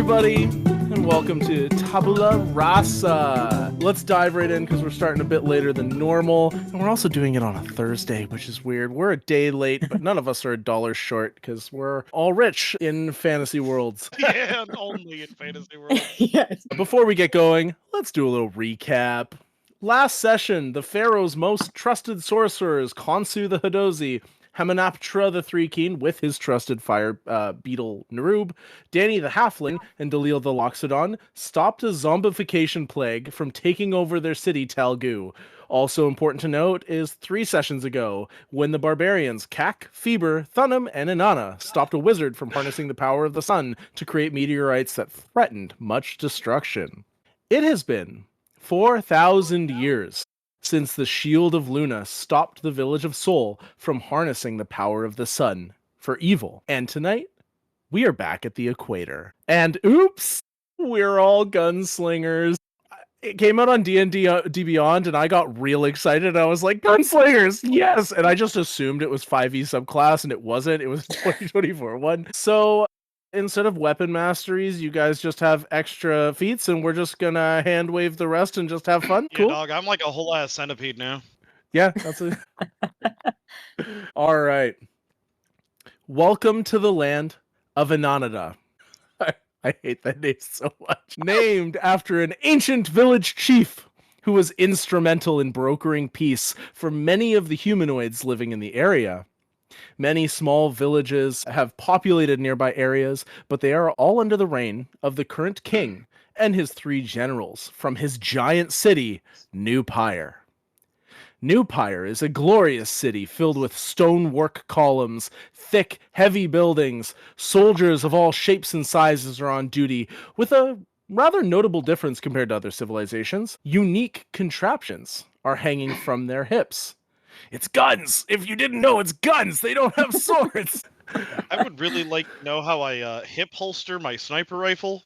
everybody, and welcome to Tabula Rasa. Let's dive right in because we're starting a bit later than normal, and we're also doing it on a Thursday, which is weird. We're a day late, but none of us are $1 short because we're all rich in fantasy worlds. Yeah, only in fantasy worlds. Yes. Before we get going, let's do a little recap. Last session, the Pharaoh's most trusted sorcerers, Khonsu the Hadozi, Hamanaptra the Three Keen with his trusted fire beetle Nerub, Danny the Halfling, and Dalil the Loxodon stopped a zombification plague from taking over their city Talgu. Also important to note is 3 sessions ago, when the barbarians Kak, Feber, Thunum, and Inanna stopped a wizard from harnessing the power of the sun to create meteorites that threatened much destruction. It has been 4,000 years since the Shield of Luna stopped the village of Sol from harnessing the power of the sun for evil. And tonight, we are back at the equator. And oops, we're all gunslingers. It came out on D&D Beyond, and I got real excited. I was like, Gunslingers, yes! And I just assumed it was 5e subclass, and it wasn't. It was 2024 one. So instead of weapon masteries, you guys just have extra feats, and we're just gonna hand wave the rest and just have fun. Yeah, Cool. dog, I'm like a whole ass centipede now. Yeah, that's it. All right. Welcome to the land of Inanada. I hate that name so much. Named after an ancient village chief who was instrumental in brokering peace for many of the humanoids living in the area. Many small villages have populated nearby areas, but they are all under the reign of the current king and his 3 generals from his giant city, New Pyre. New Pyre is a glorious city filled with stonework columns, thick, heavy buildings. Soldiers of all shapes and sizes are on duty, with a rather notable difference compared to other civilizations. Unique contraptions are hanging from their hips. It's guns! If you didn't know, it's guns! They don't have swords! I would really like to know how I hip holster my sniper rifle.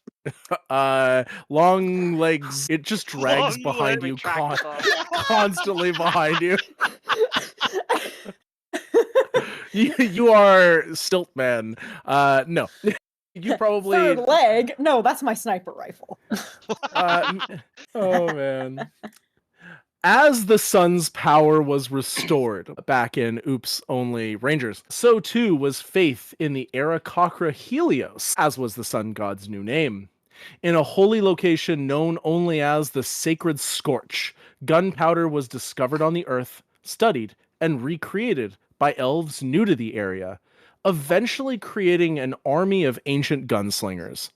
Long legs. It just drags Long behind leg you, constantly behind you. You are Stiltman. No. You probably... Third leg? No, that's my sniper rifle. Oh, man. As the sun's power was restored back in Oops Only Rangers, so too was faith in the Aarakocra Helios, as was the sun god's new name. In a holy location known only as the Sacred Scorch, gunpowder was discovered on the earth, studied, and recreated by elves new to the area, eventually creating an army of ancient gunslingers.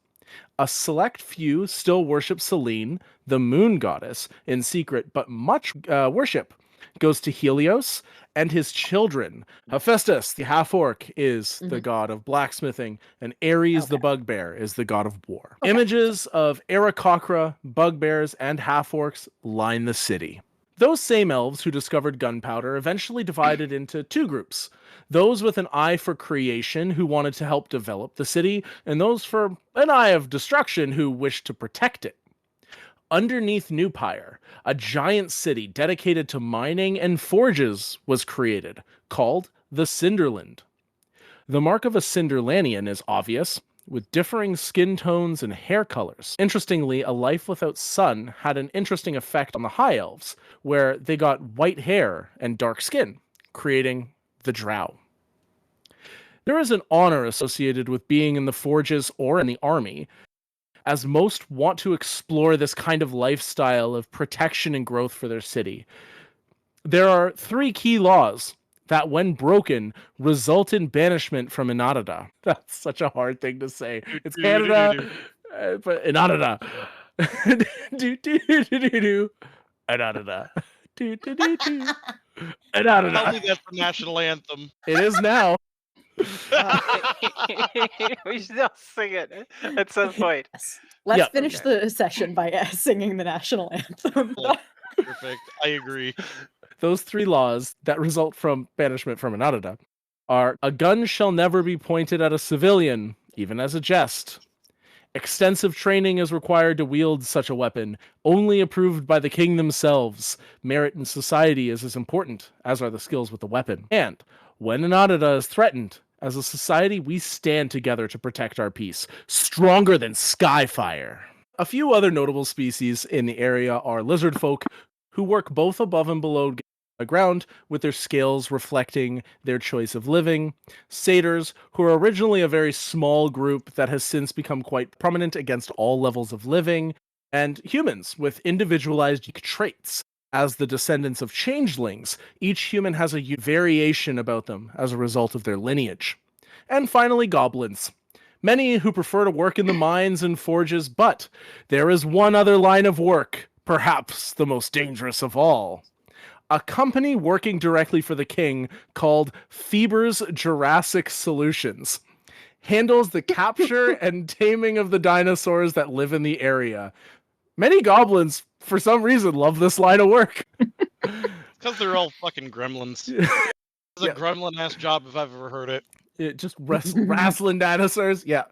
A select few still worship Selene, the moon goddess, in secret, but much worship goes to Helios and his children. Hephaestus, the half-orc, is the god of blacksmithing, and Ares, the bugbear, is the god of war. Images of Aarakocra, bugbears, and half-orcs line the city. Those same elves who discovered gunpowder eventually divided into 2 groups. Those with an eye for creation who wanted to help develop the city, and those for an eye of destruction who wished to protect it. Underneath New Pyre, a giant city dedicated to mining and forges was created, called the Cinderland. The mark of a Cinderlanian is obvious, with differing skin tones and hair colors. Interestingly, a life without sun had an interesting effect on the High Elves, where they got white hair and dark skin, creating the Drow. There is an honor associated with being in the forges or in the army, as most want to explore this kind of lifestyle of protection and growth for their city. There are 3 key laws that, when broken, result in banishment from Inanada. That's such a hard thing to say. It's Canada, but Inanada. Do-do-do-do-do. Inanada. Do-do-do-do. Inanada. Tell me that's the national anthem. It is now. We should all sing it at some point. Let's finish the session by singing the national anthem. Perfect. I agree. Those 3 laws that result from banishment from Inanada are: a gun shall never be pointed at a civilian, even as a jest. Extensive training is required to wield such a weapon, only approved by the king themselves. Merit in society is as important as are the skills with the weapon. And when Inanada is threatened, As a society, we stand together to protect our peace, stronger than skyfire. A few other notable species in the area are lizard folk, who work both above and below ground, with their scales reflecting their choice of living, satyrs, who are originally a very small group that has since become quite prominent against all levels of living, and humans with individualized traits. As the descendants of changelings, each human has a variation about them as a result of their lineage. And finally, goblins. Many who prefer to work in the mines and forges, but there is one other line of work, perhaps the most dangerous of all. A company working directly for the king called Feber's Jurassic Solutions handles the capture and taming of the dinosaurs that live in the area. Many goblins, for some reason, love this line of work. Because they're all fucking gremlins. It's a gremlin-ass job if I've ever heard it. Just wrestling dinosaurs. Yeah.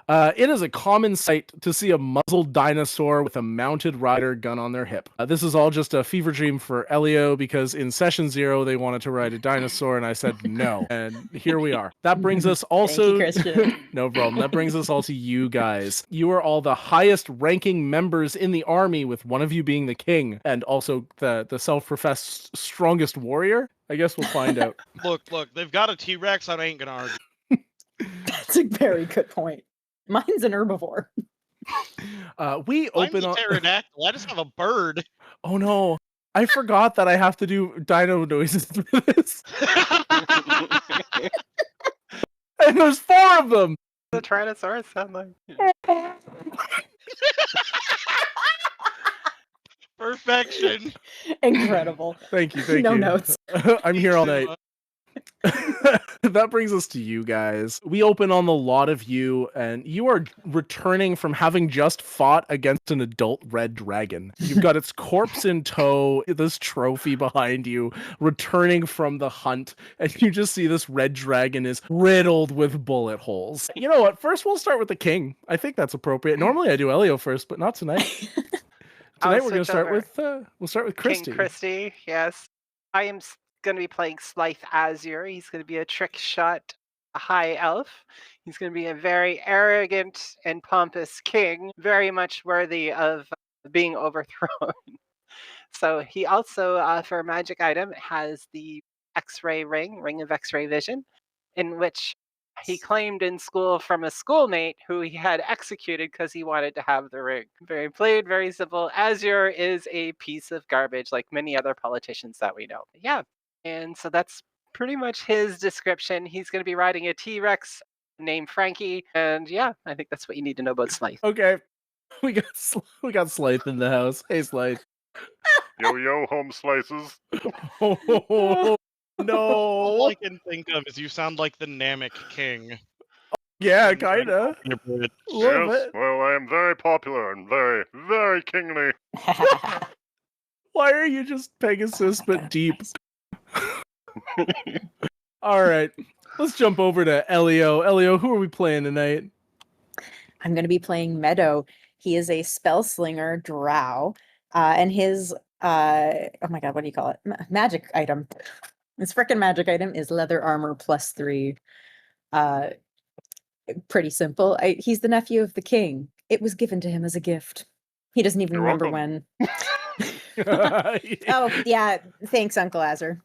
It is a common sight to see a muzzled dinosaur with a mounted rider gun on their hip. This is all just a fever dream for Elio because in session 0 they wanted to ride a dinosaur and I said no. And here we are. That brings us also... Thank you, Christian. No problem. That brings us all to you guys. You are all the highest ranking members in the army, with one of you being the king and also the self-professed strongest warrior. I guess we'll find out. Look, they've got a T-Rex, I ain't gonna argue. That's a very good point. Mine's an herbivore. We open Mine's a pterodactyl, I just have a bird. Oh no. I forgot that I have to do dino noises for this. And there's 4 of them. The Tyrannosaurus sound like. Perfection. Incredible. Thank you. No notes. I'm here all night. That brings us to you guys. We open on the lot of you, and you are returning from having just fought against an adult red dragon. You've got its corpse in tow, this trophy behind you, returning from the hunt, and you just see this red dragon is riddled with bullet holes. You know what? First, we'll start with the king. I think that's appropriate. Normally, I do Elio first, but not tonight. Tonight, we're going to start with Kristi. King Kristi, yes. I am going to be playing Slythe Asgeir. He's going to be a trick shot, a high elf. He's going to be a very arrogant and pompous king, very much worthy of being overthrown. So he also, for a magic item, has the X-ray ring of X-ray vision, in which he claimed in school from a schoolmate who he had executed because he wanted to have the ring. Very plain, very simple. Asgeir is a piece of garbage like many other politicians that we know. Yeah. And so that's pretty much his description. He's going to be riding a T-Rex named Frankie. And yeah, I think that's what you need to know about Slythe. Okay. We got Slythe in the house. Hey, Slythe. Yo, home slices. Oh, no. All I can think of is you sound like the Namek king. Yeah, kinda. Yes, Bit. well, I am very popular and very, very kingly. Why are you just Pegasus but deep? All right, let's jump over to Elio. Elio, who are we playing tonight? I'm going to be playing Medo. He is a spell slinger drow, and his oh my god, what do you call it? Magic item. His frickin' magic item is leather armor +3. Pretty simple. He's the nephew of the king. It was given to him as a gift. He doesn't even remember when. Oh, yeah. Thanks, Uncle Azar.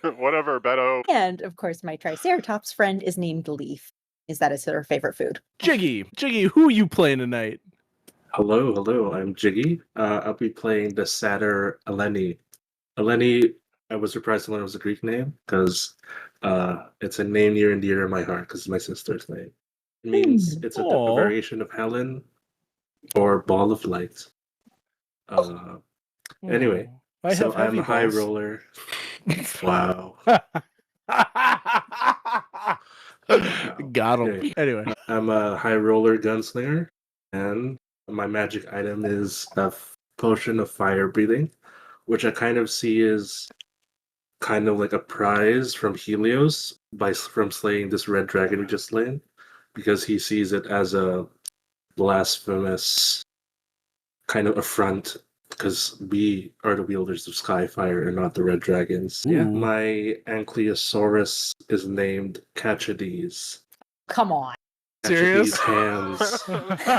Whatever, Beto. And, of course, my Triceratops friend is named Leaf. That is her favorite food. Jiggy, who are you playing tonight? Hello, I'm Jiggy. I'll be playing the satyr Eleni. Eleni, I was surprised to learn it was a Greek name, because it's a name near and dear in my heart, because it's my sister's name. It means it's a variation of Helen, or ball of light. Anyway, so I'm a high roller. Wow. Got him. Okay. Anyway, I'm a high roller gunslinger, and my magic item is a potion of fire breathing, which I kind of see as kind of like a prize from Helios from slaying this red dragon we just slain, because he sees it as a blasphemous kind of affront because we are the wielders of Skyfire and not the Red Dragons. Yeah, Ooh. my Ankylosaurus is named Catchides. Come on. Serious? Catchides hands.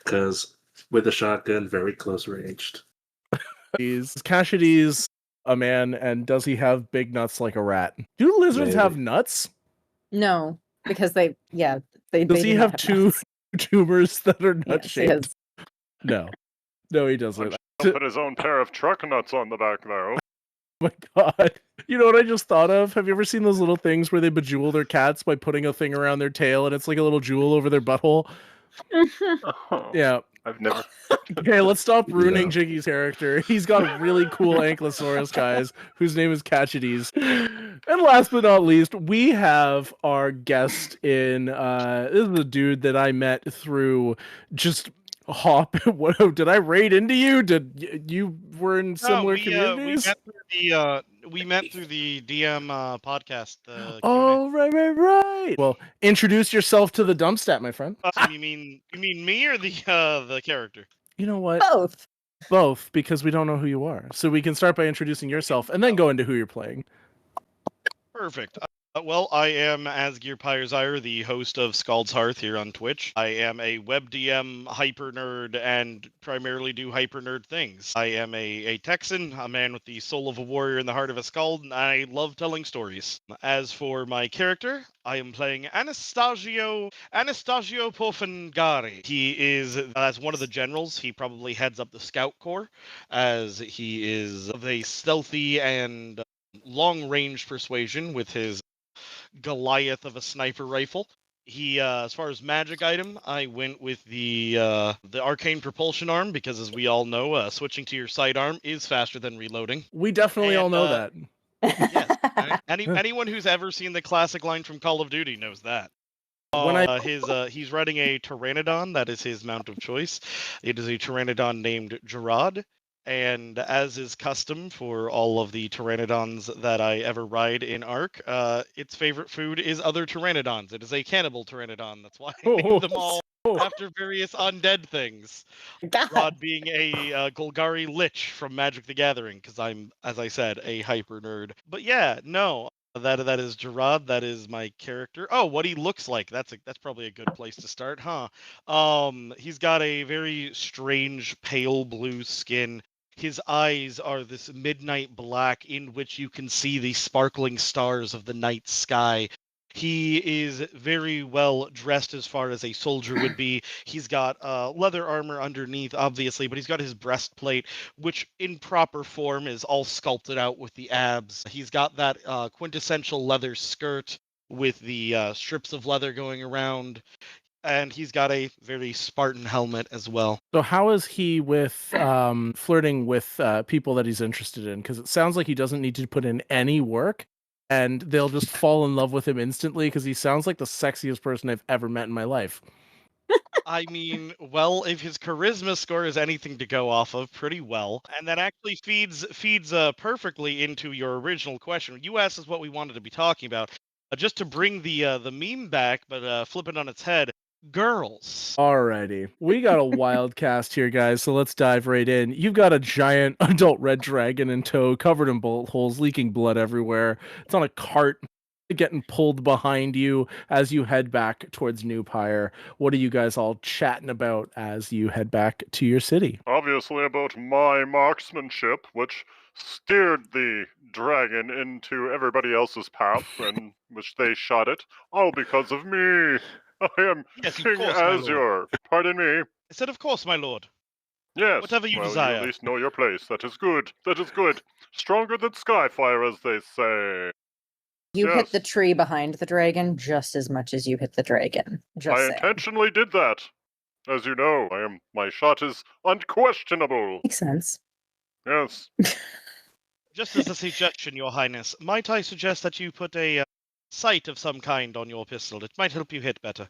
Because with a shotgun, very close ranged. Is Cashides a man, and does he have big nuts like a rat? Do lizards have Maybe. nuts? No, because they Does they he do not have two nuts. tumors that are nut Yes, he shaped? has. No. No, he doesn't. He'll put his own pair of truck nuts on the back, though. Oh my god. You know what I just thought of? Have you ever seen those little things where they bejewel their cats by putting a thing around their tail and it's like a little jewel over their butthole? Oh, Yeah. I've never. Okay, let's stop ruining No. Jiggy's character. He's got a really cool Ankylosaurus, guys, whose name is Catchides. And last but not least, we have our guest in, this is a dude that I met through just hop. What did I raid into you? Did you were in similar communities? We met through the DM podcast. The Q&A. Oh, right. Well, introduce yourself to the dumpstat, my friend. You mean me or the character? You know what? Both. Both, because we don't know who you are. So we can start by introducing yourself and then go into who you're playing. Perfect. Well, I am Asgeir Pyrazire, the host of Skaldz Hearth here on Twitch. I am a web DM hyper nerd and primarily do hyper nerd things. I am a Texan, a man with the soul of a warrior and the heart of a skald, and I love telling stories. As for my character, I am playing Anastagio Pofengari. He is, as one of the generals, he probably heads up the scout corps, as he is of a stealthy and long-range persuasion with his Goliath of a sniper rifle. He, as far as magic item, I went with the arcane propulsion arm because, as we all know, switching to your sidearm is faster than reloading. We definitely all And, know that. Yes, anyone who's ever seen the classic line from Call of Duty knows that. He's riding a Pteranodon. That is his mount of choice. It is a Pteranodon named Gerard. And as is custom for all of the Pteranodons that I ever ride in Ark, its favorite food is other Pteranodons. It is a cannibal Pteranodon. That's why I named them all after various undead things. Rod being a Golgari Lich from Magic the Gathering, because I'm, as I said, a hyper nerd. But yeah, no. That is Gerard. That is my character. Oh, what he looks like. That's probably a good place to start, huh? He's got a very strange pale blue skin. His eyes are this midnight black in which you can see the sparkling stars of the night sky. He is very well dressed as far as a soldier would be. He's got leather armor underneath, obviously, but he's got his breastplate, which in proper form is all sculpted out with the abs. He's got that quintessential leather skirt with the strips of leather going around. And he's got a very Spartan helmet as well. So how is he with flirting with people that he's interested in? Because it sounds like he doesn't need to put in any work and they'll just fall in love with him instantly because he sounds like the sexiest person I've ever met in my life. I mean, well, if his charisma score is anything to go off of, pretty well. And that actually feeds perfectly into your original question. You asked us what we wanted to be talking about. Just to bring the meme back, but flip it on its head. Girls. Alrighty. We got a wild cast here, guys, so let's dive right in. You've got a giant adult red dragon in tow, covered in bullet holes, leaking blood everywhere. It's on a cart getting pulled behind you as you head back towards New Pyre. What are you guys all chatting about as you head back to your city? Obviously about my marksmanship, which steered the dragon into everybody else's path, and which they shot it, all because of me. I am Yes, of King course, my lord. Azure. Pardon me. I said, of course, my lord. Yes. Whatever you well, desire. You at least know your place. That is good. That is good. Stronger than Skyfire, as they say. You hit Yes. the tree behind the dragon just as much as you hit the dragon. Just I saying. intentionally did that. As you know, my shot is unquestionable. Makes sense. Yes. Just as a suggestion, your highness, might I suggest that you put a sight of some kind on your pistol? It might help you hit better.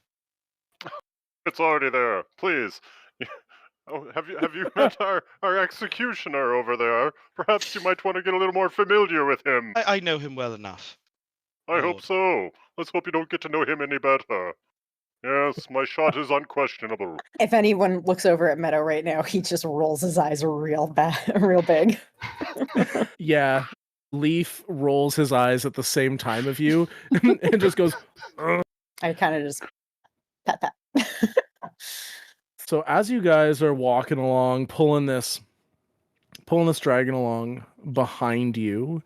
It's already there. Please. Oh, have you met our executioner over there? Perhaps you might want to get a little more familiar with him. I know him well enough. I hope so. Let's hope you don't get to know him any better. Yes, my shot is unquestionable. If anyone looks over at Meadow right now, he just rolls his eyes real real big. Yeah. Leaf rolls his eyes at the same time of you and just goes, "Ugh." I kind of just pat pat. So as you guys are walking along, pulling this dragon along behind you,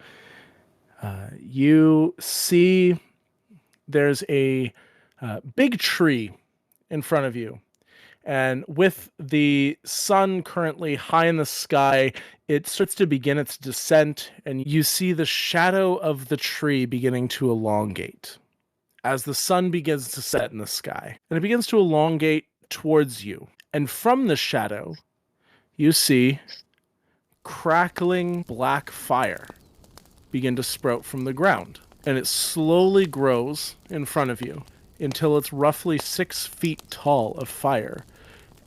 you see there's a big tree in front of you. And with the sun currently high in the sky, it starts to begin its descent, and you see the shadow of the tree beginning to elongate as the sun begins to set in the sky. And it begins to elongate towards you. And from the shadow, you see crackling black fire begin to sprout from the ground. And it slowly grows in front of you until it's roughly 6 feet tall of fire.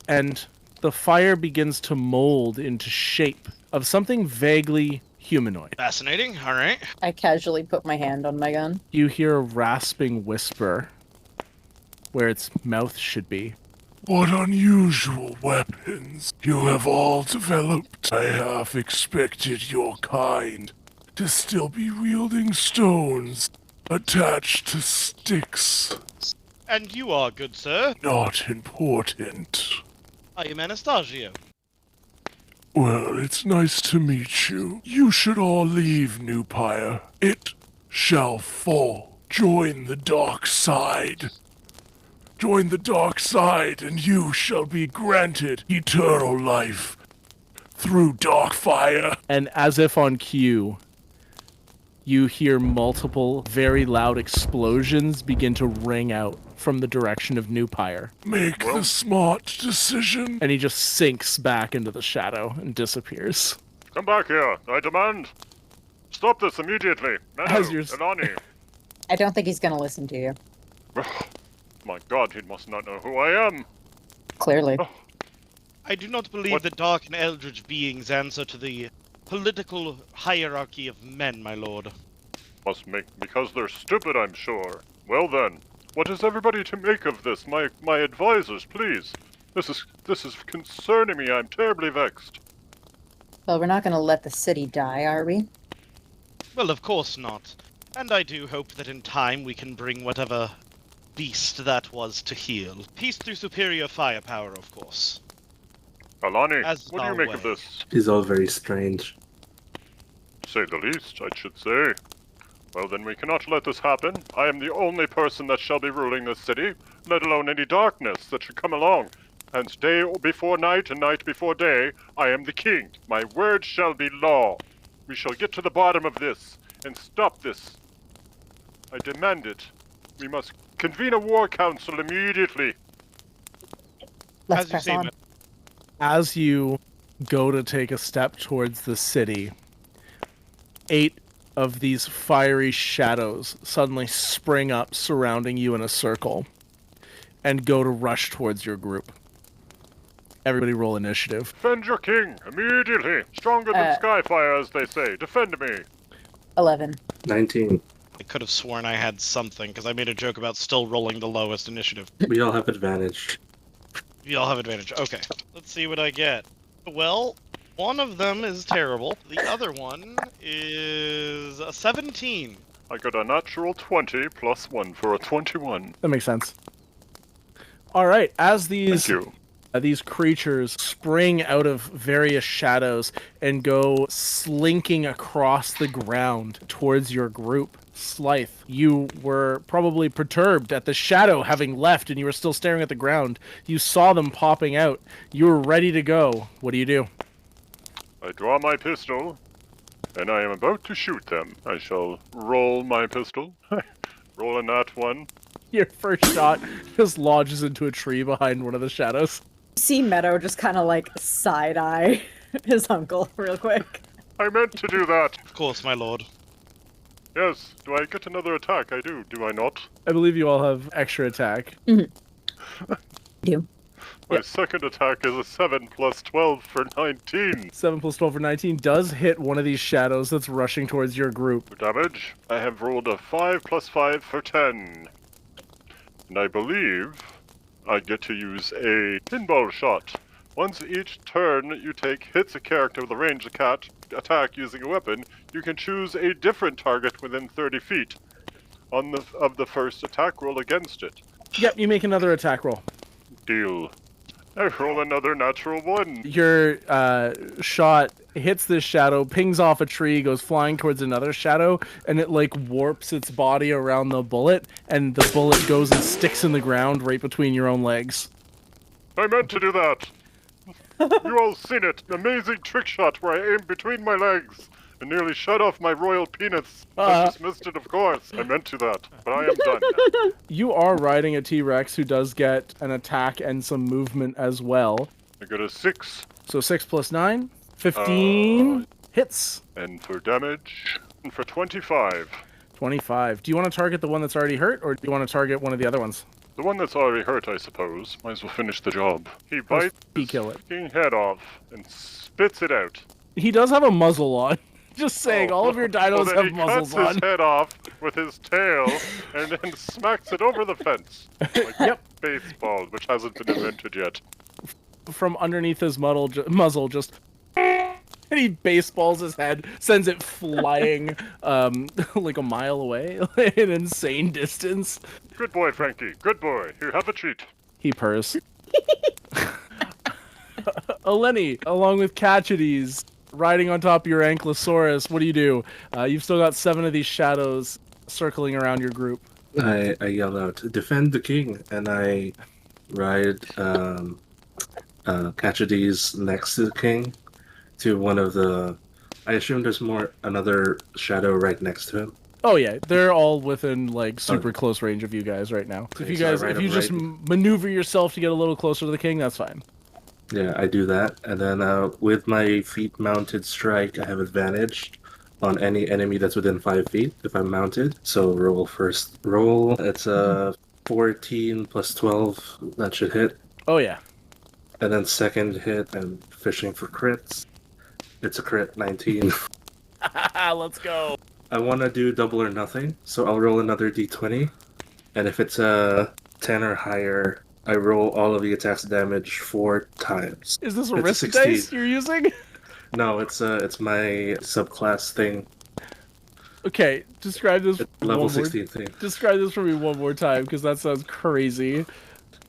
And the fire begins to mold into shape of something vaguely humanoid. Fascinating. All right. I casually put my hand on my gun. You hear a rasping whisper where its mouth should be. What unusual weapons you have all developed. I half expected your kind to still be wielding stones attached to sticks. And you are, good sir. Not important. I am Anastagio. Well, it's nice to meet you. You should all leave New Pyre. It shall fall. Join the dark side. Join the dark side, and you shall be granted eternal life through dark fire. And as if on cue, you hear multiple very loud explosions begin to ring out from the direction of New Pyre. Make the smart decision. And he just sinks back into the shadow and disappears. Come back here, I demand. Stop this immediately. Medo, As you're- Eleni. I don't think he's going to listen to you. My god, he must not know who I am. Clearly. I do not believe What? that dark and eldritch beings answer to the political hierarchy of men, my lord. Must make because they're stupid, I'm sure. Well then, what is everybody to make of this? My advisors, please. This is concerning me. I'm terribly vexed. Well, we're not going to let the city die, are we? Well, of course not. And I do hope that in time we can bring whatever beast that was to heal. Peace through superior firepower, of course. Alani, As what do you our make of way. this? He's all very strange. To say the least, I should say. Well, then we cannot let this happen. I am the only person that shall be ruling this city, let alone any darkness that should come along. And day before night and night before day, I am the king. My word shall be law. We shall get to the bottom of this and stop this. I demand it. We must convene a war council immediately. Let's As you press say, on. As you go to take a step towards the city, 8 of these fiery shadows suddenly spring up surrounding you in a circle and go to rush towards your group. Everybody roll initiative. Defend your king immediately. Stronger than Skyfire, as they say. Defend me. 11. 19. I could have sworn I had something, because I made a joke about still rolling the lowest initiative. We all have advantage. You all have advantage. Okay. Let's see what I get. Well, one of them is terrible. The other one is a 17. I got a natural 20 plus 1 for a 21. That makes sense. All right, as Thank you. these creatures spring out of various shadows and go slinking across the ground towards your group. Slythe, you were probably perturbed at the shadow having left and you were still staring at the ground. You saw them popping out. You were ready to go. What do? I draw my pistol, and I am about to shoot them. I shall roll my pistol. Roll a nat 1. Your first shot just lodges into a tree behind one of the shadows. See Meadow just kind of like side-eye his uncle real quick. I meant to do that. Of course, my lord. Yes. Do I get another attack? I do I not? I believe you all have extra attack. Do. My second attack is a 7 plus 12 for 19. 7 plus 12 for 19 does hit one of these shadows that's rushing towards your group. For damage, I have rolled a 5 plus 5 for 10. And I believe I get to use a pinball shot. Once each turn you take hits a character with a ranged attack using a weapon, you can choose a different target within 30 feet of the first attack roll against it. Yep, you make another attack roll. Deal. I roll another natural 1. Your shot hits this shadow, pings off a tree, goes flying towards another shadow, and it like warps its body around the bullet, and the bullet goes and sticks in the ground right between your own legs. I meant to do that. You all seen it. Amazing trick shot where I aimed between my legs and nearly shut off my royal penis. I just missed it, of course. I meant to that, but I am done now. You are riding a T-Rex who does get an attack and some movement as well. I got a 6. So 6 plus 9, 15 hits. And for damage, and for 25. 25. Do you want to target the one that's already hurt, or do you want to target one of the other ones? The one that's already hurt, I suppose. Might as well finish the job. He bites He his kill it. fucking head off and spits it out. He does have a muzzle on. Just saying, all of your dinos then have he muzzles cuts on. his head off with his tail and then smacks it over the fence. Like Yep. baseball, which hasn't been invented yet. From underneath his muzzle, just... And he baseballs his head, sends it flying like a mile away, an insane distance. Good boy, Frankie. Good boy. You have a treat. He purrs. Eleni, along with Cachides, riding on top of your Ankylosaurus, what do? You've still got 7 of these shadows circling around your group. I yell out, "Defend the king!" and I ride Cachides next to the king to one of the. I assume there's another shadow right next to him. Oh yeah, they're all within like super close range of you guys right now. So if you just maneuver yourself to get a little closer to the king, that's fine. Yeah, I do that, and then with my feet-mounted strike, I have advantage on any enemy that's within 5 feet if I'm mounted. So roll first. Roll. It's a 14 plus 12. That should hit. Oh yeah. And then second hit, I'm fishing for crits. It's a crit, 19. Let's go. I want to do double or nothing, so I'll roll another d20. And if it's a 10 or higher, I roll all of the attack's damage 4 times. Is this a It's risk 16. dice you're using? No, it's my subclass thing. Okay, describe this. It's level 16 thing. Describe this for me one more time, because that sounds crazy.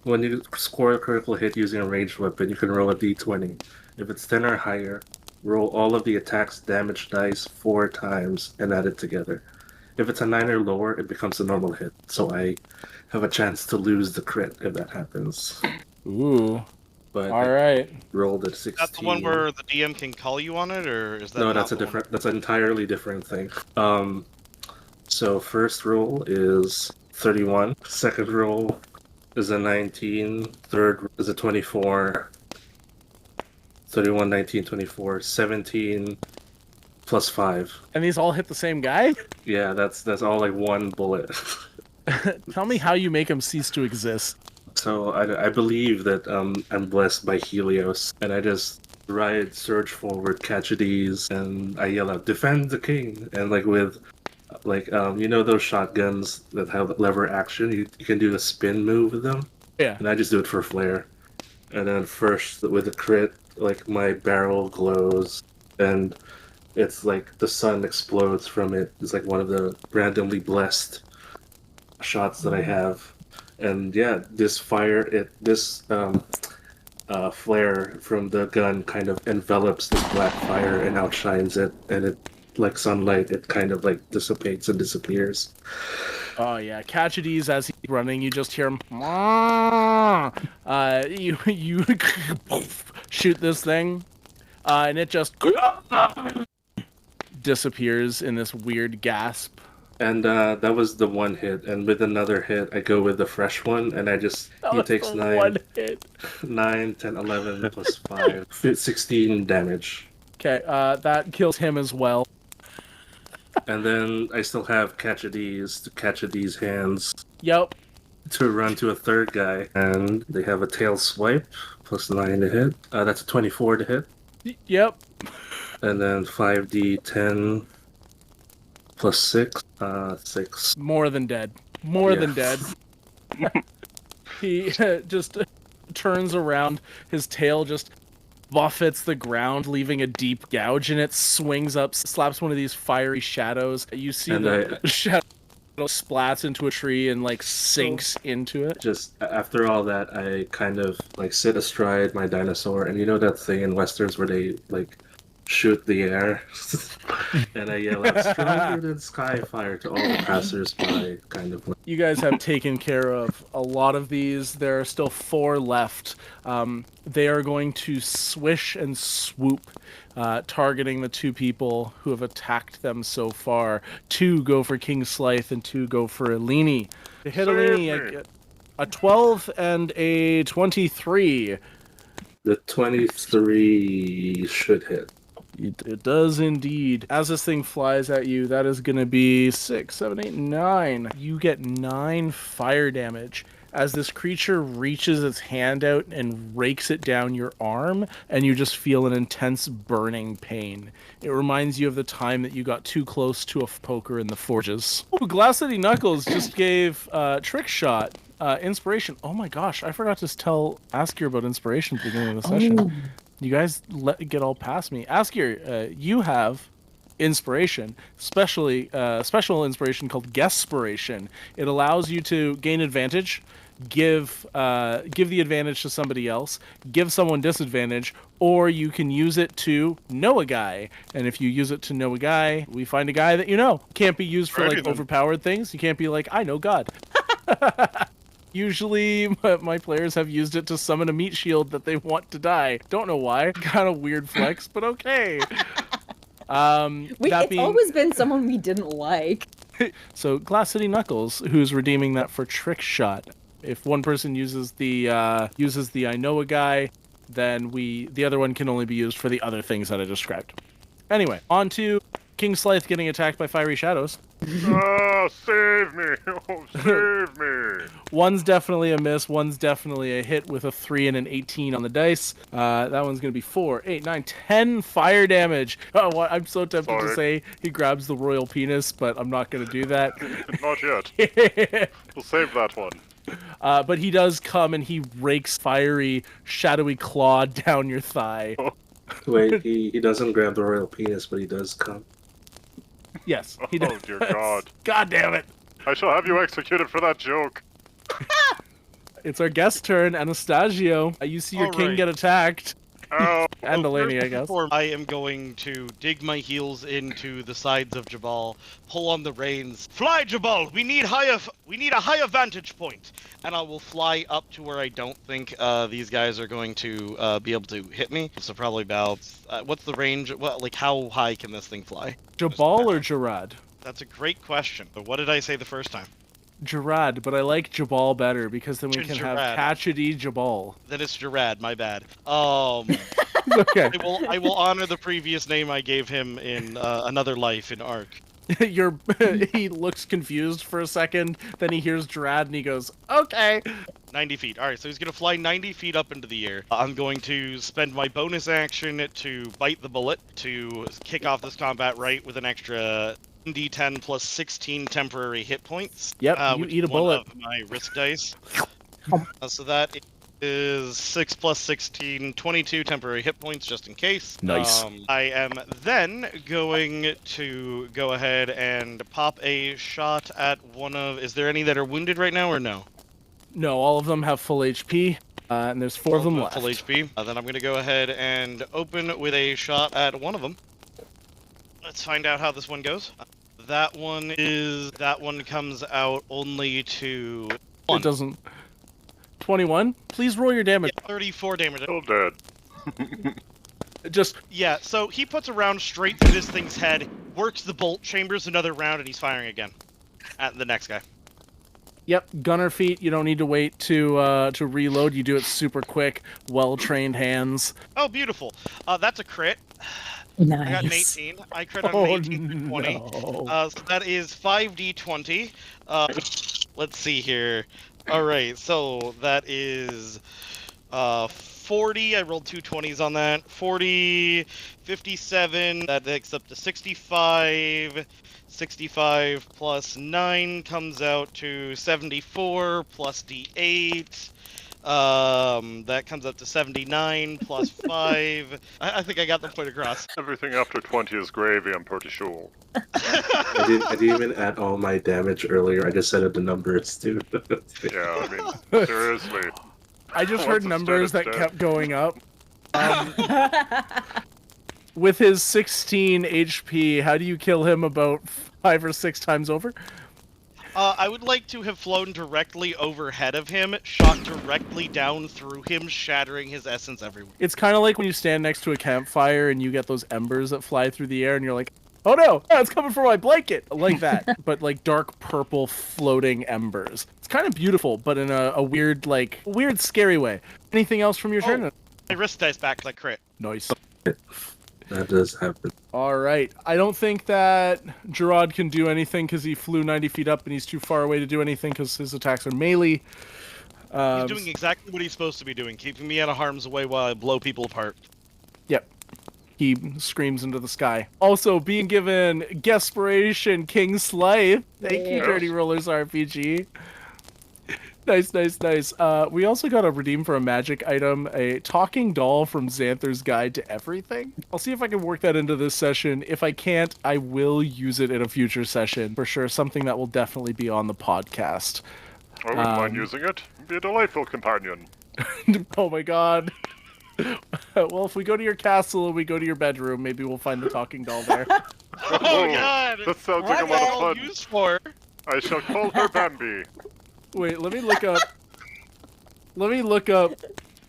When you score a critical hit using a ranged weapon, you can roll a d20. If it's 10 or higher, roll all of the attack's damage dice 4 times and add it together. If it's a 9 or lower, it becomes a normal hit. So I have a chance to lose the crit if that happens. Ooh. But All right. Rolled at 16. That's the one where the DM can call you on it, or is that? No, not that's the a different. That's an entirely different thing. So first roll is 31. Second roll is a 19. Third is a 24. 31, 19, 24, 17 plus 5. And these all hit the same guy? Yeah, that's all like one bullet. Tell me how you make him cease to exist. So I believe that I'm blessed by Helios, and I just surge forward, Cachides, and I yell out, "Defend the king!" And like with, you know those shotguns that have lever action, you can do a spin move with them. Yeah. And I just do it for flair. And then first with a crit, like my barrel glows, and it's like the sun explodes from it. It's like one of the randomly blessed shots that I have. And yeah, this flare from the gun kind of envelops this black fire and outshines it, and it, like sunlight, it kind of like dissipates and disappears. Oh yeah, Cachides, as he's running, you just hear him. You shoot this thing, and it just disappears in this weird gasp. And that was the one hit, and with another hit, I go with the fresh one, and he takes 9, 10, 11 plus 5, 16 damage. Okay, that kills him as well. And then I still have Cachides' hands. Yep. To run to a third guy, and they have a tail swipe, plus 9 to hit. That's a 24 to hit. Yep. And then 5d10 plus 6, 6. More than dead. More than dead. He just turns around, his tail just buffets the ground, leaving a deep gouge in it, swings up, slaps one of these fiery shadows. You see the shadow splats into a tree and like sinks into it. Just after all that, I kind of like sit astride my dinosaur, and you know that thing in westerns where they like shoot the air, and I yell out "stronger than Skyfire" to all the passers-by, kind of. You guys have taken care of a lot of these. There are still 4 left. They are going to swish and swoop, targeting the 2 people who have attacked them so far. 2 go for King Slythe and 2 go for Eleni. To hit Eleni, I get a 12 and a 23. The 23 should hit. It does indeed. As this thing flies at you, that is going to be 6, 7, 8, 9. You get 9 fire damage as this creature reaches its hand out and rakes it down your arm, and you just feel an intense burning pain. It reminds you of the time that you got too close to a poker in the forges. Ooh, Glass City Knuckles just gave Trick Shot inspiration. Oh my gosh, I forgot to tell Asgeir about inspiration at the beginning of the session. You guys get all past me. Asgeir, you have inspiration, special inspiration called Guestspiration. It allows you to gain advantage, give the advantage to somebody else, give someone disadvantage, or you can use it to know a guy. And if you use it to know a guy, we find a guy that you know. Can't be used for like overpowered things. You can't be like, I know God. Usually, my players have used it to summon a meat shield that they want to die. Don't know why. Kind of weird flex, but okay. It's always been someone we didn't like. So, Glass City Knuckles, who's redeeming that for Trick Shot. If one person uses the I know a guy, then the other one can only be used for the other things that I described. Anyway, on to King Slythe getting attacked by fiery shadows. Save me! Oh, save me! One's definitely a miss, one's definitely a hit with a 3 and an 18 on the dice. That one's going to be 4, 8, 9, 10 fire damage. Oh, I'm so tempted to say he grabs the royal penis, but I'm not going to do that. Not yet. We'll save that one. But he does come and he rakes fiery, shadowy claw down your thigh. Wait, he doesn't grab the royal penis, but he does come. Yes, he does. Oh, dear God. God damn it. I shall have you executed for that joke. It's our guest turn, Anastagio. You see your king get attacked. Oh. And Eleni, I guess. I am going to dig my heels into the sides of Jabal, pull on the reins. Fly, Jabal! We need a higher vantage point. And I will fly up to where I don't think these guys are going to be able to hit me. So probably about, what's the range? Like how high can this thing fly? Jabal or Gerard? That's a great question. But what did I say the first time? Gerard, but I like Jabal better because then we can have Catchity Jabal. Then it's Gerard, my bad. Okay. I will honor the previous name I gave him in another life in Ark. He looks confused for a second, then he hears Gerard and he goes, okay. 90 feet. Alright, so he's going to fly 90 feet up into the air. I'm going to spend my bonus action to bite the bullet to kick off this combat right with an extra D10 plus 16 temporary hit points. Yep, you eat a bullet. Of my risk dice. So that is 6 plus 16, 22 temporary hit points just in case. Nice. I am then going to go ahead and pop a shot at one of... Is there any that are wounded right now or no? No, all of them have full HP, and there's 4 of them left. Full HP. Then I'm going to go ahead and open with a shot at one of them. Let's find out how this one goes. That one comes out only to 1. It doesn't. 21? Please roll your damage. Yeah, 34 damage. Still dead. Yeah, so he puts a round straight through this thing's head, works the bolt chambers another round, and he's firing again at the next guy. Yep, gunner feet. You don't need to wait to reload. You do it super quick. Well-trained hands. Oh, beautiful. That's a crit. Nice. I got an 18. I crit on an 18 through 20. No. So that is 5d20. Let's see here. All right, so that is 40, I rolled 2 20s on that. 40, 57, that takes up to 65. 65 plus 9 comes out to 74 plus D8. That comes up to 79 plus 5. I think I got the point across. Everything after 20 is gravy, I'm pretty sure. I didn't even add all my damage earlier. I just said the numbers too. Yeah, I mean, seriously. I just What's heard the numbers that status kept going up. With his 16 HP, how do you kill him about 5 or 6 times over? I would like to have flown directly overhead of him, shot directly down through him, shattering his essence everywhere. It's kind of like when you stand next to a campfire and you get those embers that fly through the air and you're like, oh no, it's coming for my blanket. Like that, but like dark purple floating embers. It's kind of beautiful, but in a weird, weird, scary way. Anything else from your turn? My wrist dice back like crit. Nice. That does happen. All right. I don't think that Gerard can do anything because he flew 90 feet up and he's too far away to do anything because his attacks are melee. He's doing exactly what he's supposed to be doing, keeping me out of harm's way while I blow people apart. Yep. He screams into the sky. Also, being given Guesperation King Slythe. Thank you, Dirty Rollers RPG. Nice. We also got a redeem for a magic item, a talking doll from Xanther's Guide to Everything. I'll see if I can work that into this session. If I can't, I will use it in a future session. For sure, something that will definitely be on the podcast. I wouldn't mind using it. Be a delightful companion. Oh my god. Well, if we go to your castle and we go to your bedroom, maybe we'll find the talking doll there. Oh god! That sounds like a lot of fun. Used for? I shall call her Bambi. Wait, let me look up. Let me look up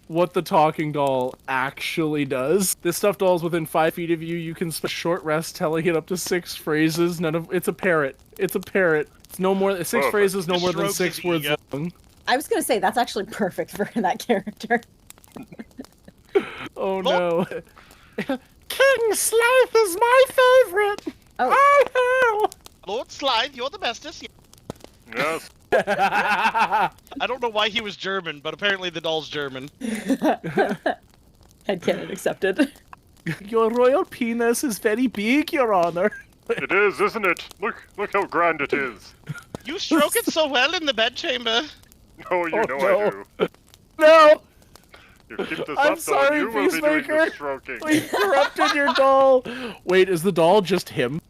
what the talking doll actually does. This stuffed doll is within 5 feet of you. You can spend a short rest telling it up to 6 phrases. It's a parrot. It's a parrot. It's no more 6 Perfect. phrases, no Just more than strokes 6 his words ego. long. I was gonna say that's actually perfect for that character. Oh no. King Slythe is my favorite. Oh. Lord Slythe, you're the bestest. Yes. I don't know why he was German, but apparently the doll's German. Headcanon accepted. Your royal penis is very big, Your Honor. It is, isn't it? Look how grand it is. You stroke it so well in the bedchamber. Oh, you Oh, know no. I do. No! You keep this I'm up, sorry, though, you will be doing Peacemaker. the stroking. We corrupted your doll. Wait, is the doll just him?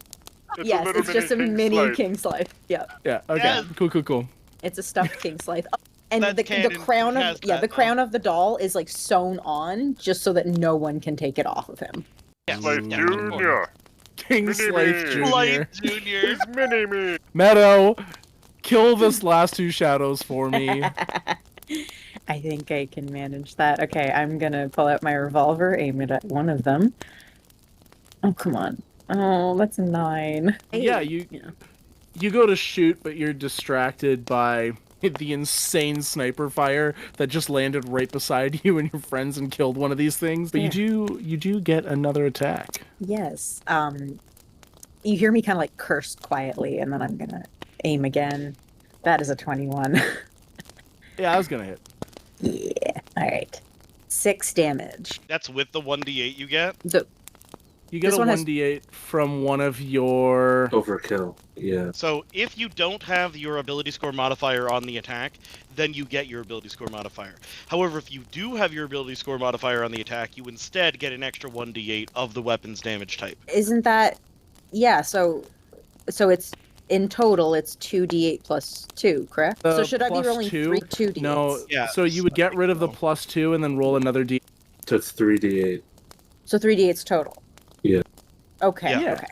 It's Yes, a little it's just a King mini Slythe. King Slythe. Yeah, Yeah, okay. Yes. Cool. it's a stuffed King Slythe. Oh, and That's the canon. crown He of has yeah, that the now. crown of the doll is like sewn on just so that no one can take it off of him. Yes, Slythe yes, of course. Junior. King Mini Slythe me. Jr. Slythe Junior. He's mini-me. Meadow, kill this last 2 shadows for me. I think I can manage that. Okay, I'm gonna pull out my revolver, aim it at one of them. Oh, come on. Oh, that's a 9. Yeah, you go to shoot, but you're distracted by the insane sniper fire that just landed right beside you and your friends and killed one of these things. But you do get another attack. Yes. You hear me kind of like curse quietly, and then I'm gonna aim again. That is a 21. Yeah, I was gonna hit. Yeah. All right. 6 damage. That's with the 1d8 you get. You get This a one has- 1d8 from one of your... Overkill. Yeah. So if you don't have your ability score modifier on the attack, then you get your ability score modifier. However, if you do have your ability score modifier on the attack, you instead get an extra 1d8 of the weapon's damage type. Isn't that? Yeah. So it's in total it's 2d8 plus 2, correct? So should I be plus rolling 2? 2d8s? No. Yeah. So you would get rid of the plus 2 and then roll another d. So it's 3d8. So 3d8s total. Yeah. Okay. Yeah. Okay.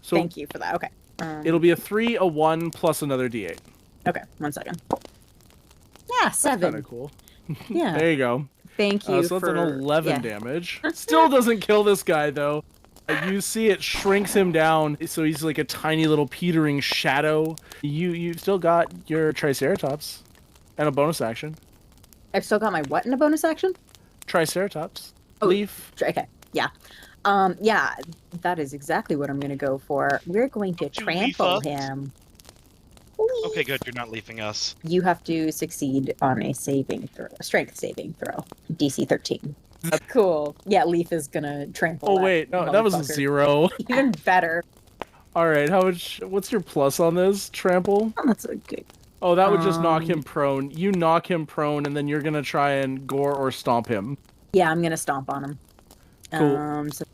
So Thank you for that. Okay. it'll be a 3, a 1, plus another d8. Okay. 1 second. Yeah, That's 7. kind of cool. Yeah. There you go. Thank you So that's for an 11 yeah. damage. Still doesn't kill this guy, though. You see it shrinks him down, so he's like a tiny little petering shadow. You've still got your Triceratops and a bonus action. I've still got my what in a bonus action? Triceratops. Oh. Leaf. Okay. Yeah. Yeah, that is exactly what I'm going to go for. We're going to Don't you trample leaf up? him. Okay, good. You're not leaving us. You have to succeed on a strength saving throw. DC 13. Cool. Yeah, Leaf is gonna trample. Oh that wait, no, that was a motherfucker. 0. Even better. All right, what's your plus on this trample? Oh, that's a good. Oh, that would just knock him prone. You knock him prone, and then you're gonna try and gore or stomp him. Yeah, I'm gonna stomp on him. Cool. So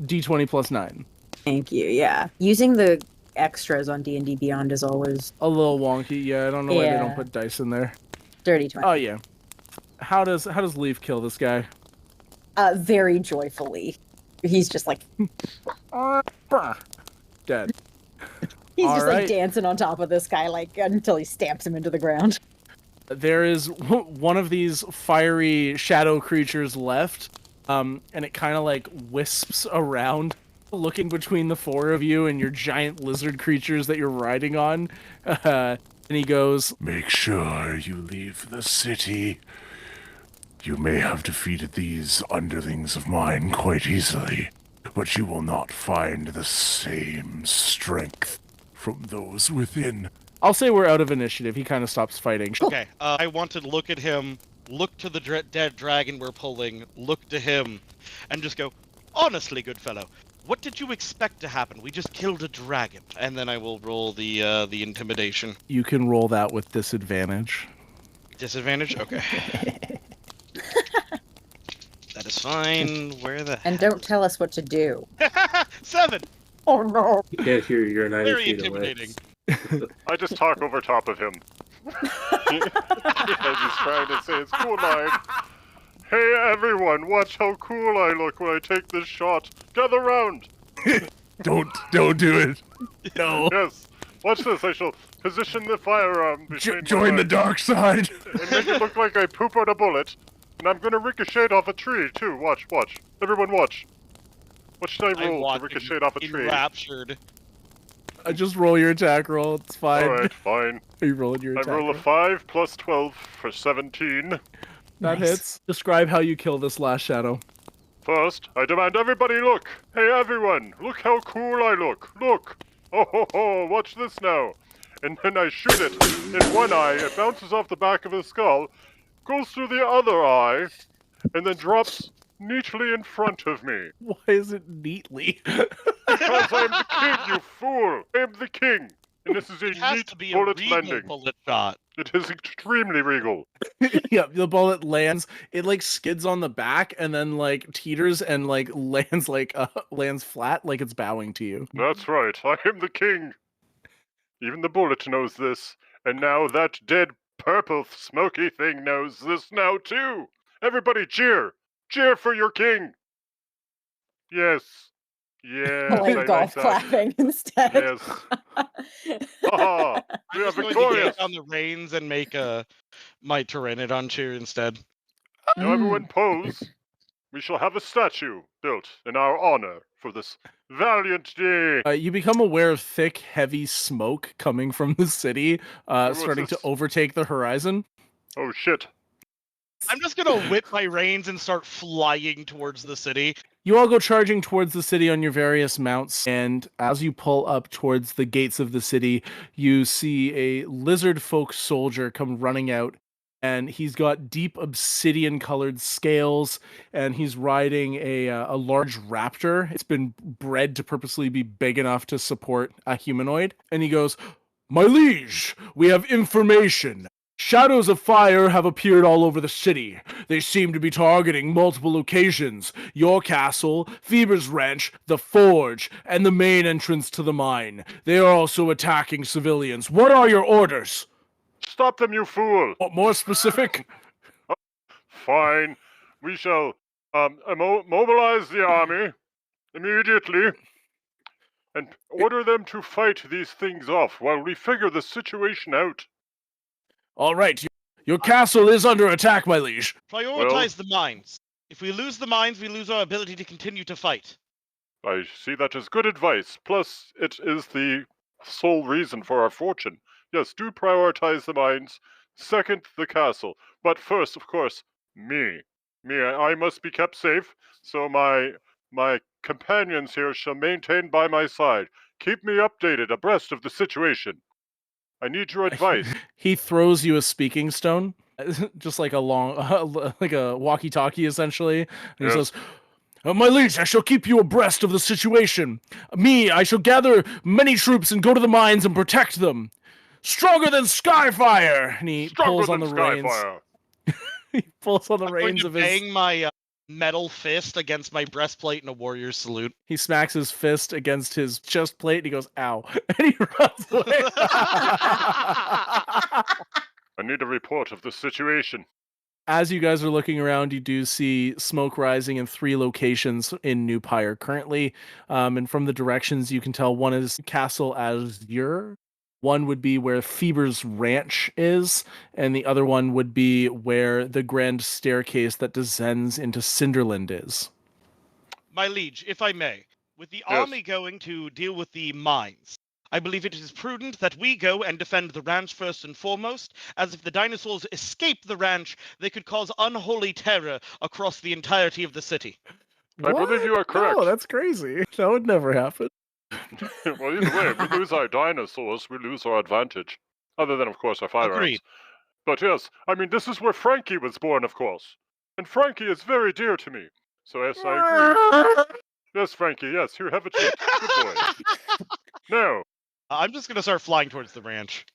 D20 plus 9. thank you. Yeah, using the extras on D&D Beyond is always A little wonky. Yeah, I don't know why they don't Yeah. put dice in there. dirty 20. Oh yeah. How does Leaf kill this guy? Very joyfully. He's just like Dead. he's just like Alright. dancing on top of this guy like until he stamps him into the ground. There is one of these fiery shadow creatures left, and it kind of like wisps around, looking between the four of you and your giant lizard creatures that you're riding on. And he goes, Make sure you leave the city. You may have defeated these underlings of mine quite easily, but you will not find the same strength from those within. I'll say we're out of initiative. He kind of stops fighting. Okay, I want to look at him, look to the dead dragon we're pulling, look to him, and just go, honestly, good fellow, what did you expect to happen? We just killed a dragon. And then I will roll the intimidation. You can roll that with disadvantage. Disadvantage? Okay. That is fine. Where the And don't tell us what to do. 7! Oh no. You can't hear you, you're 90 Very feet intimidating. away. I just talk over top of him. As he's trying to say his cool line. Hey everyone, watch how cool I look when I take this shot. Gather round. Don't do it. No. Yes. Watch this. I shall position the firearm between my Join the legs dark side. and make it look like I poop out a bullet. And I'm gonna ricochet off a tree too. Watch. Everyone watch. What should I roll to ricochet off a tree? Enraptured. Just roll your attack roll. It's fine. Alright, fine. Are you rolling your I attack roll a roll? 5 plus 12 for 17. That Nice. hits. Describe how you kill this last shadow. First, I demand everybody look. Hey everyone, look how cool I look. Look. Oh ho ho, watch this now. And then I shoot it. In one eye, it bounces off the back of his skull, goes through the other eye, and then drops neatly in front of me. Why is it neatly? Because I'm the king, you fool. I'm the king. And this is a It has neat to be a bullet regal landing. bullet shot. It is extremely regal. Yeah, the bullet lands. It like skids on the back and then like teeters and like lands flat like it's bowing to you. That's right, I am the king. Even the bullet knows this, and now that dead purple smoky thing knows this now too. Everybody cheer! Cheer for your king! Yes. Yes, Like I golf like that. clapping instead. Yes. Haha! We are I'm going to victorious! get on the reins and make my Pteranodon cheer instead. Now everyone pose. We shall have a statue built in our honor for this valiant day. You become aware of thick, heavy smoke coming from the city, What's starting to this? overtake the horizon. Oh shit. I'm just going to whip my reins and start flying towards the city. You all go charging towards the city on your various mounts, and as you pull up towards the gates of the city, you see a lizard folk soldier come running out, and he's got deep obsidian-colored scales, and he's riding a large raptor. It's been bred to purposely be big enough to support a humanoid, and he goes, "My liege, we have information. Shadows of fire have appeared all over the city. They seem to be targeting multiple locations. Your castle, Phoebe's Ranch, the forge, and the main entrance to the mine. They are also attacking civilians. What are your orders?" Stop them, you fool! What, more specific? Fine. We shall mobilize the army immediately and order them to fight these things off while we figure the situation out. All right, your castle is under attack, my liege. Prioritize the mines. If we lose the mines, we lose our ability to continue to fight. I see that as good advice. Plus, it is the sole reason for our fortune. Yes, do prioritize the mines. Second, the castle. But first, of course, me. I must be kept safe, so my companions here shall maintain by my side. Keep me updated abreast of the situation. I need your advice. He throws you a speaking stone, just like a long, like a walkie-talkie, essentially. And he Yes. says, "My liege, I shall keep you abreast of the situation. Me, I shall gather many troops and go to the mines and protect them. Stronger than Skyfire!" And he pulls on the reins. Skyfire. He pulls on the I'm going reins to of his. bang my metal fist against my breastplate in a warrior salute. He smacks his fist against his chest plate and he goes, "Ow!" And he runs away. I need a report of the situation. As you guys are looking around, you do see smoke rising in 3 locations in New Pyre currently. And from the directions, you can tell one is Castle Asgeir, one would be where Feber's Ranch is, and the other one would be where the grand staircase that descends into Cinderland is. My liege, if I may, with the Yes. army going to deal with the mines, I believe it is prudent that we go and defend the ranch first and foremost, as if the dinosaurs escape the ranch, they could cause unholy terror across the entirety of the city. I believe you are correct. No, that's crazy. That would never happen. Well, either way, we lose our dinosaurs, we lose our advantage. Other than, of course, our firearms. Agreed. But yes, I mean, this is where Frankie was born, of course. And Frankie is very dear to me. So yes, I agree. Yes, Frankie, yes, you have a chip. Good boy. Now, I'm just going to start flying towards the ranch.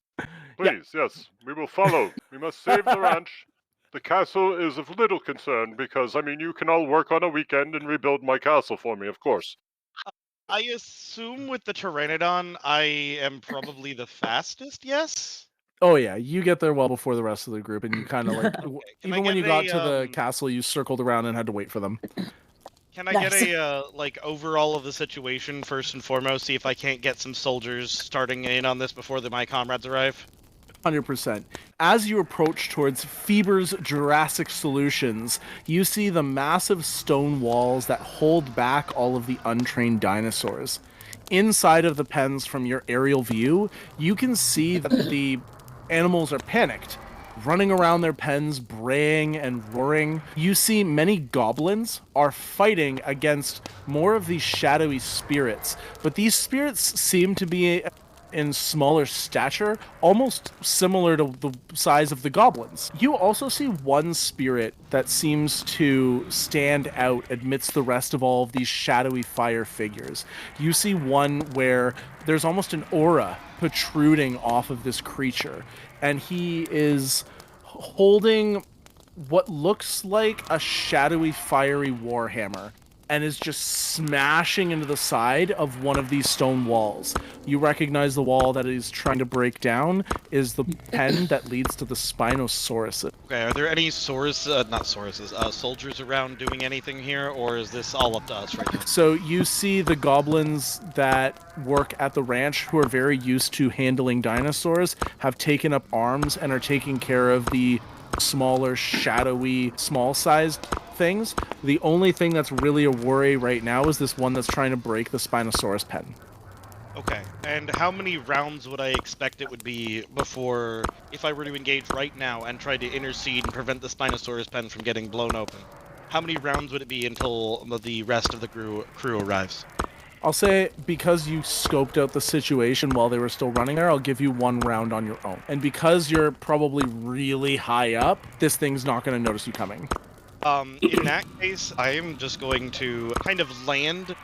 please, yes, we will follow. We must save the ranch. The castle is of little concern because, I mean, you can all work on a weekend and rebuild my castle for me, of course. I assume with the Pteranodon, I am probably the fastest, yes? Oh yeah, you get there well before the rest of the group, and you kind of like, Can I even when get you got a, to the castle, you circled around and had to wait for them. Can I Nice. get a, like, overall of the situation first and foremost, see if I can't get some soldiers starting in on this before my comrades arrive? 100%. As you approach towards Feber's Jurassic Solutions, you see the massive stone walls that hold back all of the untrained dinosaurs. Inside of the pens from your aerial view, you can see that the animals are panicked, running around their pens, braying and roaring. You see many goblins are fighting against more of these shadowy spirits, but these spirits seem to be in smaller stature, almost similar to the size of the goblins. You also see one spirit that seems to stand out amidst the rest of all of these shadowy fire figures. You see one where there's almost an aura protruding off of this creature, and he is holding what looks like a shadowy, fiery warhammer, and is just smashing into the side of one of these stone walls. You recognize the wall that he's trying to break down is the pen that leads to the Spinosaurus. Okay, are there any soldiers around doing anything here, or is this all up to us right now? So you see the goblins that work at the ranch, who are very used to handling dinosaurs, have taken up arms and are taking care of the smaller, shadowy, small-sized things. The only thing that's really a worry right now is this one that's trying to break the Spinosaurus pen. Okay, and how many rounds would I expect it would be before, if I were to engage right now and try to intercede and prevent the Spinosaurus pen from getting blown open? How many rounds would it be until the rest of the crew arrives? I'll say, because you scoped out the situation while they were still running there, I'll give you 1 round on your own. And because you're probably really high up, this thing's not going to notice you coming. In that case, I am just going to kind of land.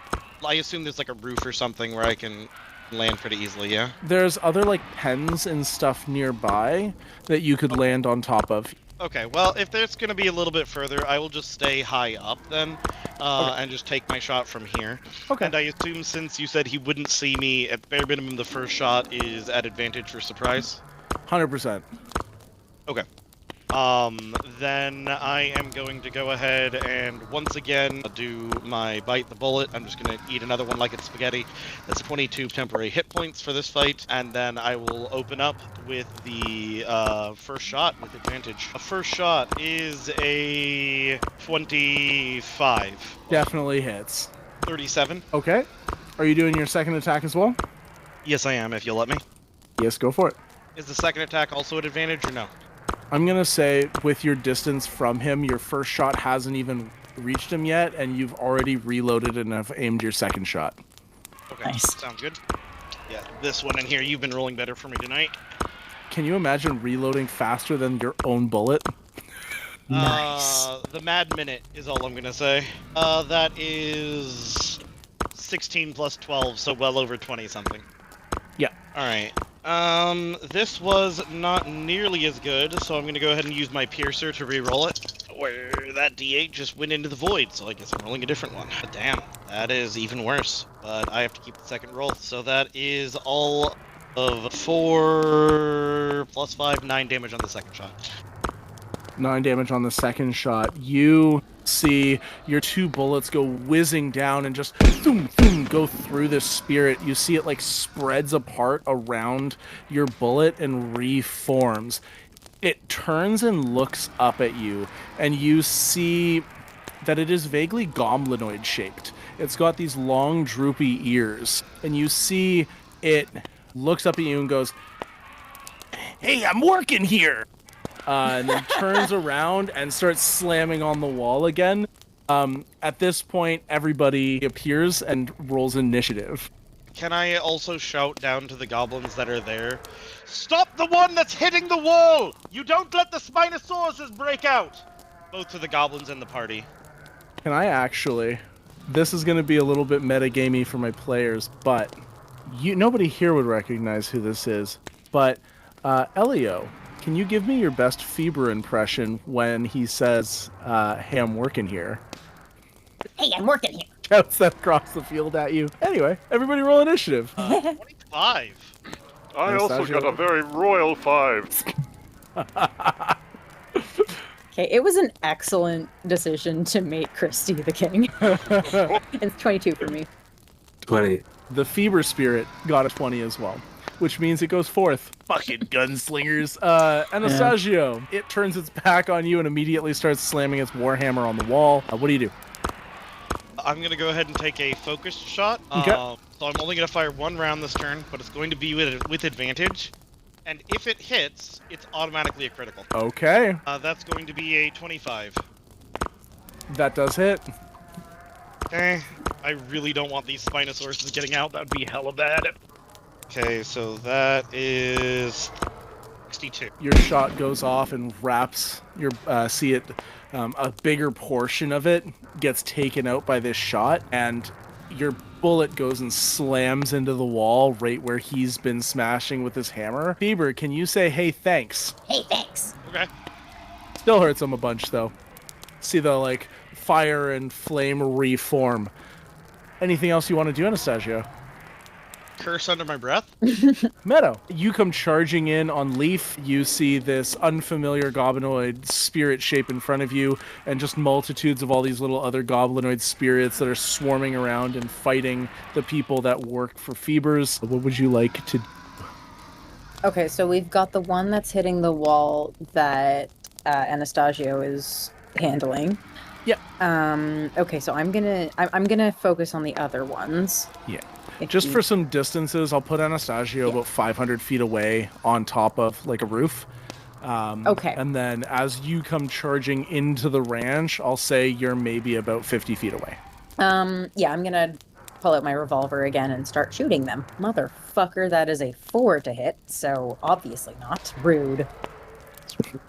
I assume there's like a roof or something where I can land pretty easily, yeah? There's other, like, pens and stuff nearby that you could land on top of. Okay, well, if there's going to be a little bit further, I will just stay high up then, and just take my shot from here. Okay. And I assume since you said he wouldn't see me, at bare minimum the first shot is at advantage for surprise? 100%. Okay. Then I am going to go ahead and once again do my bite the bullet. I'm just going to eat another one like it's spaghetti. That's 22 temporary hit points for this fight, and then I will open up with the first shot with advantage. A first shot is a 25. Definitely hits. 37. Okay. Are you doing your second attack as well? Yes, I am, if you'll let me. Yes, go for it. Is the second attack also at advantage or no? I'm going to say, with your distance from him, your first shot hasn't even reached him yet, and you've already reloaded and have aimed your second shot. Okay, Nice. sounds good. Yeah, this one in here, you've been rolling better for me tonight. Can you imagine reloading faster than your own bullet? Nice. The mad minute is all I'm gonna say. That is 16 plus 12, so well over 20 something. Yeah. Alright. This was not nearly as good, so I'm gonna go ahead and use my piercer to re-roll it. Where that D8 just went into the void, so I guess I'm rolling a different one. But damn, that is even worse. But I have to keep the second roll. So that is all of 4 plus 5, 9 damage on the second shot. 9 damage on the second shot. You see your 2 bullets go whizzing down and just boom, boom, go through this spirit. You see it like spreads apart around your bullet and reforms. It turns and looks up at you, and you see that it is vaguely goblinoid shaped. It's got these long droopy ears, and you see it looks up at you and goes, "Hey, I'm working here!" And then turns around and starts slamming on the wall again. At this point, everybody appears and rolls initiative. Can I also shout down to the goblins that are there? Stop the one that's hitting the wall! You don't let the Spinosauruses break out! Both to the goblins and the party. Can I actually? This is going to be a little bit metagamey for my players, but nobody here would recognize who this is. But Elio, can you give me your best Feber impression when he says, "Hey, I'm working here"? Hey, I'm working here. Shouts that across the field at you. Anyway, everybody roll initiative. 25. I also got a very royal 5. Okay, it was an excellent decision to make Kristi the king. It's 22 for me. 20. The Feber spirit got a 20 as well, which means it goes forth. Fucking gunslingers. Anastagio, it turns its back on you and immediately starts slamming its warhammer on the wall. What do you do? I'm gonna go ahead and take a focused shot. Okay. So I'm only gonna fire 1 round this turn, but it's going to be with advantage. And if it hits, it's automatically a critical. Okay, That's going to be a 25. that does hit. I really don't want these Spinosauruses getting out. That would be hella bad. Okay, so that is 62. Your shot goes off and wraps your see it a bigger portion of it gets taken out by this shot, and your bullet goes and slams into the wall right where he's been smashing with his hammer. Feber, can you say, "Hey, thanks"? Hey, thanks. Okay. Still hurts him a bunch though. See the like fire and flame reform. Anything else you want to do, Anastagio? Curse under my breath. Medo, you come charging in on Leaf. You see this unfamiliar goblinoid spirit shape in front of you, and just multitudes of all these little other goblinoid spirits that are swarming around and fighting the people that work for Febers. What would you like to do? Okay, so we've got the one that's hitting the wall that Anastagio is handling. Yeah. Okay, so I'm gonna focus on the other ones. Yeah. If Just you- for some distances, I'll put Anastagio about 500 feet away on top of like a roof. Okay. And then as you come charging into the ranch, I'll say you're maybe about 50 feet away. Yeah, I'm gonna pull out my revolver again and start shooting them. Motherfucker, that is a 4 to hit, so obviously not. Rude.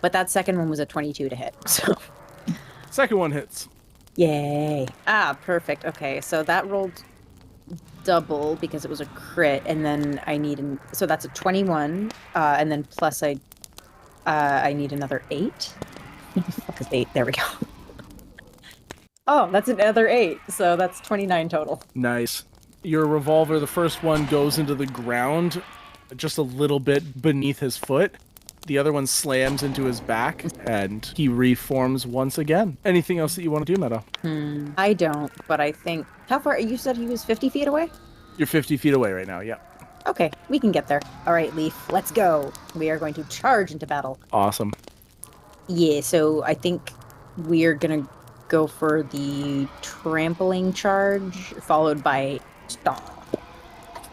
But that second one was a 22 to hit, so Second one hits. yay. Ah, perfect. Okay, so that rolled double because it was a crit, and then I need so that's a 21, and then plus I need another 8. Fuck is 8? There we go. Oh, that's another 8, so that's 29 total. Nice. Your revolver, the first one goes into the ground just a little bit beneath his foot. The other one slams into his back, and he reforms once again. Anything else that you want to do, Medo? I don't, but I think... How far? You said he was 50 feet away? You're 50 feet away right now, yeah. Okay, we can get there. All right, Leaf, let's go. We are going to charge into battle. Awesome. Yeah, so I think we're going to go for the trampling charge, followed by stomp.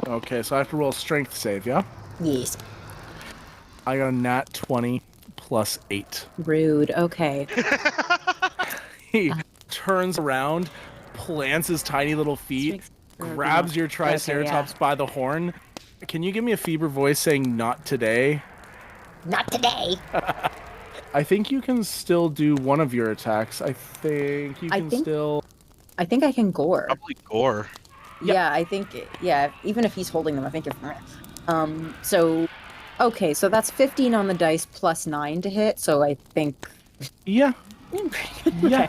Okay, so I have to roll a strength save, yeah? Yes. I got a nat 20 plus 8. Rude. Okay. He turns around, plants his tiny little feet, grabs your Triceratops by the horn. Can you give me a Feber voice saying "not today"? Not today. I think you can still do one of your attacks. I think you I can think- still. I think I can gore. Probably gore. Yeah. Yeah, I think, yeah, even if he's holding them, I think if, so, okay, so that's 15 on the dice plus 9 to hit, so I think, Yeah. Yeah. okay,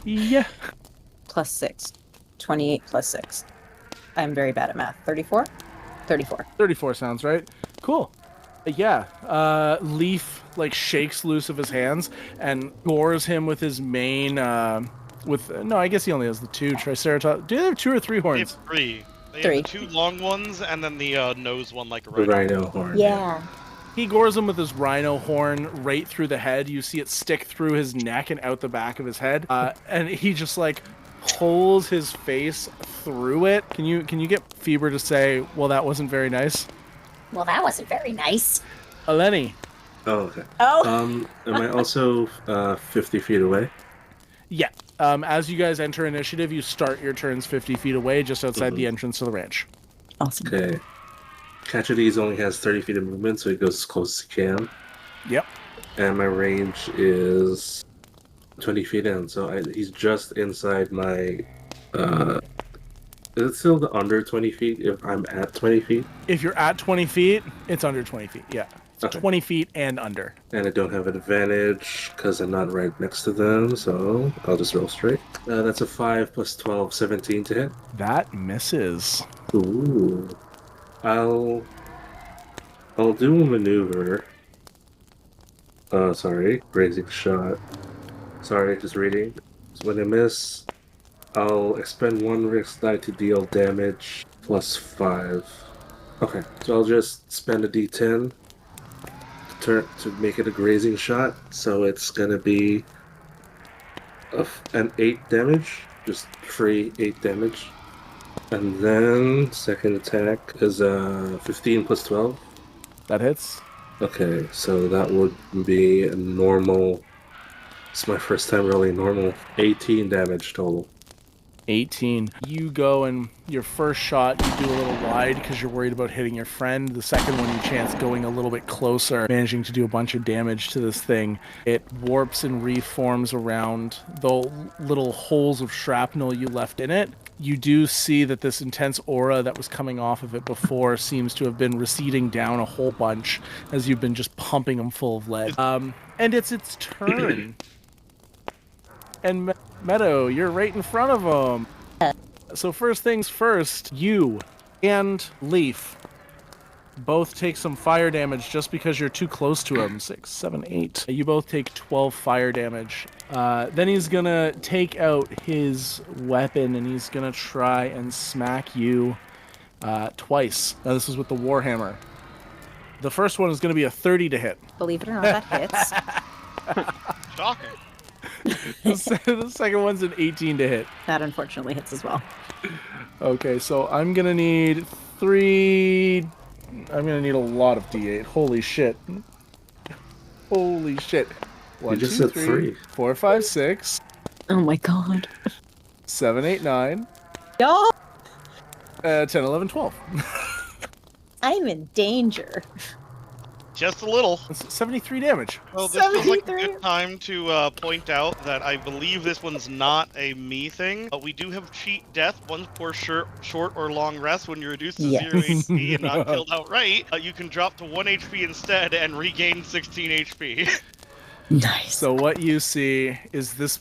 Yeah. plus 6, 28 plus 6. I'm very bad at math. 34? 34. 34 sounds right. Cool. Yeah. Leaf like shakes loose of his hands and gores him with his mane. No, I guess he only has the 2 Triceratops. Do they have 2 or 3 They horns? have 3. They Three. have the 2 long ones and then the nose one like a The rhino. rhino horn. Yeah. He gores him with his rhino horn right through the head. You see it stick through his neck and out the back of his head. And he just like pulls his face through it. Can you get Feber to say, well, that wasn't very nice? Well, that wasn't very nice. Eleni. Oh, okay. Oh. Am I also 50 feet away? Yeah. As you guys enter initiative, you start your turns 50 feet away, just outside the entrance to the ranch. Awesome. Okay. Catch-a-Dees only has 30 feet of movement, so he goes as close as he can. Yep. And my range is 20 feet in, so he's just inside my... is it still the under 20 feet if I'm at 20 feet? If you're at 20 feet, it's under 20 feet. Yeah. It's Okay. 20 feet and under. And I don't have advantage because I'm not right next to them, so I'll just roll straight. That's a 5 plus 12, 17 to hit. That misses. Ooh. I'll do a maneuver. Sorry, raising shot. Sorry, just reading. So when I miss, I'll expend 1 risk die to deal damage plus 5. Okay, so I'll just spend a d10 to make it a grazing shot. So it's gonna be an 8 damage, just free 8 damage. And then second attack is 15 plus 12. That hits. Okay, so that would be a normal. It's my first time rolling normal. 18 damage total. 18. You go and your first shot, you do a little wide because you're worried about hitting your friend. The second one, you chance going a little bit closer, managing to do a bunch of damage to this thing. It warps and reforms around the little holes of shrapnel you left in it. You do see that this intense aura that was coming off of it before seems to have been receding down a whole bunch as you've been just pumping them full of lead. And it's its turn. And Medo, you're right in front of him. So first things first, you and Leaf both take some fire damage just because you're too close to him. 6, 7, 8. You both take 12 fire damage. Then he's gonna take out his weapon and he's gonna try and smack you twice. Now this is with the Warhammer. The first one is gonna be a 30 to hit. Believe it or not, that hits. Shocking. The second one's an 18 to hit. That unfortunately hits as well. Okay, so I'm gonna need 3. I'm gonna need a lot of D8. Holy shit. Holy shit. 1, You just 2, said 3. 4, 5, 6, Oh my god. 7, 8, 9, Y'all, 10, 11, 12. I'm in danger. Just a little. That's 73 damage. Well, this is like a 73. good time to point out that I believe this one's not a me thing. We do have cheat death, once per short or long rest. When you're reduced to 0 Yes. HP and not killed outright, you can drop to 1 HP instead and regain 16 HP. Nice. So what you see is this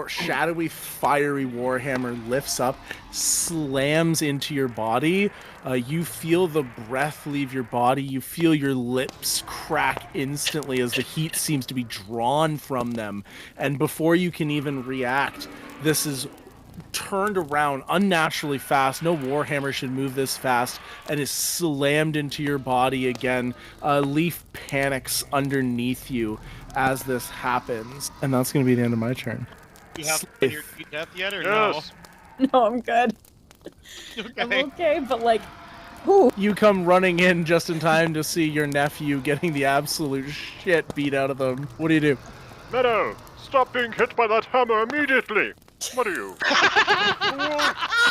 shadowy, fiery warhammer lifts up, slams into your body. You feel the breath leave your body. You feel your lips crack instantly as the heat seems to be drawn from them. And before you can even react, this is turned around unnaturally fast. No warhammer should move this fast, and is slammed into your body again. Leaf panics underneath you as this happens, and that's going to be the end of my turn. You have to put your cheat death yet or Yes. No, I'm good. no? I'm Okay. okay, but like, whew. You come running in just in time to see your nephew getting the absolute shit beat out of them. What do you do? Medo, stop being hit by that hammer immediately! What are you?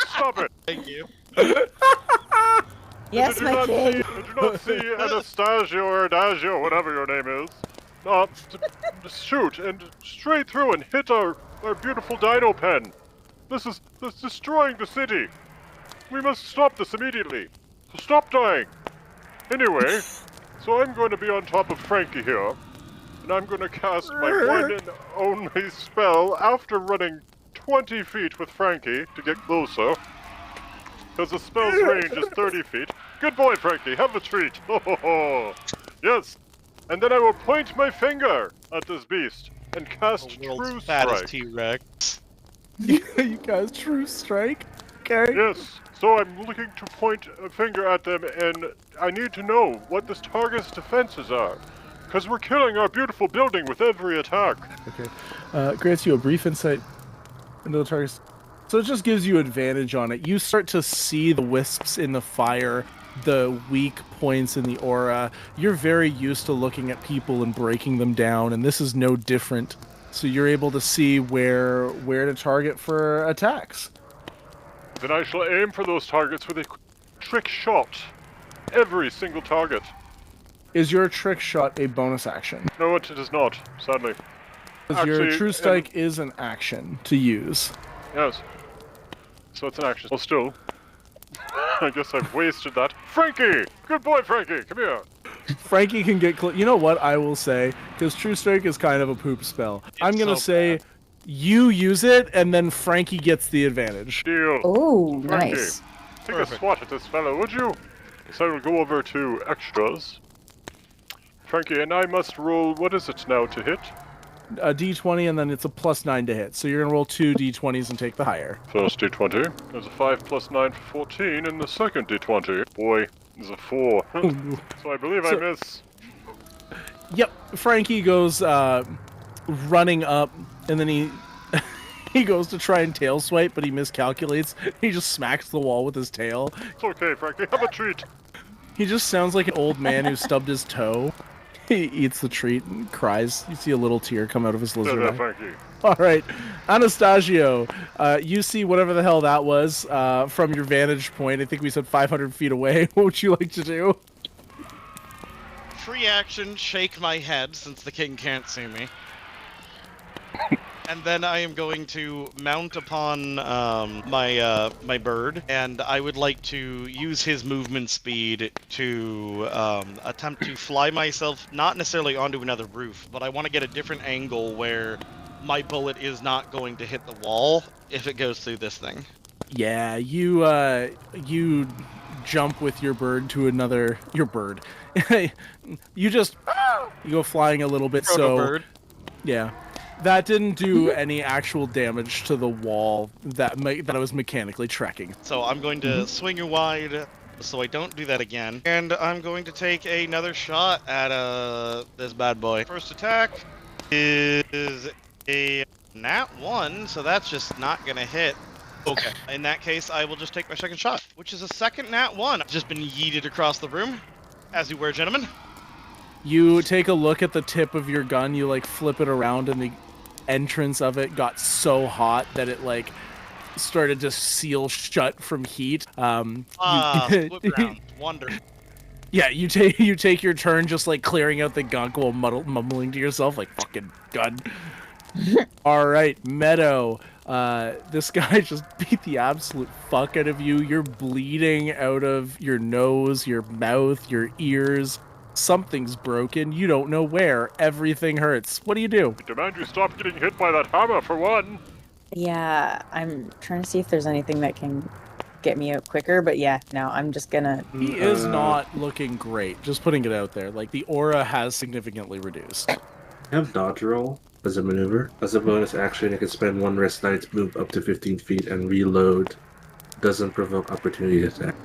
Stop it! Thank you. Yes, Did you my not king. Did you not see Anastagio or Adagio, whatever your name is, shoot and straight through and hit our beautiful dino pen? This is destroying the city. We must stop this immediately. So stop dying. Anyway, so I'm going to be on top of Frankie here, and I'm going to cast my one and only spell after running 20 feet with Frankie to get closer. Because the spell's range is 30 feet. Good boy, Frankie, have a treat. Yes. And then I will point my finger at this beast and cast The world's True fattest Strike. T-Rex. You guys, True Strike? Okay. Yes. So I'm looking to point a finger at them, and I need to know what this target's defenses are. Because we're killing our beautiful building with every attack. Okay. Grants you a brief insight into the target. So it just gives you advantage on it. You start to see the wisps in the fire, the weak points in the aura. You're very used to looking at people and breaking them down, and this is no different. So you're able to see where to target for attacks. Then I shall aim for those targets with a trick shot. Every single target. Is your trick shot a bonus action? No, it is not, sadly. Because your Actually, True Strike is an action to use. Yes. So it's an action. Well, still. I guess I've wasted that. Frankie! Good boy, Frankie! Come here! Frankie can get close. You know what I will say? Because True Strike is kind of a poop spell. I'm going to say you use it, and then Frankie gets the advantage. Deal. Oh, Frankie, nice. take a swat at this fellow, would you? So I will go over to extras. Frankie, and I must roll, what is it now to hit? A d20, and then it's a +9 to hit. So you're going to roll 2 d20s and take the higher. First d20. There's a 5 plus 9 for 14, and the second d20. Boy, there's a 4. So I believe I miss. Yep, Frankie goes running up, and then he he goes to try and tail swipe, but he miscalculates. He just smacks the wall with his tail. It's okay, Frankie. Have a treat. He just sounds like an old man who stubbed his toe. He eats the treat and cries. You see a little tear come out of his lizard There, eye. Frankie. All right, Anastagio, you see whatever the hell that was from your vantage point. I think we said 500 feet away. What would you like to do? Free action, shake my head since the king can't see me. And then I am going to mount upon my bird, and I would like to use his movement speed to attempt to fly myself, not necessarily onto another roof, but I want to get a different angle where my bullet is not going to hit the wall if it goes through this thing. Yeah, you jump with your bird to another. Your bird. You just you go flying a little bit. So Bird. yeah. That didn't do any actual damage to the wall that I was mechanically trekking. So I'm going to swing you wide so I don't do that again. And I'm going to take another shot at this bad boy. First attack is a nat 1, so that's just not going to hit. Okay. In that case, I will just take my second shot, which is a second nat 1. I've just been yeeted across the room, as you were, gentlemen. You take a look at the tip of your gun, you like flip it around, and the entrance of it got so hot that it like started to seal shut from heat. Flip around. Wonder. Yeah, you take your turn just like clearing out the gunk while mumbling to yourself like fucking gun. All right, Medo. This guy just beat the absolute fuck out of you. You're bleeding out of your nose, your mouth, your ears. Something's broken. You don't know where. Everything hurts. What do you do? I demand you stop getting hit by that hammer, for one. Yeah, I'm trying to see if there's anything that can get me out quicker, but yeah, no, I'm just gonna... He is not looking great. Just putting it out there. Like, the aura has significantly reduced. I have dodge roll as a maneuver. As a bonus action, I can spend one rest die to move up to 15 feet and reload. Doesn't provoke opportunity attack.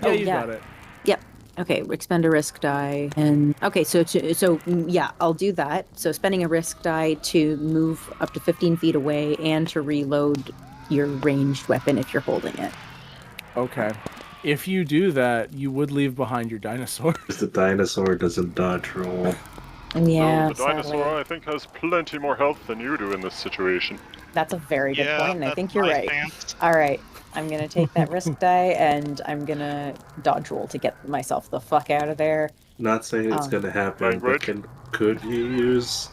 Yeah, Oh, you yeah. got it. Yep. Okay, expend a risk die, and okay, so yeah, I'll do that. So spending a risk die to move up to 15 feet away and to reload your ranged weapon if you're holding it. Okay. If you do that, you would leave behind your dinosaur. The dinosaur doesn't dodge roll. Yeah, No, the dinosaur, sadly. I think, has plenty more health than you do in this situation. That's a very good Yeah, point, and I that's think you're my right. stance. All right. I'm gonna take that risk die and I'm gonna dodge roll to get myself the fuck out of there. Not saying it's gonna happen, Language. but could you use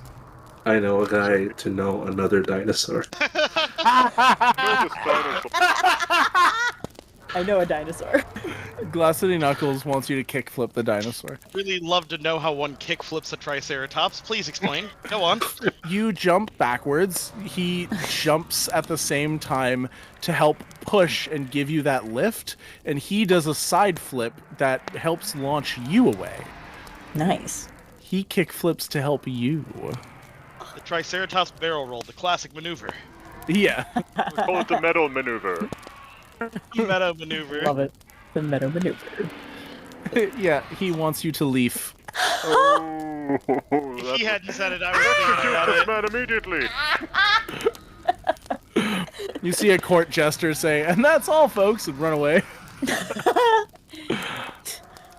I know a guy to know another dinosaur? No, this dinosaur. I know a dinosaur. Glass City Knuckles wants you to kickflip the dinosaur. Really love to know how one kick flips a Triceratops. Please explain. Go on. You jump backwards. He jumps at the same time to help push and give you that lift, and he does a side flip that helps launch you away. Nice. He kickflips to help you. The Triceratops barrel roll, the classic maneuver. Yeah. We call it the Medo maneuver. Meadow maneuver. Love it. The Medo maneuver. Yeah, he wants you to leaf. Oh, If he hadn't said it, I execute would have this man immediately. You see a court jester say, "And that's all, folks," and run away.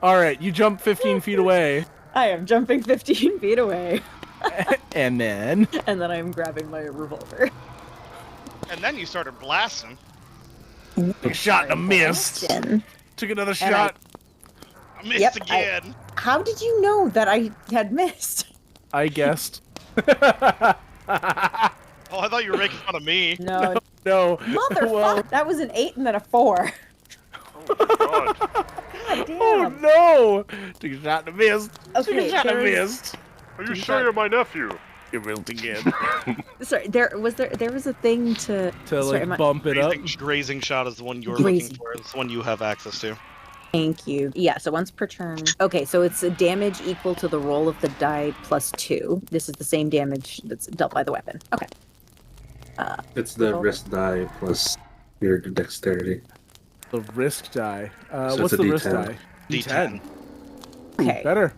All right, you jump 15 feet away, I am jumping 15 feet away. and then And then I'm grabbing my revolver. And then you started blasting. shot and missed. Took another shot. I missed Yep, again. How did you know that I had missed? I guessed. Oh, I thought you were making fun of me. No, No. motherfucker. Well, That was an 8 and then a 4. Oh my god. God damn. oh no! Took a shot and missed. Took Okay, a shot and there's- missed. Are you sure you're my nephew? You rolled again. Sorry, there was a thing to To sorry, like bump it up. Grazing shot is the one you're Grazing. looking for. It's the one you have access to. Thank you. Yeah, so once per turn. Okay, so it's a damage equal to the roll of the die plus 2. This is the same damage that's dealt by the weapon. Okay. It's the Okay. wrist die plus your dexterity. The risk die. So What's it's a the risk D10. die? D10. Okay. Better.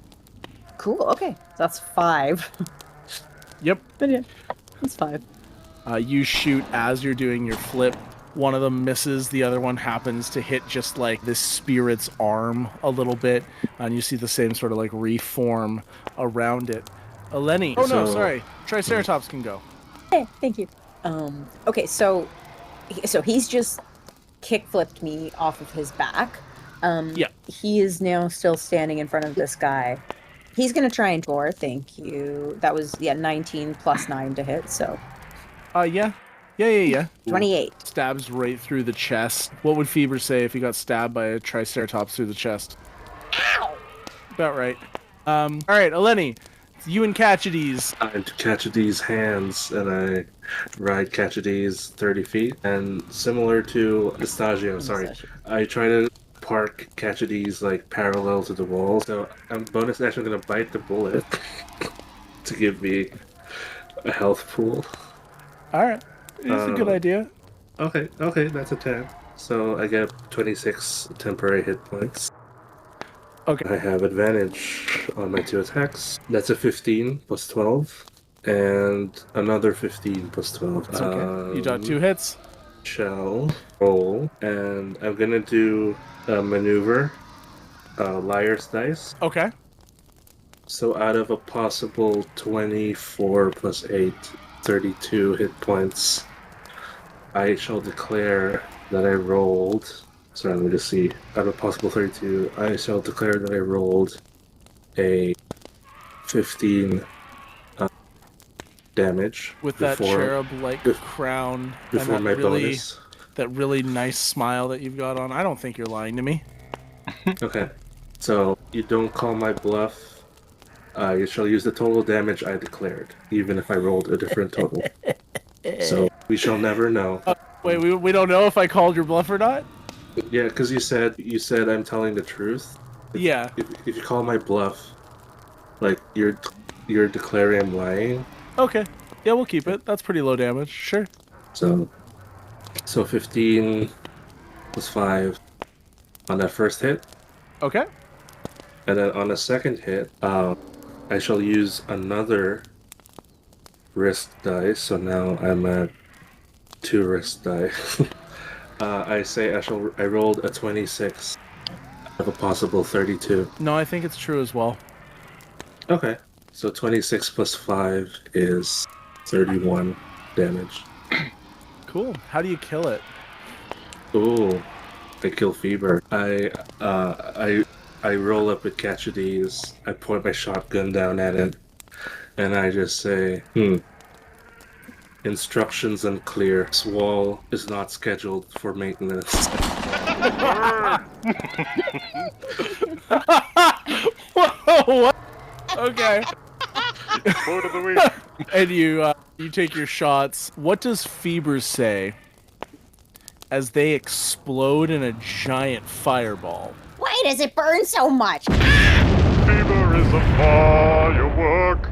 Cool. Okay. So that's 5. Yep. But yeah, that's 5. You shoot as you're doing your flip. One of them misses, the other one happens to hit just like this spirit's arm a little bit, and you see the same sort of like reform around it. Eleni. Oh no, So- sorry. Triceratops can go. Hey, thank you. Okay, so he's just kick flipped me off of his back. Yeah. He is now still standing in front of this guy. He's gonna try and score. Thank you. That was 19 plus 9 to hit, so Yeah. Yeah. 28. Stabs right through the chest. What would Fever say if he got stabbed by a Triceratops through the chest? Ow! About right. All right, Eleni. It's you and Catchides. I'm to Catchides' hands, and I ride Catchides 30 feet. And similar to Anastagio, I try to park Catchides like parallel to the wall. So I'm bonus action gonna bite the bullet to give me a health pool. All right. It's a good idea. Okay, that's a 10. So I get 26 temporary hit points. Okay. I have advantage on my 2 attacks. That's a 15 plus 12, and another 15 plus 12. It's okay. You got 2 hits. Shall roll, and I'm gonna do a maneuver, liar's dice. Okay. So out of a possible 24 plus 8, 32 hit points, I shall declare that I rolled. Sorry, let me just see. Out of a possible 32, I shall declare that I rolled a 15 damage. With that before- cherub-like bef- crown and Before that my really, bonus. that really nice smile that you've got on. I don't think you're lying to me. Okay. So, you don't call my bluff. You shall use the total damage I declared, even if I rolled a different total. So, we shall never know. Wait, we don't know if I called your bluff or not? Yeah, because you said I'm telling the truth. Yeah. If you call my bluff, like you're declaring I'm lying. Okay. Yeah, we'll keep it. That's pretty low damage. Sure. So 15 plus 5 on that first hit, Okay. and then on the second hit, I shall use another risk dice. So now I'm at 2 risk die. I say I rolled a 26 of a possible 32. No, I think it's true as well. Okay. So 26 plus 5 is 31 damage. Cool. How do you kill it? Ooh, I kill Fever. I roll up with Catchadies. I point my shotgun down at it, and I just say, instructions unclear. This wall is not scheduled for maintenance. What? Okay. Quote of the week. And you take your shots. What does Fever say as they explode in a giant fireball? Why does it burn so much? Fever is a firework.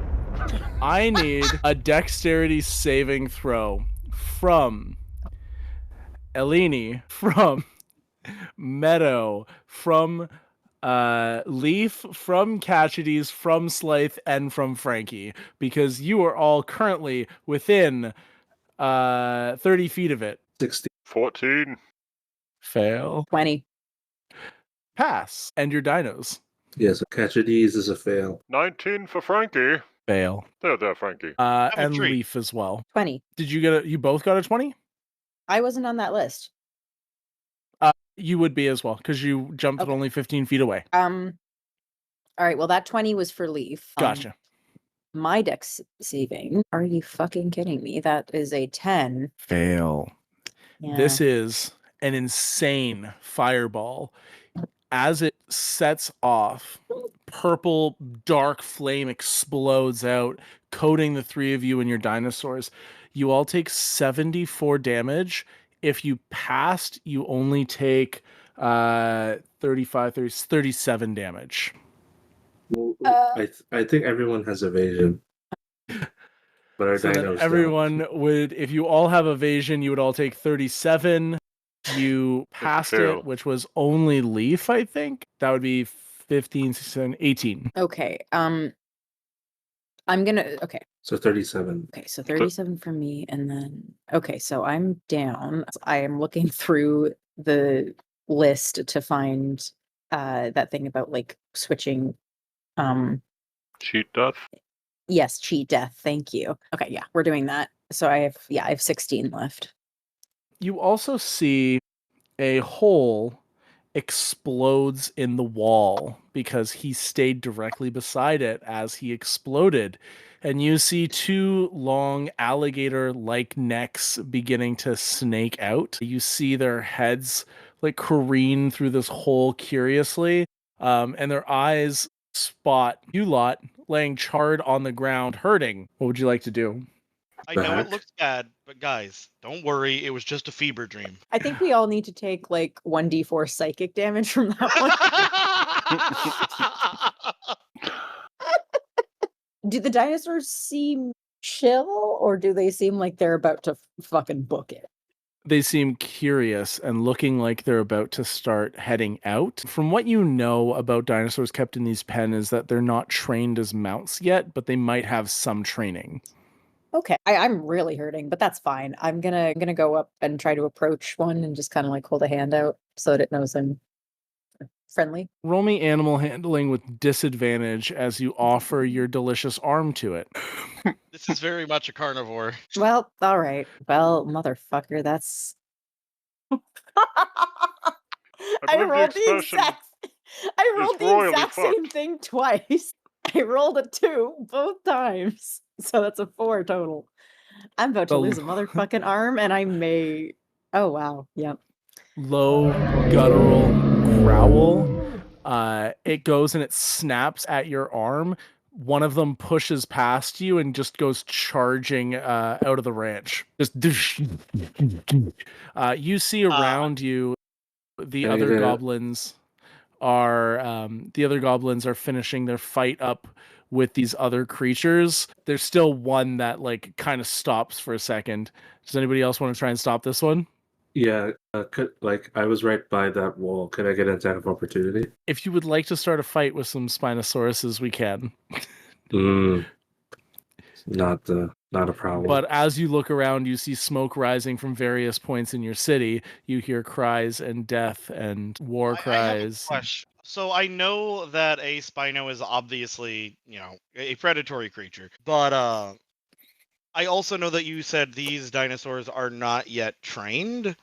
I need a dexterity saving throw from Eleni, from Medo, from Leaf, from Catchadies, from Slythe, and from Frankie, because you are all currently within 30 feet of it. 60. 14. Fail. 20. Pass. And your dinos. Yes, Catchadies is a fail. 19 for Frankie. Fail. There, Frankie. And treat. Leaf as well. 20. Did you get you both got a 20? I wasn't on that list. You would be as well, because you jumped Okay. only 15 feet away. All right, well, that 20 was for Leaf. Gotcha. My dex saving. Are you fucking kidding me? That is a 10. Fail. Yeah. This is an insane fireball. As it sets off, purple dark flame explodes out, coating the three of you and your dinosaurs. You all take 74 damage. If you passed, you only take 37 damage. Well, I think everyone has evasion. But our So then dinos everyone would, if you all have evasion, you would all take 37. You passed fail. it, which was only Leaf, I think. That would be 15, 16, 18. Okay. I'm gonna. Okay. So 37. Okay. So 37 for me, and then okay. So I'm down. I am looking through the list to find that thing about like switching. Cheat death. Yes, cheat death. Thank you. Okay. Yeah, we're doing that. So I have 16 left. You also see a hole explodes in the wall because he stayed directly beside it as he exploded. And you see two long alligator-like necks beginning to snake out. You see their heads like careen through this hole curiously, and their eyes spot you lot laying charred on the ground, hurting. What would you like to do? I know it Back. looks bad, but guys, don't worry. It was just a fever dream. I think we all need to take like 1d4 psychic damage from that one. Do the dinosaurs seem chill, or do they seem like they're about to fucking book it? They seem curious and looking like they're about to start heading out. From what you know about dinosaurs kept in these pens is that they're not trained as mounts yet, but they might have some training. Okay, I'm really hurting, but that's fine. I'm gonna go up and try to approach one and just kind of like hold a hand out so that it knows I'm friendly. Roll me animal handling with disadvantage as you offer your delicious arm to it. This is very much a carnivore. Well, all right. Well, motherfucker, that's. I believe the rolled the expression exact. I rolled the royally exact same fucked. thing twice. I rolled a 2 both times, so that's a 4 total. I'm about to The- lose a motherfucking arm, and I may. Oh wow! Yep. Low guttural growl. It goes and it snaps at your arm. One of them pushes past you and just goes charging out of the ranch. Just you see around you the Can I other get a- goblins are finishing their fight up with these other creatures. There's still one that like kind of stops for a second. Does anybody else want to try and stop this one? Yeah, I was right by that wall. Could I get an attack of opportunity? If you would like to start a fight with some Spinosauruses, we can. Not a problem. But as you look around, you see smoke rising from various points in your city. You hear cries and death and war I have a cries. question. So I know that a Spino is obviously, a predatory creature, but I also know that you said these dinosaurs are not yet trained.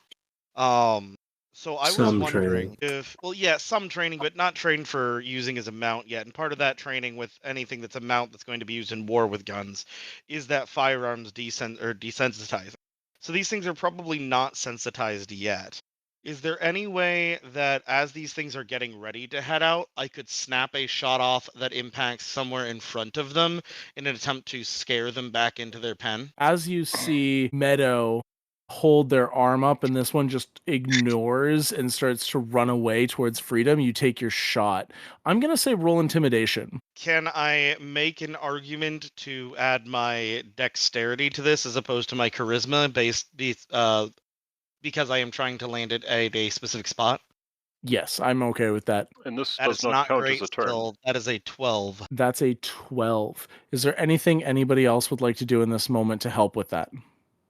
So I was Some wondering training. if, well, yeah, some training, but not trained for using as a mount yet. And part of that training with anything that's a mount that's going to be used in war with guns is that firearms desensitizing. So these things are probably not sensitized yet. Is there any way that as these things are getting ready to head out, I could snap a shot off that impacts somewhere in front of them in an attempt to scare them back into their pen? As you see Meadow hold their arm up and this one just ignores and starts to run away towards freedom, you take your shot. I'm going to say roll intimidation. Can I make an argument to add my dexterity to this as opposed to my charisma because I am trying to land it at a specific spot? Yes, I'm okay with that. And this That does is not not count great as a turn. still. That is a 12. That's a 12. Is there anything anybody else would like to do in this moment to help with that?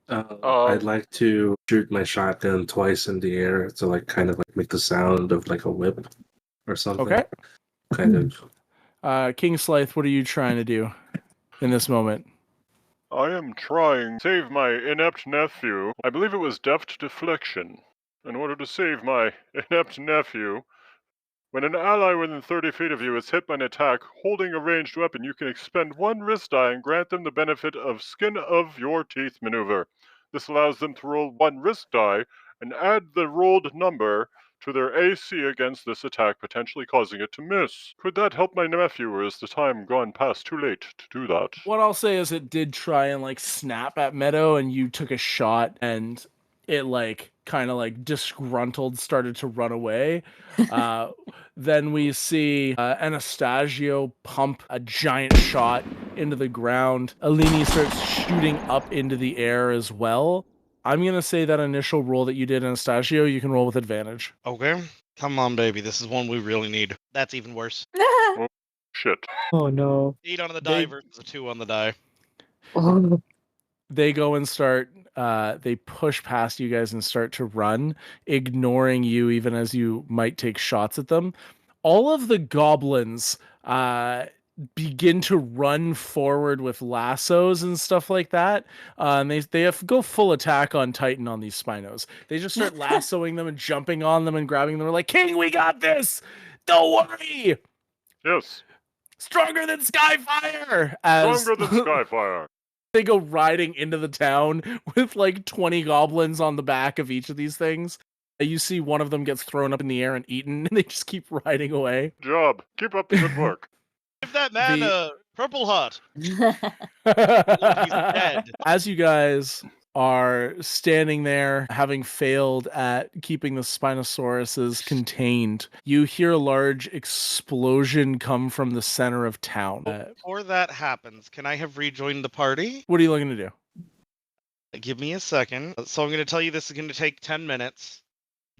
I'd like to shoot my shotgun twice in the air to like kind of like make the sound of like a whip or something. Okay. Kind of. King Slythe, what are you trying to do in this moment? I am trying to save my inept nephew. I believe it was deft deflection. In order to save my inept nephew, when an ally within 30 feet of you is hit by an attack holding a ranged weapon, you can expend 1 risk die and grant them the benefit of skin of your teeth maneuver. This allows them to roll 1 risk die and add the rolled number to their AC against this attack, potentially causing it to miss. Could that help my nephew, or is the time gone past too late to do that? What I'll say is it did try and like snap at Meadow and you took a shot and it like kind of like disgruntled started to run away. Then we see Anastagio pump a giant shot into the ground. Eleni starts shooting up into the air as well. I'm going to say that initial roll that you did, Anastagio, you can roll with advantage. Okay. Come on, baby. This is one we really need. That's even worse. Shit. Oh no. 8 on the die They- versus a 2 on the die. Oh. They go and start, they push past you guys and start to run, ignoring you even as you might take shots at them. All of the goblins begin to run forward with lassos and stuff like that. And they go full attack on Titan on these Spinos. They just start lassoing them and jumping on them and grabbing them. We're like, King, we got this! Don't worry! Yes. Stronger than Skyfire! Stronger than Skyfire. They go riding into the town with like 20 goblins on the back of each of these things. You see one of them gets thrown up in the air and eaten, and they just keep riding away. Good job. Keep up the good work. Give that man a purple heart. He's As dead. you guys are standing there, having failed at keeping the Spinosauruses contained, you hear a large explosion come from the center of town. Before that happens, can I have rejoined the party? What are you looking to do? Give me a second. So I'm going to tell you this is going to take 10 minutes.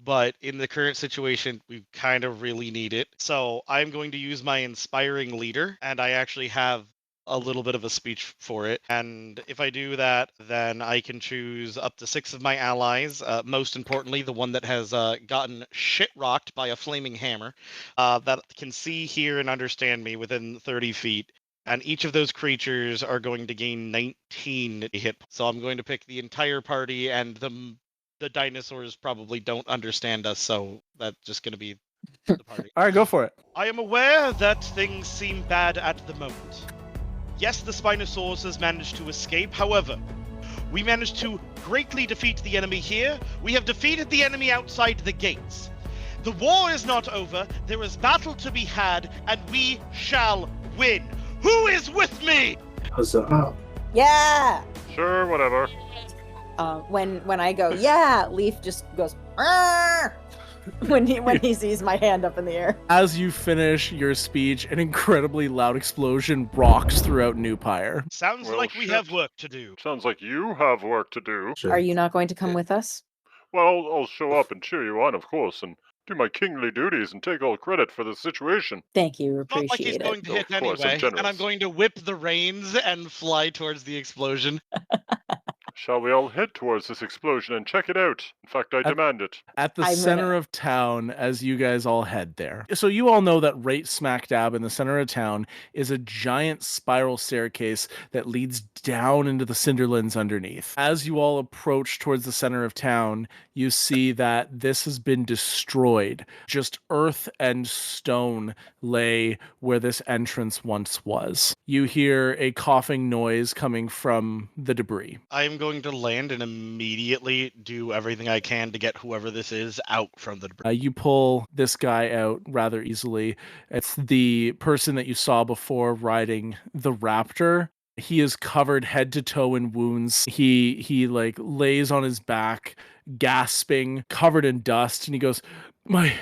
But in the current situation, we kind of really need it. So I'm going to use my inspiring leader, and I actually have a little bit of a speech for it. And if I do that, then I can choose up to 6 of my allies. Most importantly, the one that has gotten shit-rocked by a flaming hammer that can see, hear, and understand me within 30 feet. And each of those creatures are going to gain 19 hit. So I'm going to pick the entire party, and the dinosaurs probably don't understand us, so that's just going to be the party. All right, go for it. I am aware that things seem bad at the moment. Yes, the Spinosaurus has managed to escape. However, we managed to greatly defeat the enemy here. We have defeated the enemy outside the gates. The war is not over. There is battle to be had, and we shall win. Who is with me? Huzzah. Yeah. Sure, whatever. When I go, yeah, Leaf just goes "Arr!" when he sees my hand up in the air. As you finish your speech, an incredibly loud explosion rocks throughout New Pyre. Sounds Well, like we shit. have work to do. Sounds like you have work to do. Sure. Are you not going to come with us? Well, I'll show up and cheer you on, of course, and do my kingly duties and take all credit for the situation. Thank you, Not like he's appreciate going it. to hit Of course, I'm anyway, and I'm generous. going to whip the reins and fly towards the explosion. Shall we all head towards this explosion and check it out? In fact, I demand it. At the I'm center gonna- of town, as you guys all head there. So you all know that right smack dab in the center of town is a giant spiral staircase that leads down into the Cinderlands underneath. As you all approach towards the center of town, you see that this has been destroyed. Just earth and stone lay where this entrance once was. You hear a coughing noise coming from the debris. I am going to land and immediately do everything I can to get whoever this is out from the debris. You pull this guy out rather easily. It's the person that you saw before riding the raptor. He is covered head to toe in wounds. He like lays on his back, gasping, covered in dust, and he goes, My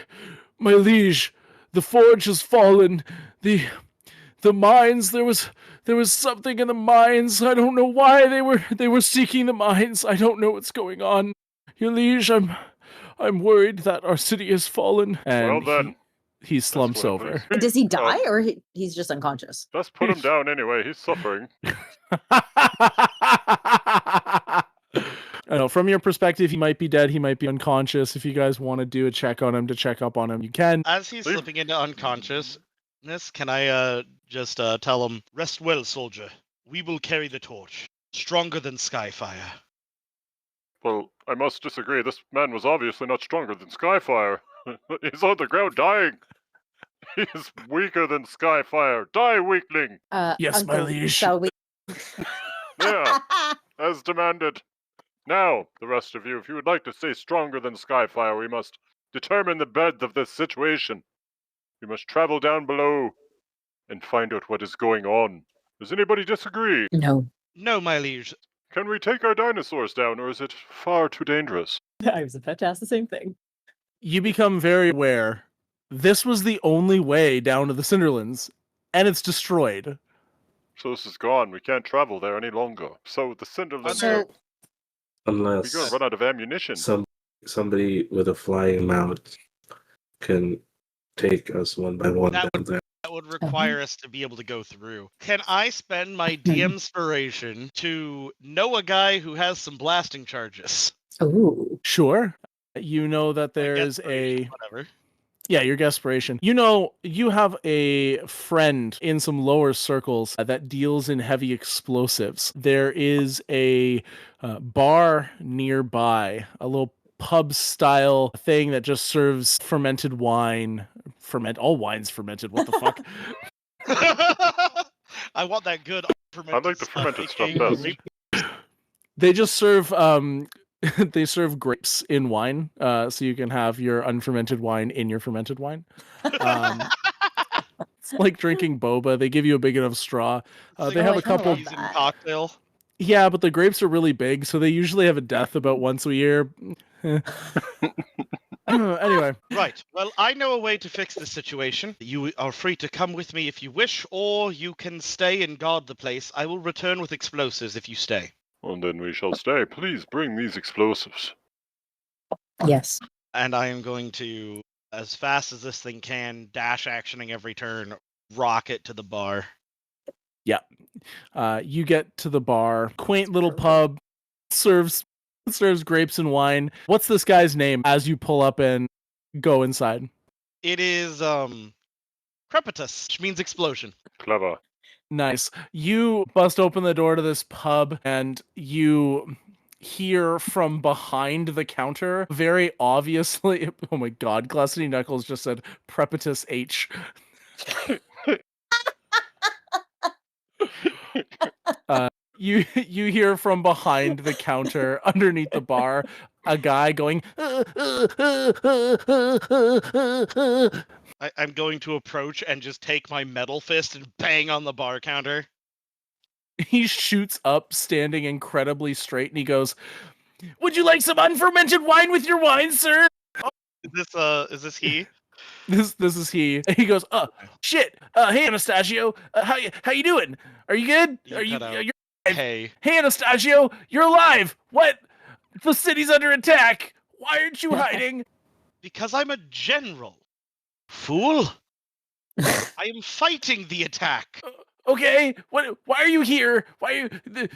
liege, the forge has fallen. The mines, there was something in the mines. I don't know why they were seeking the mines. I don't know what's going on. Your liege, I'm worried that our city has fallen. And Well then, he slumps that's what it over. is. Does he die or he's just unconscious? Let's put him down anyway. He's suffering. I know, from your perspective, he might be dead, he might be unconscious. If you guys want to do a check on him to check up on him, you can. As he's Leave. slipping into unconsciousness, can I just tell him, rest well, soldier. We will carry the torch. Stronger than Skyfire. Well, I must disagree. This man was obviously not stronger than Skyfire. He's on the ground dying. He's weaker than Skyfire. Die, weakling! Yes, my Uncle, liege. Shall we? Yeah, as demanded. Now, the rest of you, if you would like to stay stronger than Skyfire, we must determine the breadth of this situation. We must travel down below and find out what is going on. Does anybody disagree? No. No, my liege. Can we take our dinosaurs down, or is it far too dangerous? I was about to ask the same thing. You become very aware this was the only way down to the Cinderlands, and it's destroyed. So this is gone. We can't travel there any longer. So the Cinderlands So- are... Unless We're gonna run out of ammunition. somebody with a flying mount can take us one by one That down there. That would require us to be able to go through. Can I spend my de-inspiration to know a guy who has some blasting charges? Ooh. Sure. You know that there My is a... desperation, whatever. Yeah, your desperation. You know, you have a friend in some lower circles that deals in heavy explosives. There is a bar nearby, a little pub style thing that just serves fermented wine. All wine's fermented. What the fuck? I want that good fermented I like the fermented stuff aka best. grape. They just serve they serve grapes in wine, so you can have your unfermented wine in your fermented wine. It's like drinking boba. They give you a big enough straw. It's They like have a I kinda couple. love seasoned that. cocktail. Yeah, but the grapes are really big, so they usually have a death about once a year. Anyway, Right. Well, I know a way to fix the situation. You are free to come with me if you wish, or you can stay and guard the place. I will return with explosives if you stay. Well, then we shall stay. Please bring these explosives. Yes. And I am going to, as fast as this thing can, dash actioning every turn, rocket to the bar. you get to the bar. Quaint little pub. Serves grapes and wine. What's this guy's name as you pull up and go inside? It is crepitus, which means explosion. Clever. Nice. You bust open the door to this pub and you hear from behind the counter, very obviously, oh my god, Gluttony Knuckles just said Prepatus H. You hear from behind the counter underneath the bar a guy going I'm going to approach and just take my metal fist and bang on the bar counter. he shoots up standing incredibly straight and he goes, "Would you like some unfermented wine with your wine, sir?" Is this he? This is he. He goes, shit. Hey Anastagio, how you doing? Are you good? You cut out. You're Hey. Hey Anastagio, you're alive. What? The city's under attack. Why aren't you hiding? Because I'm a general. Fool. I am fighting the attack. Okay, what? Why are you here? Why are you?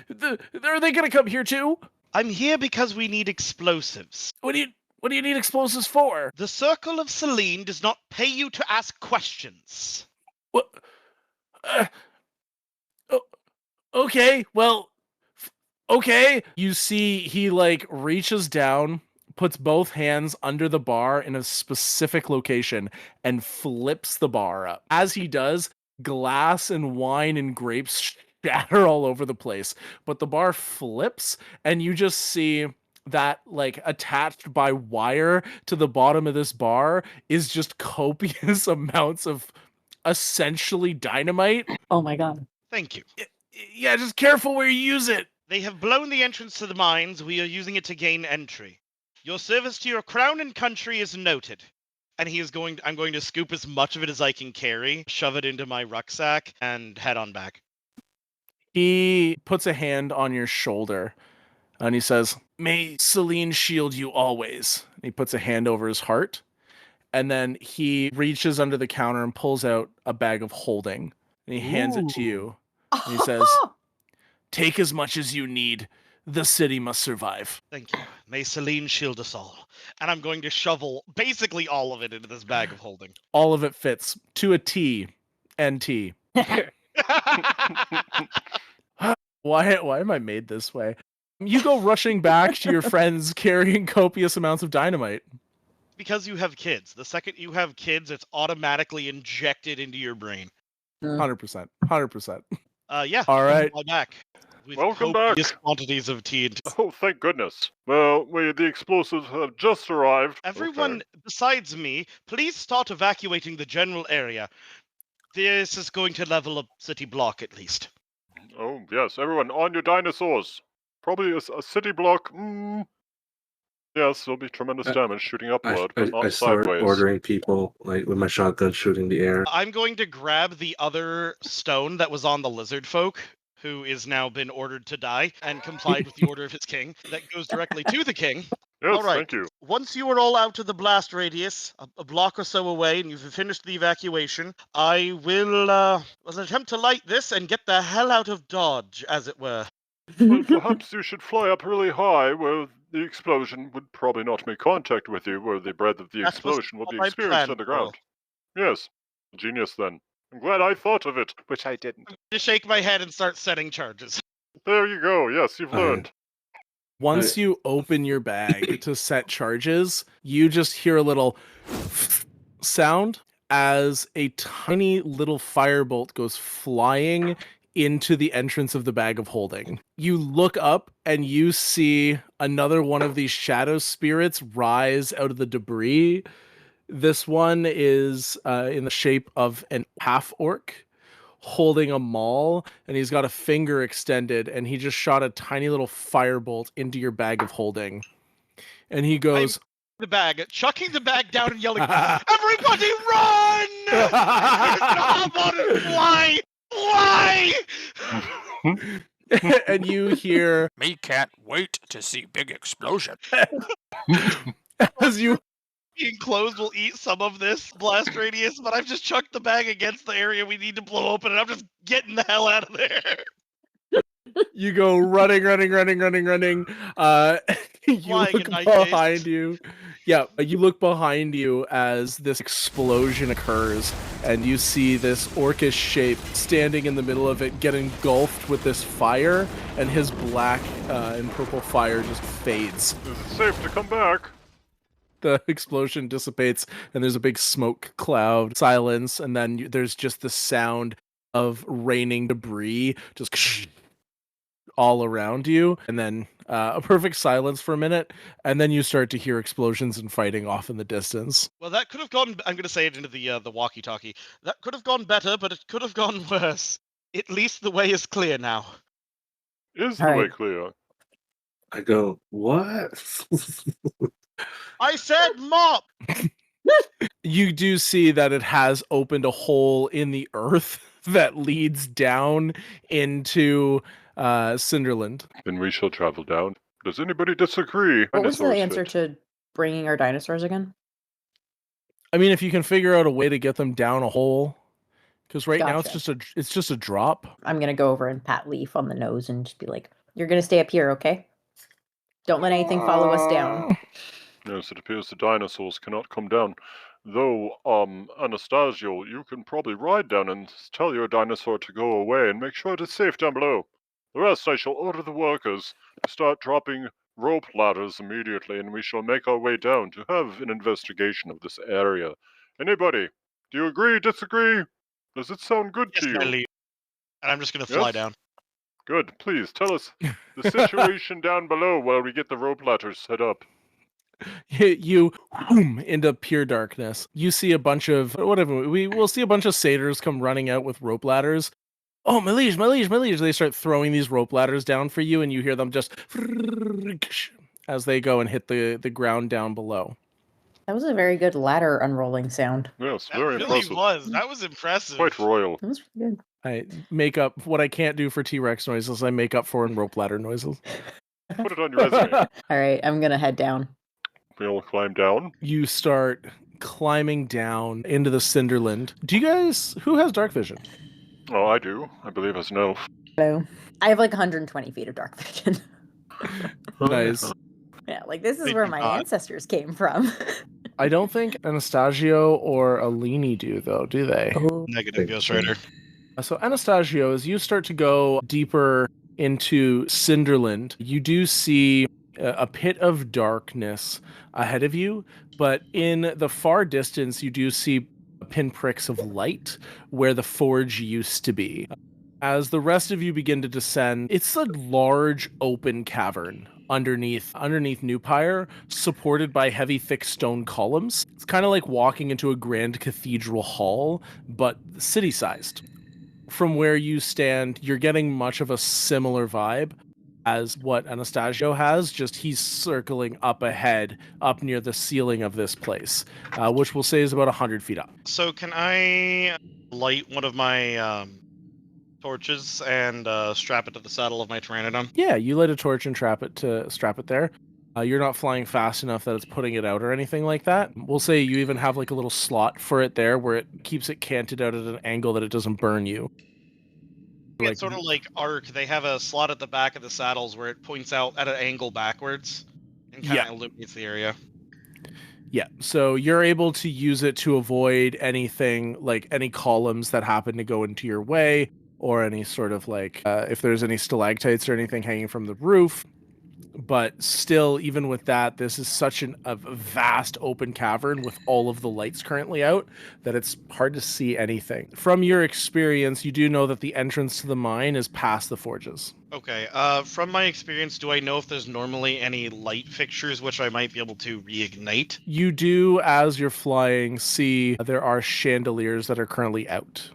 Are they gonna come here too? I'm here because we need explosives. What do you need explosives for? The Circle of Selene does not pay you to ask questions. What? Okay, well, okay. You see, he like reaches down, puts both hands under the bar in a specific location, and flips the bar up. As he does, glass and wine and grapes shatter all over the place. But the bar flips, and you just see that like attached by wire to the bottom of this bar is just copious amounts of essentially dynamite. Oh my god. Thank you. Yeah, just careful where you use it. They have blown the entrance to the mines. We are using it to gain entry. Your service to your crown and country is noted. And I'm going to scoop as much of it as I can carry, shove it into my rucksack, and head on back. He puts a hand on your shoulder and he says, "May Selene shield you always." He puts a hand over his heart, and then he reaches under the counter and pulls out a bag of holding, and he hands it to you. And he says, "Take as much as you need. The city must survive." Thank you. May Selene shield us all. And I'm going to shovel basically all of it into this bag of holding. All of it fits to a T. NT. Why am I made this way? You go rushing back to your friends carrying copious amounts of dynamite. Because you have kids. The second you have kids, it's automatically injected into your brain. 100%. 100%. Yeah. All right. Back. With Welcome back. copious quantities of TNT. Oh, thank goodness. Well, the explosives have just arrived. Everyone Okay. besides me, please start evacuating the general area. This is going to level a city block at least. Oh, yes, everyone, on your dinosaurs. Probably a city block. Yes, there'll be tremendous damage shooting upward, but not I start sideways. ordering people, like, with my shotgun shooting the air. I'm going to grab the other stone that was on the lizard folk, who is now been ordered to die and complied with the order of his king. That goes directly to the king. Yes, All right. thank you. Once you are all out of the blast radius, a block or so away, and you've finished the evacuation, I will attempt to light this and get the hell out of Dodge, as it were. Well, perhaps you should fly up really high where the explosion would probably not make contact with you, where the breath of the That was explosion will be my experienced plan, underground. Yes. Genius, then. I'm glad I thought of it. Which I didn't. To shake my head and start setting charges. There you go. Yes, you've learned. Once you open your bag to set charges, you just hear a little sound as a tiny little firebolt goes flying into the entrance of the bag of holding. You look up and you see another one of these shadow spirits rise out of the debris. This one is in the shape of an half-orc holding a maul, and he's got a finger extended, and he just shot a tiny little firebolt into your bag of holding. And he goes, The bag, chucking the bag down and yelling, "Everybody run! Hop on and fly! Fly!" and you hear Me can't wait to see big explosion. as you Enclosed will eat some of this blast radius, but I've just chucked the bag against the area we need to blow open, and I'm just getting the hell out of there. you go running. You Flying look in night behind gaze. you. Yeah, you look behind you as this explosion occurs, and you see this orcish shape standing in the middle of it, get engulfed with this fire, and his black and purple fire just fades. Is it safe to come back? The explosion dissipates, and there's a big smoke cloud, silence, and then there's just the sound of raining debris just all around you, and then a perfect silence for a minute, and then you start to hear explosions and fighting off in the distance. Well, that could have gone. I'm going to say it into the walkie-talkie. That could have gone better, but it could have gone worse. At least the way is clear now. Is the All way right. clear? I go, what? I said mop. You do see that it has opened a hole in the earth that leads down into Cinderland. Then we shall travel down. Does anybody disagree? What was the Dinosaurs answer fit. to bringing our dinosaurs again? I mean, if you can figure out a way to get them down a hole, Because right now Gotcha. it's just a drop. I'm gonna go over and pat Leaf on the nose and just be like, "You're gonna stay up here, okay? Don't let anything follow us down." Yes, it appears the dinosaurs cannot come down. Though, Anastagio, you can probably ride down and tell your dinosaur to go away and make sure it is safe down below. The rest I shall order the workers to start dropping rope ladders immediately, and we shall make our way down to have an investigation of this area. Anybody? Do you agree, disagree? Does it sound good Yes, to my you? liege. And I'm just gonna fly Yes? down. Good. Please tell us the situation down below while we get the rope ladders set up. You whoom, into pure darkness. You see a bunch of whatever we will see a bunch of satyrs come running out with rope ladders. Oh, my liege, my liege, my liege! They start throwing these rope ladders down for you, and you hear them just as they go and hit the ground down below. That was a very good ladder unrolling sound. Yes, That very really impressive. was. That was impressive. Quite royal. That was really good. I make up what I can't do for T-Rex noises. I make up for in rope ladder noises. Put it on your resume. All right, I'm gonna head down. We all climb down. You start climbing down into the Cinderland. Do you guys? Who has dark vision? Oh, I do. I believe as an elf. So I have like 120 feet of dark vision. Nice. Yeah, like this is They where do my not. ancestors came from. I don't think Anastagio or Eleni do, though, do they? Oh, Negative Ghost Rider. So, Anastagio, as you start to go deeper into Cinderland, you do see a pit of darkness ahead of you, but in the far distance, you do see pinpricks of light where the forge used to be. As the rest of you begin to descend, it's a large open cavern underneath New Pyre, supported by heavy, thick stone columns. It's kind of like walking into a grand cathedral hall, but city-sized. From where you stand, you're getting much of a similar vibe as what Anastagio has, just he's circling up ahead, up near the ceiling of this place, which we'll say is about 100 feet up. So can I light one of my torches and strap it to the saddle of my Pteranodon? Yeah, you light a torch and strap it there. You're not flying fast enough that it's putting it out or anything like that. We'll say you even have like a little slot for it there where it keeps it canted out at an angle that it doesn't burn you. It's sort of like Arc. They have a slot at the back of the saddles where it points out at an angle backwards and kind of illuminates the area. Yeah, so you're able to use it to avoid anything like any columns that happen to go into your way, or any sort of like if there's any stalactites or anything hanging from the roof. But still, even with that, this is such a vast open cavern with all of the lights currently out that it's hard to see anything. From your experience, you do know that the entrance to the mine is past the forges. Okay, from my experience, do I know if there's normally any light fixtures which I might be able to reignite? You do, as you're flying, see there are chandeliers that are currently out.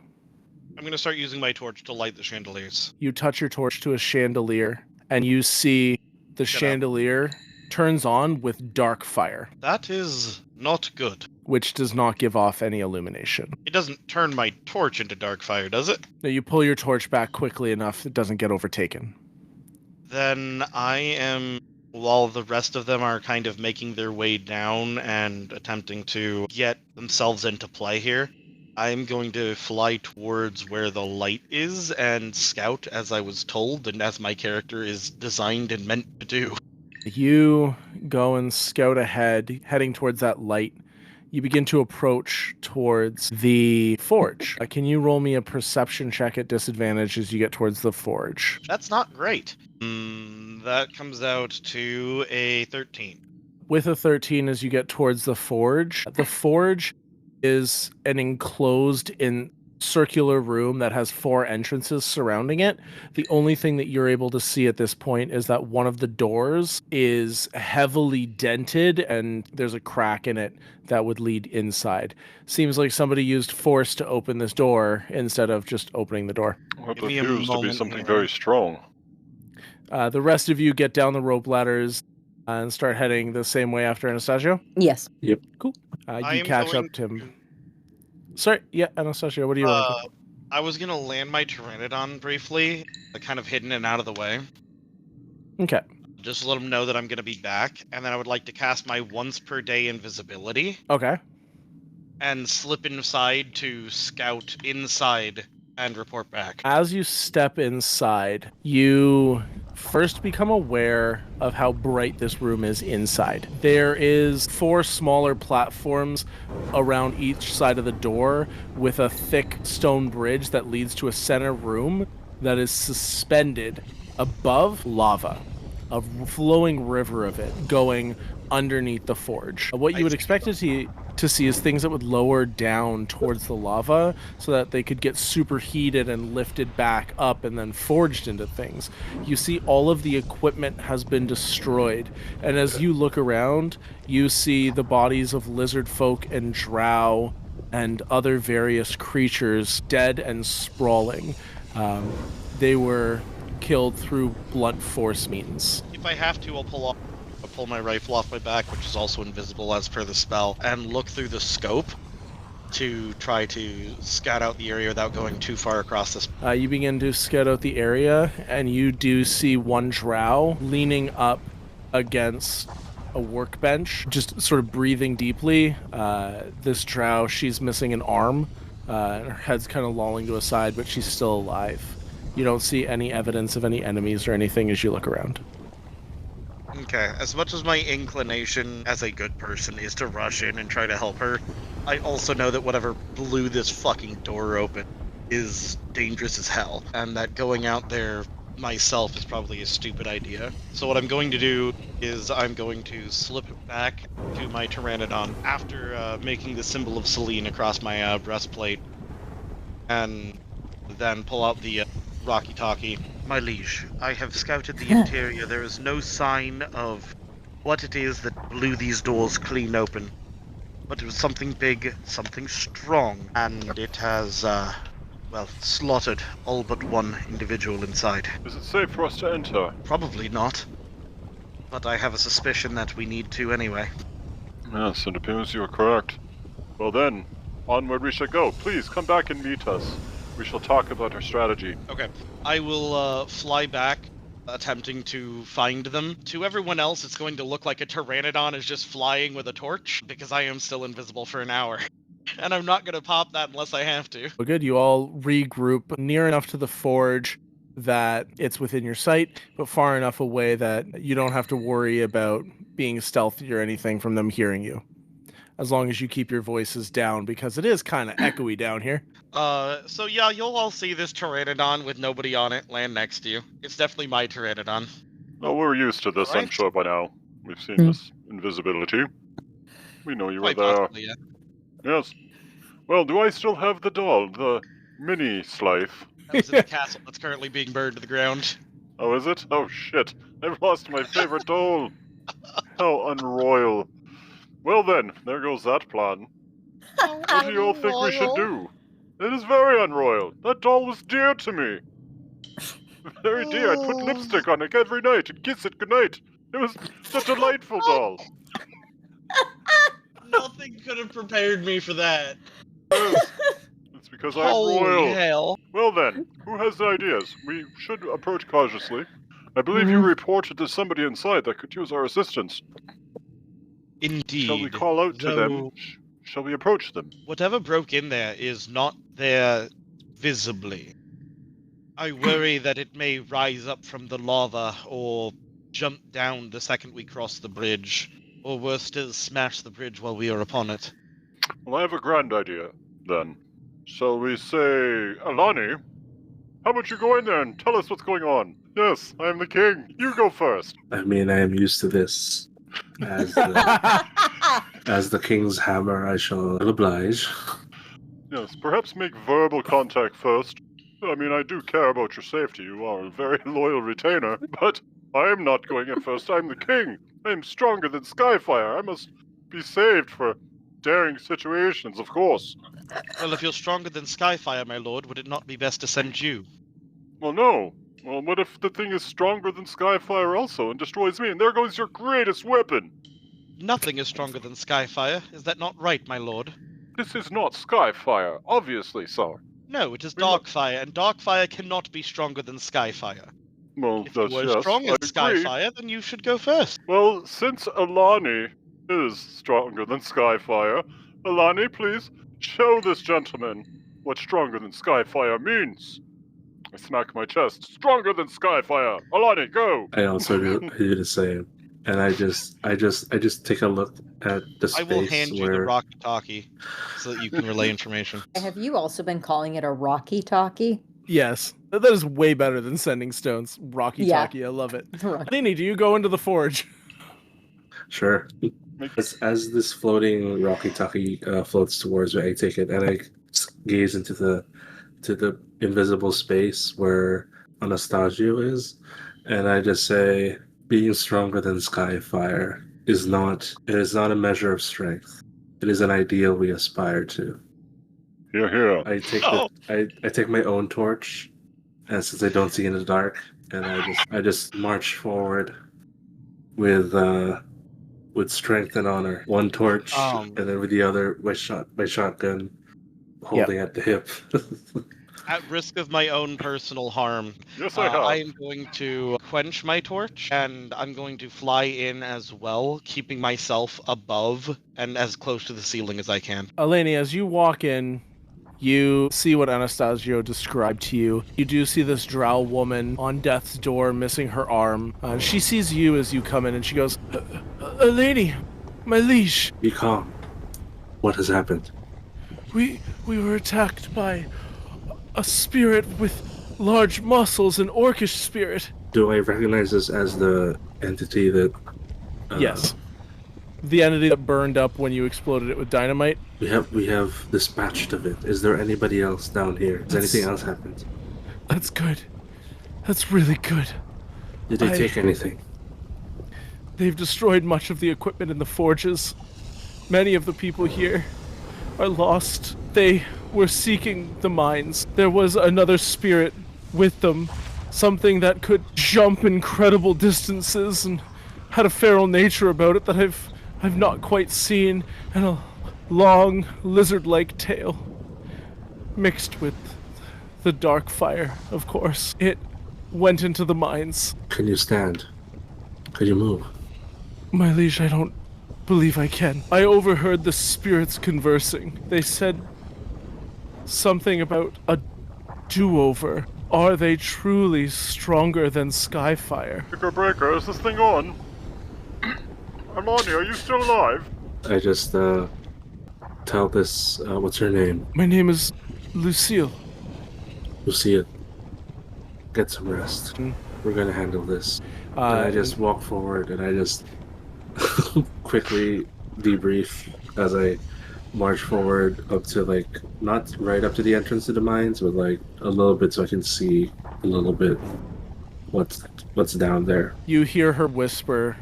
I'm going to start using my torch to light the chandeliers. You touch your torch to a chandelier, and you see the chandelier turns on with dark fire. That is not good. Which does not give off any illumination. It doesn't turn my torch into dark fire, does it? Now you pull your torch back quickly enough it doesn't get overtaken. Then I am, while the rest of them are kind of making their way down and attempting to get themselves into play here, I'm going to fly towards where the light is and scout as I was told and as my character is designed and meant to do. You go and scout ahead, heading towards that light. You begin to approach towards the forge. Can you roll me a perception check at disadvantage as you get towards the forge? That's not great. That comes out to a 13. With a 13 as you get towards the forge is an enclosed circular room that has 4 entrances surrounding it. The only thing that you're able to see at this point is that one of the doors is heavily dented and there's a crack in it that would lead inside. Seems like somebody used force to open this door instead of just opening the door. What Give me a appears to be moment something here. very strong. The rest of you get down the rope ladders and start heading the same way after Anastagio. yes. Cool. I You am catch going up to him. Sorry, yeah, Anastagio, what do you want? I was going to land my Pteranodon briefly, kind of hidden and out of the way. Okay. Just to let them know that I'm going to be back, and then I would like to cast my once per day invisibility. Okay. and slip inside to scout inside and report back. As you step inside, you first become aware of how bright this room is inside. There is 4 smaller platforms around each side of the door with a thick stone bridge that leads to a center room that is suspended above lava, a flowing river of it going underneath the forge. What you would expect to see is things that would lower down towards the lava so that they could get superheated and lifted back up and then forged into things. You see all of the equipment has been destroyed, and as you look around, you see the bodies of lizard folk and drow and other various creatures dead and sprawling. They were killed through blunt force means. If I have to, I'll pull my rifle off my back, which is also invisible as per the spell, and look through the scope to try to scout out the area without going too far across this. You begin to scout out the area, and you do see one drow leaning up against a workbench, just sort of breathing deeply. This drow, she's missing an arm, and her head's kind of lolling to a side, but she's still alive. You don't see any evidence of any enemies or anything as you look around. Okay, as much as my inclination as a good person is to rush in and try to help her, I also know that whatever blew this fucking door open is dangerous as hell, and that going out there myself is probably a stupid idea. So what I'm going to do is I'm going to slip back to my Pteranodon after making the symbol of Selene across my breastplate, and then pull out the walkie-talkie. My liege, I have scouted the interior. There is no sign of what it is that blew these doors clean open. But it was something big, something strong, and it has, slaughtered all but one individual inside. Is it safe for us to enter? Probably not. But I have a suspicion that we need to anyway. Yes, it appears you are correct. Well then, onward we shall go. Please, come back and meet us. We shall talk about our strategy. Okay. I will fly back, attempting to find them. To everyone else, it's going to look like a Pteranodon is just flying with a torch, because I am still invisible for an hour. And I'm not going to pop that unless I have to. Well, good. You all regroup near enough to the forge that it's within your sight, but far enough away that you don't have to worry about being stealthy or anything from them hearing you. As long as you keep your voices down, because it is kind of echoey down here. So yeah, you'll all see this Pteranodon with nobody on it land next to you. It's definitely my Pteranodon. Oh, we're used to this, I'm Alright. sure by now. We've seen this invisibility. We know you were Quite there. possibly, yeah. Yes. Well, do I still have the doll, the mini Slythe? That was in the castle that's currently being burned to the ground. Oh, is it? Oh, shit. I've lost my favorite doll. How unroyal. Well then, there goes that plan. What do you all think we should do? It is very unroyal. That doll was dear to me. Very dear. I'd put lipstick on it every night and kiss it goodnight. It was a delightful doll. Nothing could have prepared me for that. Yes. It's because I'm Holy royal. hell. Well then, who has the ideas? We should approach cautiously. I believe you reported to somebody inside that could use our assistance. Indeed. Shall we call out to them? Though Shall we approach them? whatever broke in there is not there visibly. I worry that it may rise up from the lava or jump down the second we cross the bridge, or worse still, smash the bridge while we are upon it. Well, I have a grand idea, then. Shall we say, Eleni? How about you go in there and tell us what's going on? Yes, I am the king. You go first. I mean, I am used to this. As the king's hammer, I shall oblige. Yes, perhaps make verbal contact first. I mean, I do care about your safety. You are a very loyal retainer, but I am not going in first. I'm the king. I am stronger than Skyfire. I must be saved for daring situations, of course. Well, if you're stronger than Skyfire, my lord, would it not be best to send you? Well, no. Well, what if the thing is stronger than Skyfire also and destroys me, and there goes your greatest weapon? Nothing is stronger than Skyfire. Is that not right, my lord? This is not Skyfire, obviously, sir. No, it is We look- Darkfire, and Darkfire cannot be stronger than Skyfire. Well, If you that's were yes, strong I as agree. Skyfire, then you should go first. Well, since Eleni is stronger than Skyfire, Eleni, please show this gentleman what stronger than Skyfire means. I smack my chest. Stronger than Skyfire. Eleni, go. I also do the same, and I just take a look at the space I will hand you the where walkie-talkie so that you can relay information. Have you also been calling it a rocky talkie? Yes, that is way better than sending stones. Rocky Yeah. talkie, I love it. Rocky. Eleni, do you go into the forge? Sure. As this floating walkie-talkie floats towards me, I take it and I gaze into the invisible space where Anastagio is, and I just say, being stronger than Skyfire is not a measure of strength. It is an ideal we aspire to. Here, here. I take my own torch, and since I don't see in the dark, and I just march forward with strength and honor. One torch, and then with the other my shotgun holding at the hip. At risk of my own personal harm, Yes, I have. I am going to quench my torch, and I'm going to fly in as well, keeping myself above and as close to the ceiling as I can. Eleni, as you walk in, you see what Anastagio described to you. You do see this drow woman on death's door missing her arm. She sees you as you come in, and she goes, Eleni, my liege. Be calm. What has happened? We were attacked by a spirit with large muscles, an orcish spirit. Do I recognize this as the entity that... Yes. The entity that burned up when you exploded it with dynamite. We have dispatched of it. Is there anybody else down here? Has anything else happened? That's good. That's really good. Did they take anything? They've destroyed much of the equipment in the forges. Many of the people here are lost. They were seeking the mines. There was another spirit with them, something that could jump incredible distances and had a feral nature about it that I've not quite seen, and a long lizard-like tail mixed with the dark fire, of course. It went into the mines. Can you stand? Can you move? My liege, I don't believe I can. I overheard the spirits conversing. They said something about a do-over. Are they truly stronger than Skyfire? Breaker, is this thing on? Eleni, are you still alive? I just tell this. What's her name? My name is Lucille. Lucia. Get some rest. We're gonna handle this. And I just walk forward and I just quickly debrief as I march forward up to, like, not right up to the entrance to the mines, but like a little bit so I can see a little bit what's down there. You hear her whisper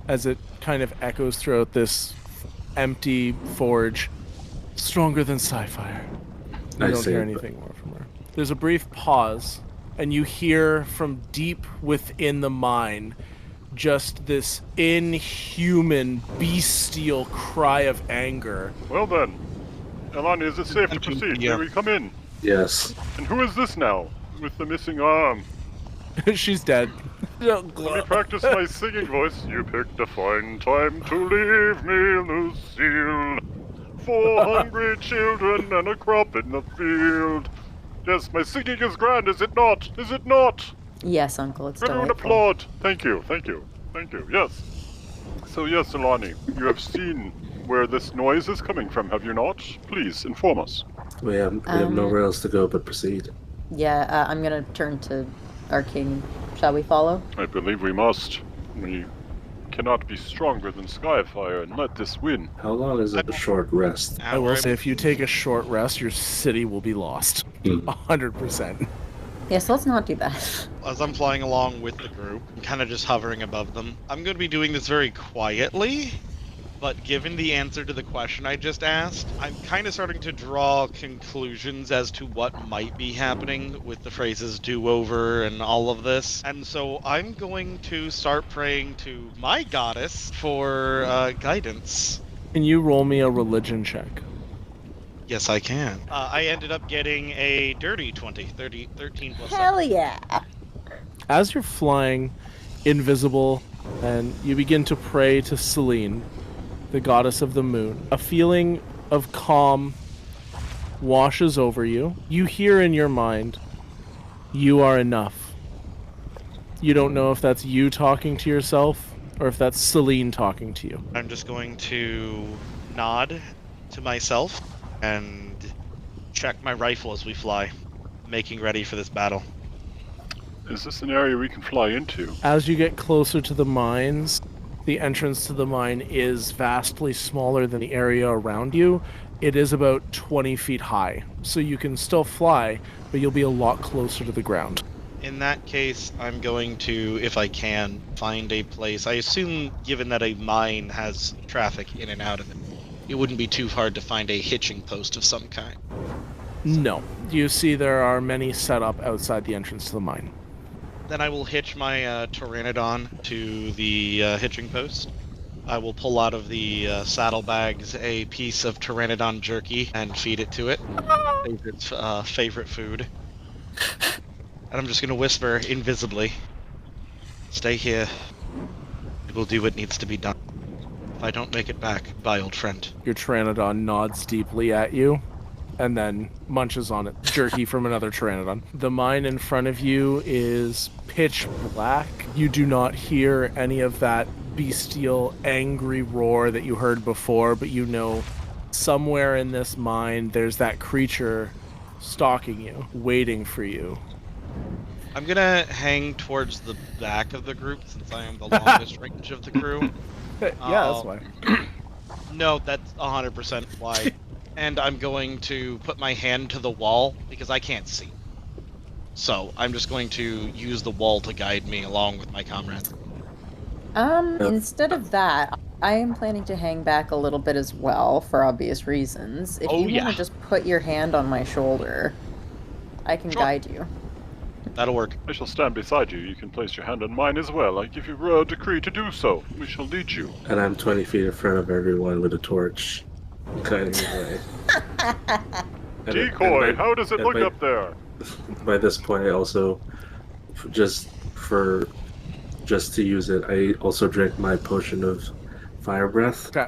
as it kind of echoes throughout this empty forge. Stronger than Skyfire. You don't hear anything more from her. There's a brief pause, and you hear from deep within the mine just this inhuman, bestial cry of anger. Well then, Eleni, is it safe to proceed? Yeah. May we come in? Yes. And who is this now, with the missing arm? She's dead. Let me practice my singing voice. You picked a fine time to leave me, Lucille. 4 hungry children and a crop in the field. Yes, my singing is grand, is it not? Is it not? Yes, Uncle, it's Everyone delightful. applaud. Thank you, thank you, thank you. Yes. So yes, Eleni, you have seen where this noise is coming from, have you not? Please inform us. We have nowhere else to go but proceed. Yeah, I'm gonna turn to our king. Shall we follow? I believe we must. We cannot be stronger than Skyfire and let this win. How long is a short rest? I will say, if you take a short rest, your city will be lost. 100%. Yes, let's not do that. As I'm flying along with the group, I'm kind of just hovering above them. I'm going to be doing this very quietly, but given the answer to the question I just asked, I'm kind of starting to draw conclusions as to what might be happening with the phrases do-over and all of this. And so I'm going to start praying to my goddess for guidance. Can you roll me a religion check? Yes, I can. I ended up getting a dirty 20, 13 plus 7. Hell yeah! As you're flying invisible and you begin to pray to Selene, the goddess of the moon, a feeling of calm washes over you. You hear in your mind, "You are enough." You don't know if that's you talking to yourself or if that's Celine talking to you. I'm just going to nod to myself and check my rifle as we fly, making ready for this battle. Is this an area we can fly into? As you get closer to the mines, the entrance to the mine is vastly smaller than the area around you. It is about 20 feet high, so you can still fly, but you'll be a lot closer to the ground. In that case, I'm going to, if I can, find a place. I assume, given that a mine has traffic in and out of it, it wouldn't be too hard to find a hitching post of some kind. No. You see there are many set up outside the entrance to the mine. Then I will hitch my Pteranodon to the hitching post. I will pull out of the saddlebags a piece of Pteranodon jerky and feed it to it. Its favorite food. And I'm just going to whisper invisibly, "Stay here. It will do what needs to be done. If I don't make it back, bye, old friend." Your Pteranodon nods deeply at you and then munches on it, jerky from another Pteranodon. The mine in front of you is pitch black. You do not hear any of that bestial, angry roar that you heard before, but you know somewhere in this mine there's that creature stalking you, waiting for you. I'm going to hang towards the back of the group since I am the longest range of the crew. Yeah, that's why. No, that's 100% why. And I'm going to put my hand to the wall because I can't see. So I'm just going to use the wall to guide me along with my comrades. Instead of that, I am planning to hang back a little bit as well for obvious reasons. If you want to just put your hand on my shoulder, I can guide you. That'll work. I shall stand beside you. You can place your hand on mine as well. I give you a decree to do so. We shall lead you. And I'm 20 feet in front of everyone with a torch, guiding the way. Decoy, how does it look up there? By this point, I also, just to use it, I also drank my potion of fire breath. Okay.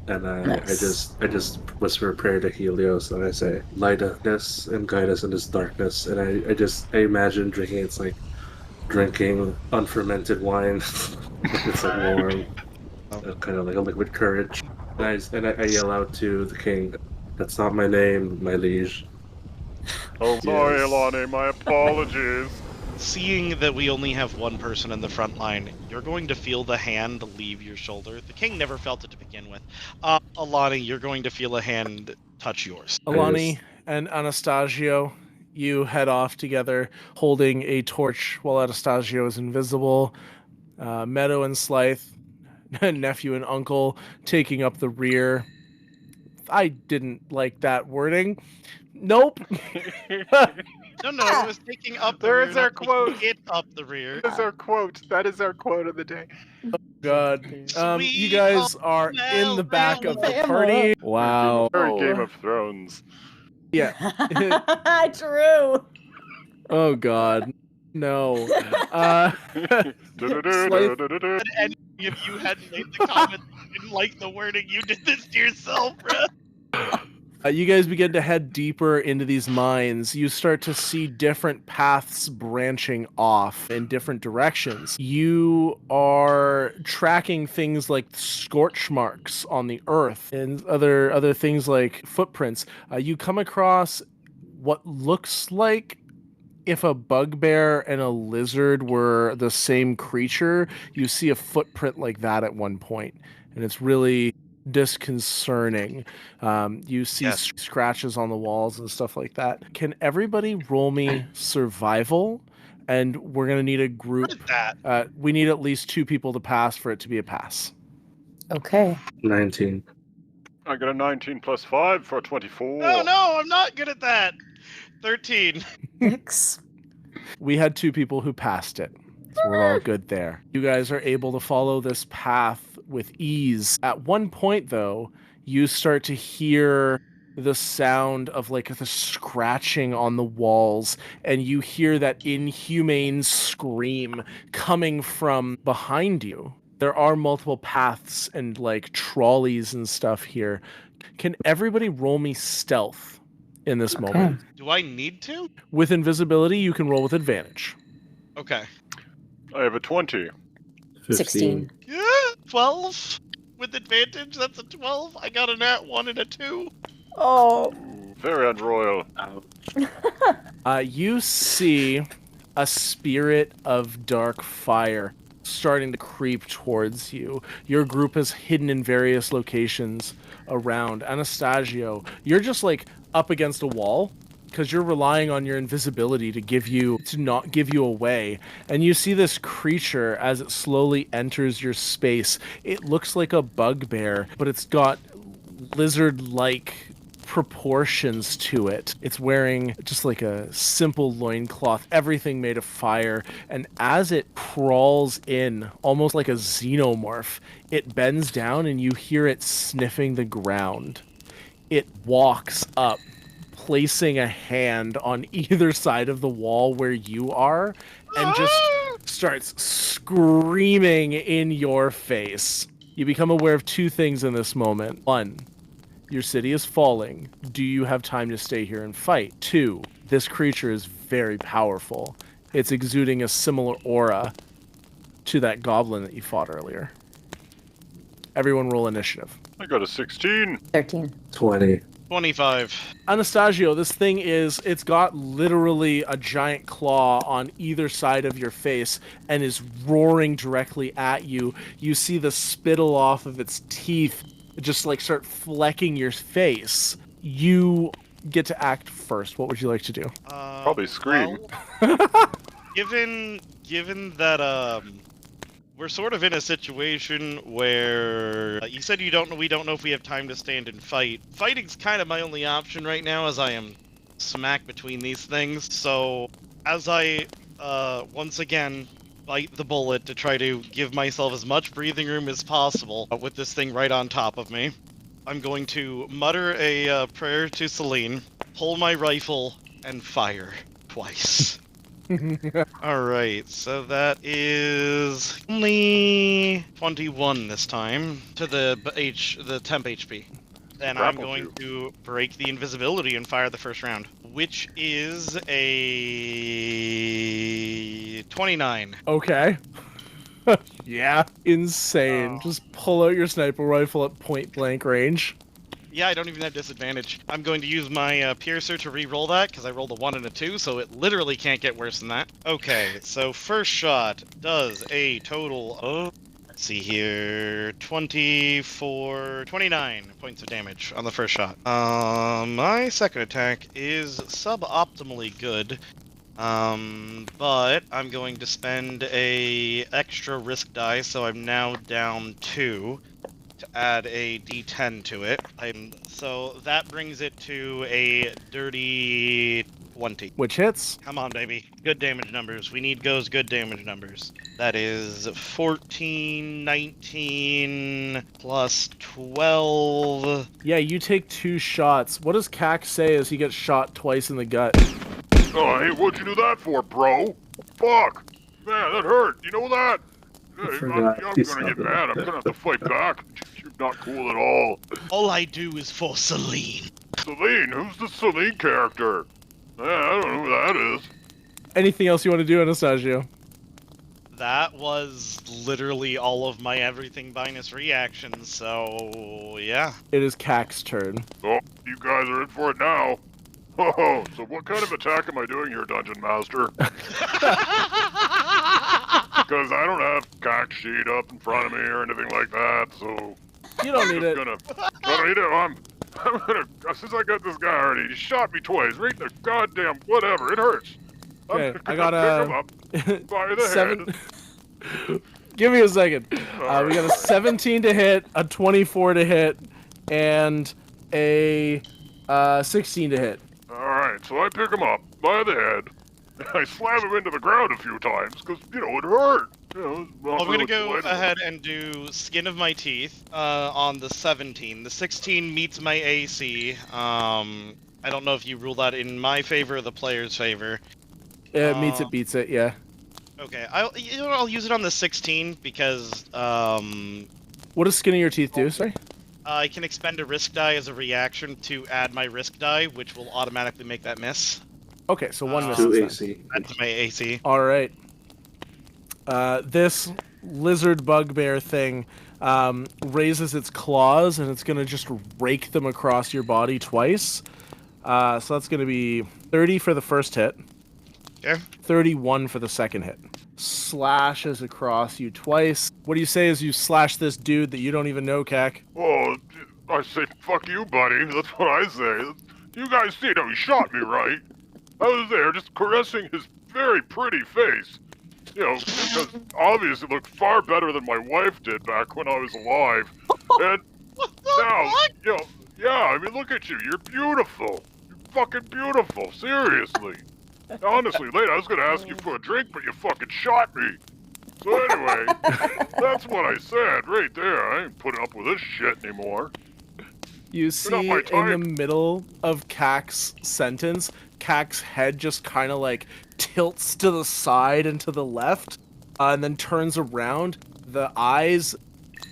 And Nice. I just whisper a prayer to Helios, and I say, "Light us and guide us in this darkness." And I imagine drinking. It's like drinking unfermented wine. It's like warm, kind of like a liquid courage. And I yell out to the king, "That's not my name, my liege." Oh, sorry, Yes. Eleni, my apologies. Seeing that we only have one person in the front line, you're going to feel the hand leave your shoulder. The king never felt it to begin with. Alani, you're going to feel a hand touch yours. Alani and Anastagio, you head off together holding a torch while Anastagio is invisible. Medo and Slythe, nephew and uncle, taking up the rear. I didn't like that wording. Nope. No, it was taking up the There rear. is our not taking quote. It up the rear. That is our quote. That is our quote of the day. God. Sweet You guys are in the back of the party. Wow. Very Game of Thrones. Yeah. True. Oh God. No. Du-du-du-du-du-du-du. And if you hadn't made the comment, you didn't like the wording, you did this to yourself, bruh. You guys begin to head deeper into these mines. You start to see different paths branching off in different directions. You are tracking things like scorch marks on the earth and other things like footprints. You come across what looks like if a bugbear and a lizard were the same creature. You see a footprint like that at one point, and it's really disconcerting. You see scratches on the walls and stuff like that. Can everybody roll me survival? And we're gonna need a group. What is that? We need at least 2 people to pass for it to be a pass. Okay. 19. I got a 19 plus 5 for 24. No, I'm not good at that. 13. 6. We had 2 people who passed it. So we're all good there. You guys are able to follow this path with ease. At one point, though, you start to hear the sound of like the scratching on the walls, and you hear that inhumane scream coming from behind you. There are multiple paths and like trolleys and stuff here. Can everybody roll me stealth in this moment? Do I need to? With invisibility, you can roll with advantage. Okay. I have a 20. 16. Yeah, 12 with advantage. That's a 12. I got a nat 1 and a 2. Oh. Very unroyal. You see a spirit of dark fire starting to creep towards you. Your group is hidden in various locations around. Anastagio, you're just like up against a wall because you're relying on your invisibility to not give you away. And you see this creature as it slowly enters your space. It looks like a bugbear, but it's got lizard-like proportions to it. It's wearing just like a simple loincloth, everything made of fire, and as it crawls in, almost like a xenomorph, it bends down and you hear it sniffing the ground. It walks up, placing a hand on either side of the wall where you are, and just starts screaming in your face. You become aware of two things in this moment. One, your city is falling. Do you have time to stay here and fight? 2, this creature is very powerful. It's exuding a similar aura to that goblin that you fought earlier. Everyone roll initiative. I got a 16. 13. 20. 25. Anastagio, this thing it's got literally a giant claw on either side of your face and is roaring directly at you. You see the spittle off of its teeth just like start flecking your face. You get to act first. What would you like to do? Probably scream. Well, given that we're sort of in a situation where you said we don't know if we have time to stand and fight. Fighting's kind of my only option right now, as I am smack between these things. So as I once again bite the bullet to try to give myself as much breathing room as possible with this thing right on top of me, I'm going to mutter a prayer to Celine, pull my rifle, and fire twice. Alright, so that is only 21 this time to the temp HP. And I'm going to break the invisibility and fire the first round, which is a 29. Okay. Yeah, insane. Just pull out your sniper rifle at point blank range. Yeah, I don't even have disadvantage. I'm going to use my piercer to re-roll that, because I rolled a 1 and a 2, so it literally can't get worse than that. Okay, so first shot does a total of, let's see here, 29 points of damage on the first shot. My second attack is suboptimally good, but I'm going to spend a extra risk die, so I'm now down 2. To add a d10 to it. So that brings it to a dirty 20. Which hits? Come on, baby. Good damage numbers. We need good damage numbers. That is 14, 19, plus 12. Yeah, you take 2 shots. What does Cack say as he gets shot twice in the gut? Oh, hey, what'd you do that for, bro? Fuck! Man, that hurt. You know that? Hey, I'm gonna get mad. I'm gonna have to fight back. You're not cool at all. All I do is for Celine. Celine? Who's the Celine character? I don't know who that is. Anything else you want to do, Anastagio? That was literally all of my everything minus reactions, so yeah. It is Cack's turn. Oh, you guys are in for it now. Oh, so what kind of attack am I doing here, Dungeon Master? Because I don't have cock sheet up in front of me or anything like that, so... You don't need it. I don't need it. I'm gonna... Since I got this guy already, he shot me twice. Right in the goddamn whatever. It hurts. Okay, I got got pick him up by the 7... head. Give me a second. We got a 17 to hit, a 24 to hit, and a 16 to hit. Alright, so I pick him up by the head. I slam him into the ground a few times, because, it hurt. I'm going to go ahead and do Skin of My Teeth on the 17. The 16 meets my AC. I don't know if you rule that in my favor or the player's favor. It meets it, beats it, yeah. Okay, I'll use it on the 16 because... What does Skin of Your Teeth do, sorry? I can expend a risk die as a reaction to add my risk die, which will automatically make that miss. Okay, so one Two misses. 2 AC. That's my AC. All right. This lizard bugbear thing raises its claws, and it's going to just rake them across your body twice. So that's going to be 30 for the first hit. Okay. 31 for the second hit. Slashes across you twice. What do you say as you slash this dude that you don't even know, Kak? Oh, I say, fuck you, buddy. That's what I say. You guys see how he shot me, right? I was there just caressing his very pretty face. You know, because obviously it looked far better than my wife did back when I was alive. And now, you know, yeah, I mean, look at you. You're beautiful. You're fucking beautiful. Seriously. Honestly, later I was going to ask you for a drink, but you fucking shot me. So anyway, that's what I said right there. I ain't putting up with this shit anymore. You see in the middle of Kak's sentence, Kak's head just kind of like tilts to the side and to the left, and then turns around. The eyes,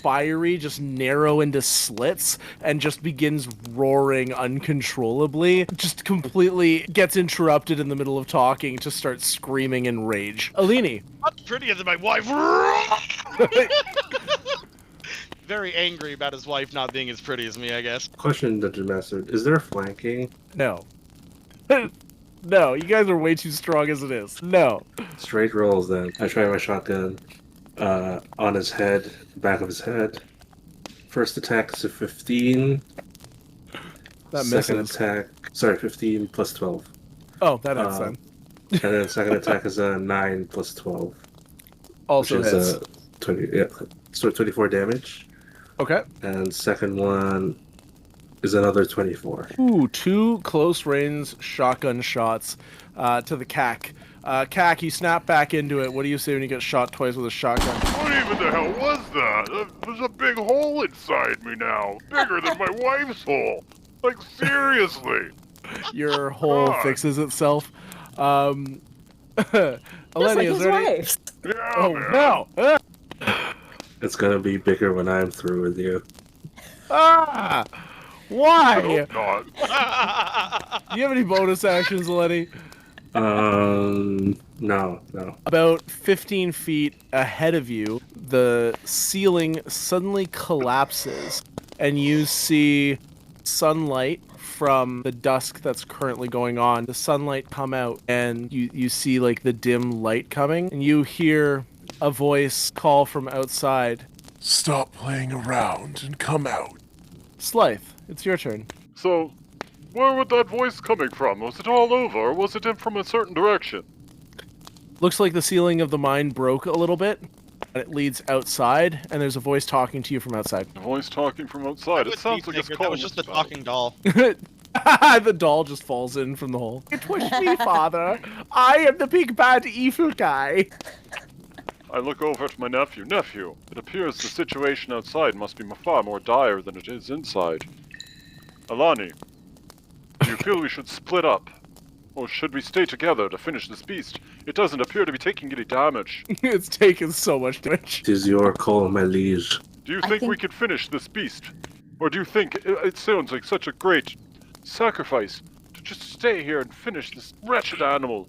fiery, just narrow into slits, and just begins roaring uncontrollably. Just completely gets interrupted in the middle of talking to start screaming in rage. Eleni. Not prettier than my wife. Very angry about his wife not being as pretty as me, I guess. Question, Dungeon Master. Is there flanking? No. No, you guys are way too strong as it is. No. Straight rolls then. I try my shotgun on his head, back of his head. First attack is a 15. That Second misses. attack, sorry, 15 plus 12. Oh, that hits then. And then second attack is a 9 plus 12. Also which is hits. 20, yeah, so 24 damage. Okay. And second one is another 24. Ooh, 2 close range shotgun shots to the Kak. Kak, you snap back into it. What do you say when you get shot twice with a shotgun? What even the hell was that? There's a big hole inside me now. Bigger than my wife's hole. Like, seriously. Your hole God. fixes itself. Eleni, Just like is his there any... wife. Yeah, Oh, man. no! It's gonna be bigger when I'm through with you. Ah! I Why? hope not. Do you have any bonus actions, Eleni? No. About 15 feet ahead of you, the ceiling suddenly collapses, and you see sunlight from the dusk that's currently going on. The sunlight come out, and you see like the dim light coming, and you hear a voice call from outside. Stop playing around and come out. Slythe, it's your turn. So, where would that voice coming from? Was it all over, or was it in from a certain direction? Looks like the ceiling of the mine broke a little bit, and it leads outside, and there's a voice talking to you from outside. A voice talking from outside. It sounds like it's That calling was just us a about talking doll. The doll just falls in from the hole. It was me, father. I am the big bad evil guy. I look over at my nephew. Nephew, it appears the situation outside must be far more dire than it is inside. Eleni, do you feel we should split up? Or should we stay together to finish this beast? It doesn't appear to be taking any damage. It's taken so much damage. It is your call, my liege. Do you think we could finish this beast? Or do you think it sounds like such a great sacrifice to just stay here and finish this wretched animal?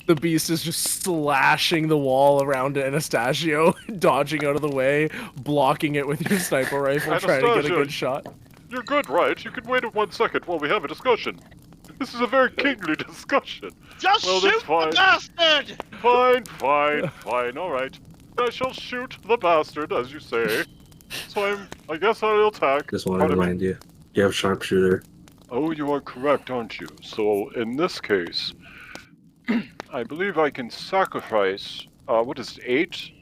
The beast is just slashing the wall around Anastagio, dodging out of the way, blocking it with your sniper rifle, trying to get a Anastagio, good shot. You're good, right? You can wait 1 second while we have a discussion. This is a very kingly discussion. Just Well, that's shoot fine. the bastard! Fine, alright. I shall shoot the bastard, as you say. So I guess I'll attack. Just want to remind you. You have sharpshooter. Oh, you are correct, aren't you? So, in this case, I believe I can sacrifice, what is it, 8?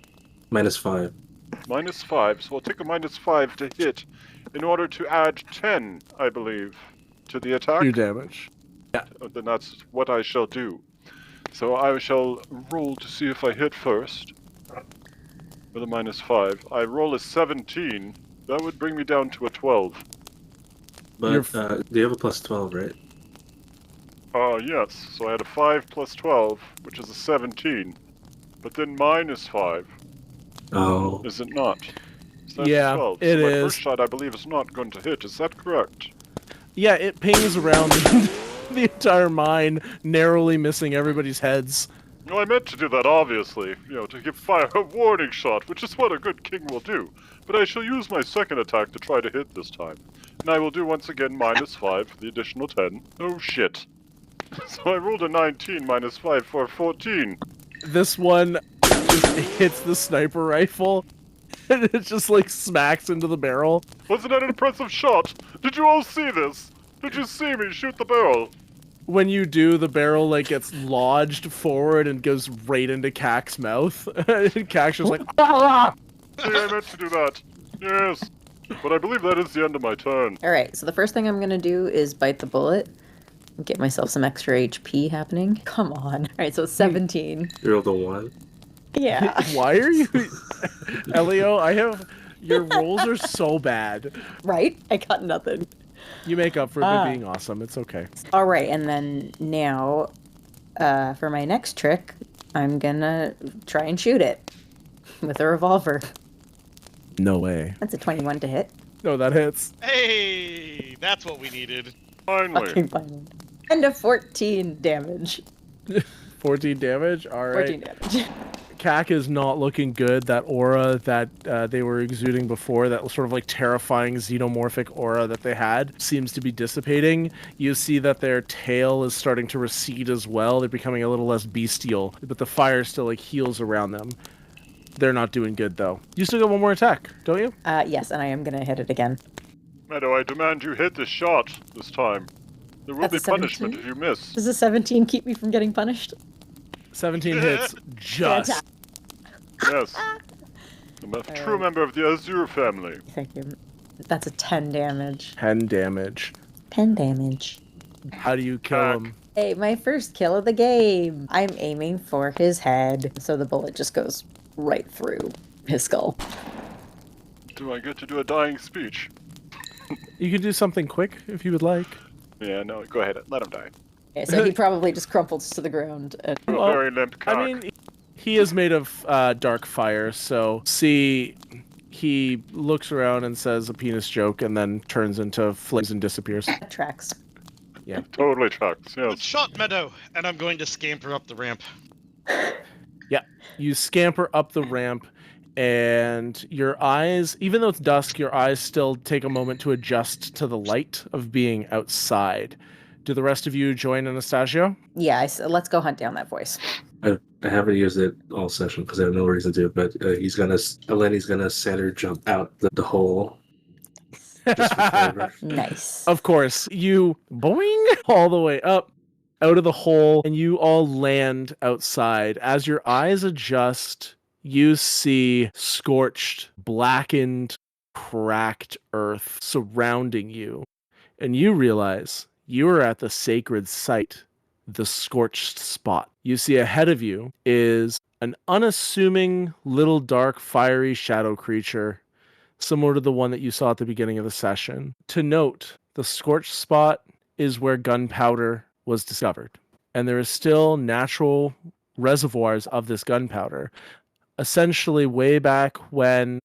-5. -5, so I'll take a -5 to hit in order to add 10, I believe, to the attack. Your damage. Then that's what I shall do. So I shall roll to see if I hit first. With a -5. I roll a 17. That would bring me down to a 12. But you have a +12, right? Yes. So I had a 5 plus 12, which is a 17. But then -5. Oh. Is it not? So that's Yeah, 12. it so my is. first shot, I believe, is not going to hit. Is that correct? Yeah, it pings around the entire mine, narrowly missing everybody's heads. No, I meant to do that, obviously. To give fire a warning shot, which is what a good king will do. But I shall use my second attack to try to hit this time. And I will do once again -5 for the additional 10. Oh shit. So I rolled a 19 -5 for 14. This one just hits the sniper rifle, and it just like smacks into the barrel. Wasn't that an impressive shot? Did you all see this? Did you see me shoot the barrel? When you do, the barrel like gets lodged forward and goes right into Kak's mouth. Kak's just like, ah! See, I meant to do that. Yes. But I believe that is the end of my turn. All right, so the first thing I'm going to do is bite the bullet and get myself some extra HP happening. Come on. All right, so 17. You rolled a 1. Yeah. Why are you, Elio? Your rolls are so bad. Right? I got nothing. You make up for it by being awesome. It's okay. All right, and then now, for my next trick, I'm gonna try and shoot it with a revolver. No way. That's a 21 to hit. No, that hits. Hey, that's what we needed. Finally. Fucking fine. And a 14 damage. 14 damage. All right. 14 damage. Kak is not looking good. That aura that they were exuding before, that sort of like terrifying xenomorphic aura that they had, seems to be dissipating. You see that their tail is starting to recede as well. They're becoming a little less bestial, but the fire still like heals around them. They're not doing good though. You still got one more attack, don't you? Yes, and I am gonna hit it again. Meadow, I demand you hit this shot this time. There will That's be a punishment 17? if you miss. Does a 17 keep me from getting punished? 17 hits. Just. Yes. I'm a true member of the Azure family. Thank you. That's a 10 damage. 10 damage. 10 damage. How do you kill him? Hey, my first kill of the game. I'm aiming for his head, so the bullet just goes right through his skull. Do I get to do a dying speech? You can do something quick if you would like. Yeah, no, go ahead. Let him die. Okay, so he probably just crumples to the ground. And... A Well, very limp cock. I mean, he is made of dark fire, so he looks around and says a penis joke and then turns into flames and disappears. Tracks. Yeah. Totally tracks, Good yes. shot, Meadow. And I'm going to scamper up the ramp. Yeah. You scamper up the ramp, and your eyes, even though it's dusk, your eyes still take a moment to adjust to the light of being outside. Do the rest of you join Anastagio? Yeah, let's go hunt down that voice. I haven't used it all session because I have no reason to, but Eleni's gonna center jump out the hole. Just for flavor. Nice. Of course, you boing all the way up out of the hole, and you all land outside. As your eyes adjust, you see scorched, blackened, cracked earth surrounding you, and you realize you are at the sacred site, the scorched spot. You see ahead of you is an unassuming little dark fiery shadow creature, similar to the one that you saw at the beginning of the session. To note, the scorched spot is where gunpowder was discovered, and there is still natural reservoirs of this gunpowder. Essentially, way back when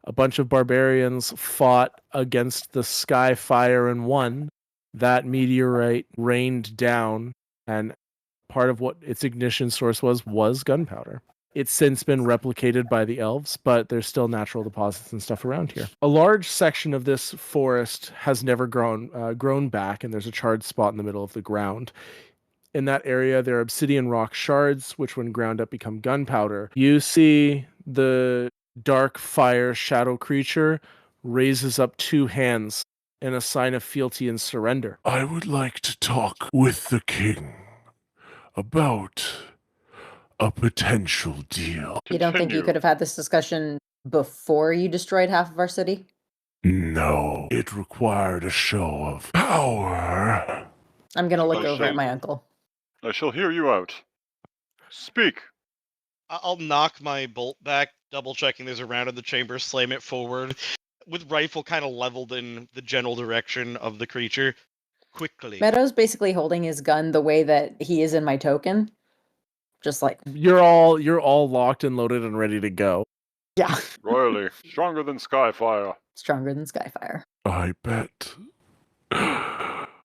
a bunch of barbarians fought against the sky fire and won, that meteorite rained down, and part of what its ignition source was gunpowder. It's since been replicated by the elves, but there's still natural deposits and stuff around here. A large section of this forest has never grown back, and there's a charred spot in the middle of the ground. In that area, there are obsidian rock shards, which when ground up become gunpowder. You see the dark fire shadow creature raises up 2 hands in a sign of fealty and surrender. I would like to talk with the king about a potential deal. You don't think you Continue. could have had this discussion before you destroyed half of our city? No, it required a show of power. I'm gonna look Oh, over at shame. my uncle. I shall hear you out. Speak. I'll knock my bolt back, double checking there's a round in the chamber, slam it forward, with rifle kind of leveled in the general direction of the creature. Quickly. Meadow's basically holding his gun the way that he is in my token. Just like, You're all locked and loaded and ready to go. Yeah. Royally, stronger than Skyfire. Stronger than Skyfire. I bet.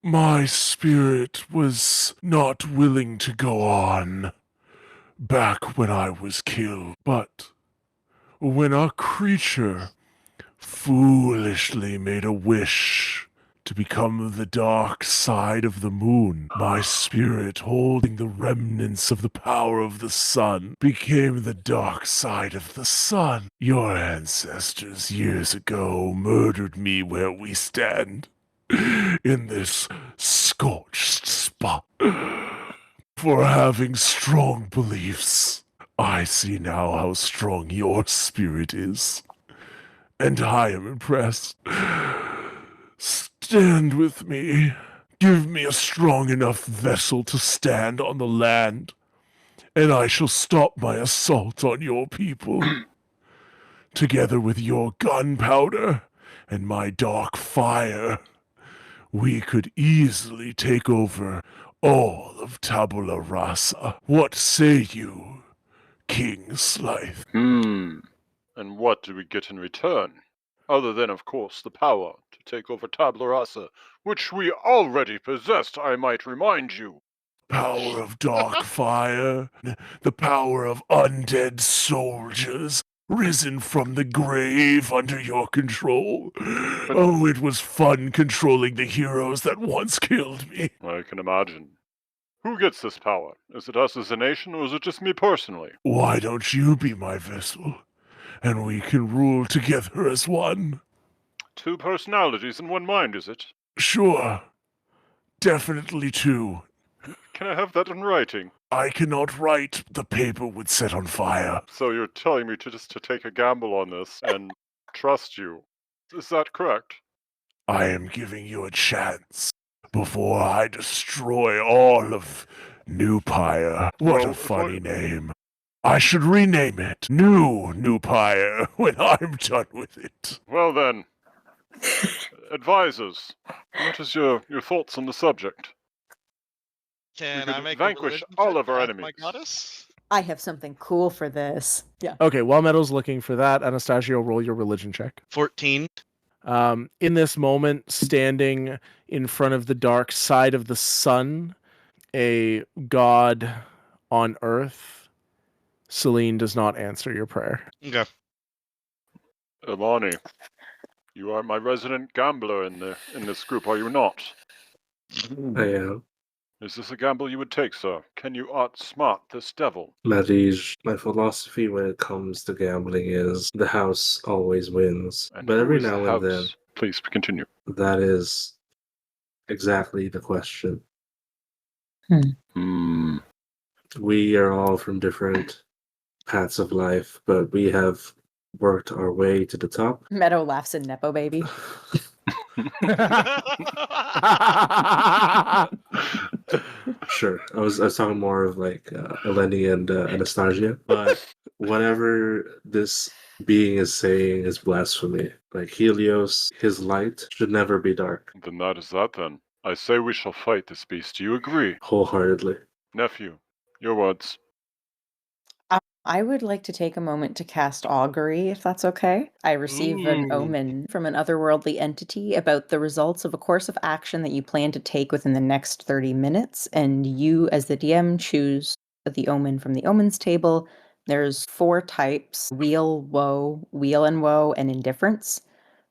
My spirit was not willing to go on back when I was killed, but when a creature foolishly made a wish to become the dark side of the moon, my spirit, holding the remnants of the power of the sun, became the dark side of the sun. Your ancestors years ago murdered me where we stand, in this scorched spot, for having strong beliefs. I see now how strong your spirit is, and I am impressed. Stand with me. Give me a strong enough vessel to stand on the land, and I shall stop my assault on your people. Together with your gunpowder and my dark fire, we could easily take over all of Tabula Rasa. What say you, King Slythe? And what do we get in return? Other than, of course, the power to take over Tabula Rasa, which we already possessed, I might remind you. Power of dark fire, the power of undead soldiers, risen from the grave under your control. Oh, it was fun controlling the heroes that once killed me. I can imagine. Who gets this power? Is it us as a nation, or is it just me personally? Why don't you be my vessel, and we can rule together as one? 2 personalities in one mind, is it? Sure. Definitely two. Can I have that in writing? I cannot write. The paper would set on fire. So you're telling me to take a gamble on this and trust you. Is that correct? I am giving you a chance before I destroy all of New Pyre. What Well, a funny name. I should rename it New Pyre when I'm done with it. Well then, advisors, what is your thoughts on the subject? Can We I could make vanquish a religion all check of our as enemies. My goddess? I have something cool for this. Yeah. Okay, while Meadows looking for that, Anastagio, roll your religion check. 14. In this moment, standing in front of the dark side of the sun, a god on earth, Celine does not answer your prayer. Okay. Eleni, you are my resident gambler in this group, are you not? I am. Is this a gamble you would take, sir? Can you outsmart this devil? Madij, my philosophy when it comes to gambling is the house always wins. And But who every is the now and then, house? Please continue. that is exactly the question. We are all from different paths of life, but we have worked our way to the top. Meadow laughs in Nepo Baby. Sure, I was talking more of like Eleni and Anastagio, but whatever this being is saying is blasphemy. Like Helios, his light should never be dark. Then that is that then. I say we shall fight this beast. Do you agree? Wholeheartedly. Nephew, your words. I would like to take a moment to cast Augury, if that's okay. I receive an omen from an otherworldly entity about the results of a course of action that you plan to take within the next 30 minutes, and you, as the DM, choose the omen from the omens table. There's 4 types: weal, woe, weal and woe, and indifference.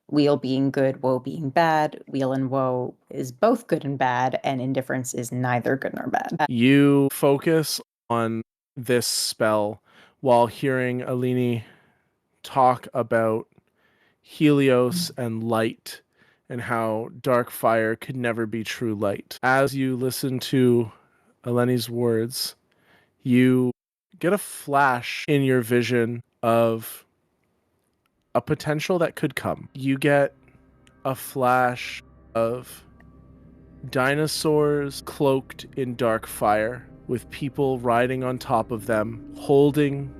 Weal being good, woe being bad. Weal and woe is both good and bad, and indifference is neither good nor bad. You focus on this spell while hearing Eleni talk about Helios and light and how dark fire could never be true light. As you listen to Eleni's words, you get a flash in your vision of a potential that could come. You get a flash of dinosaurs cloaked in dark fire, with people riding on top of them, holding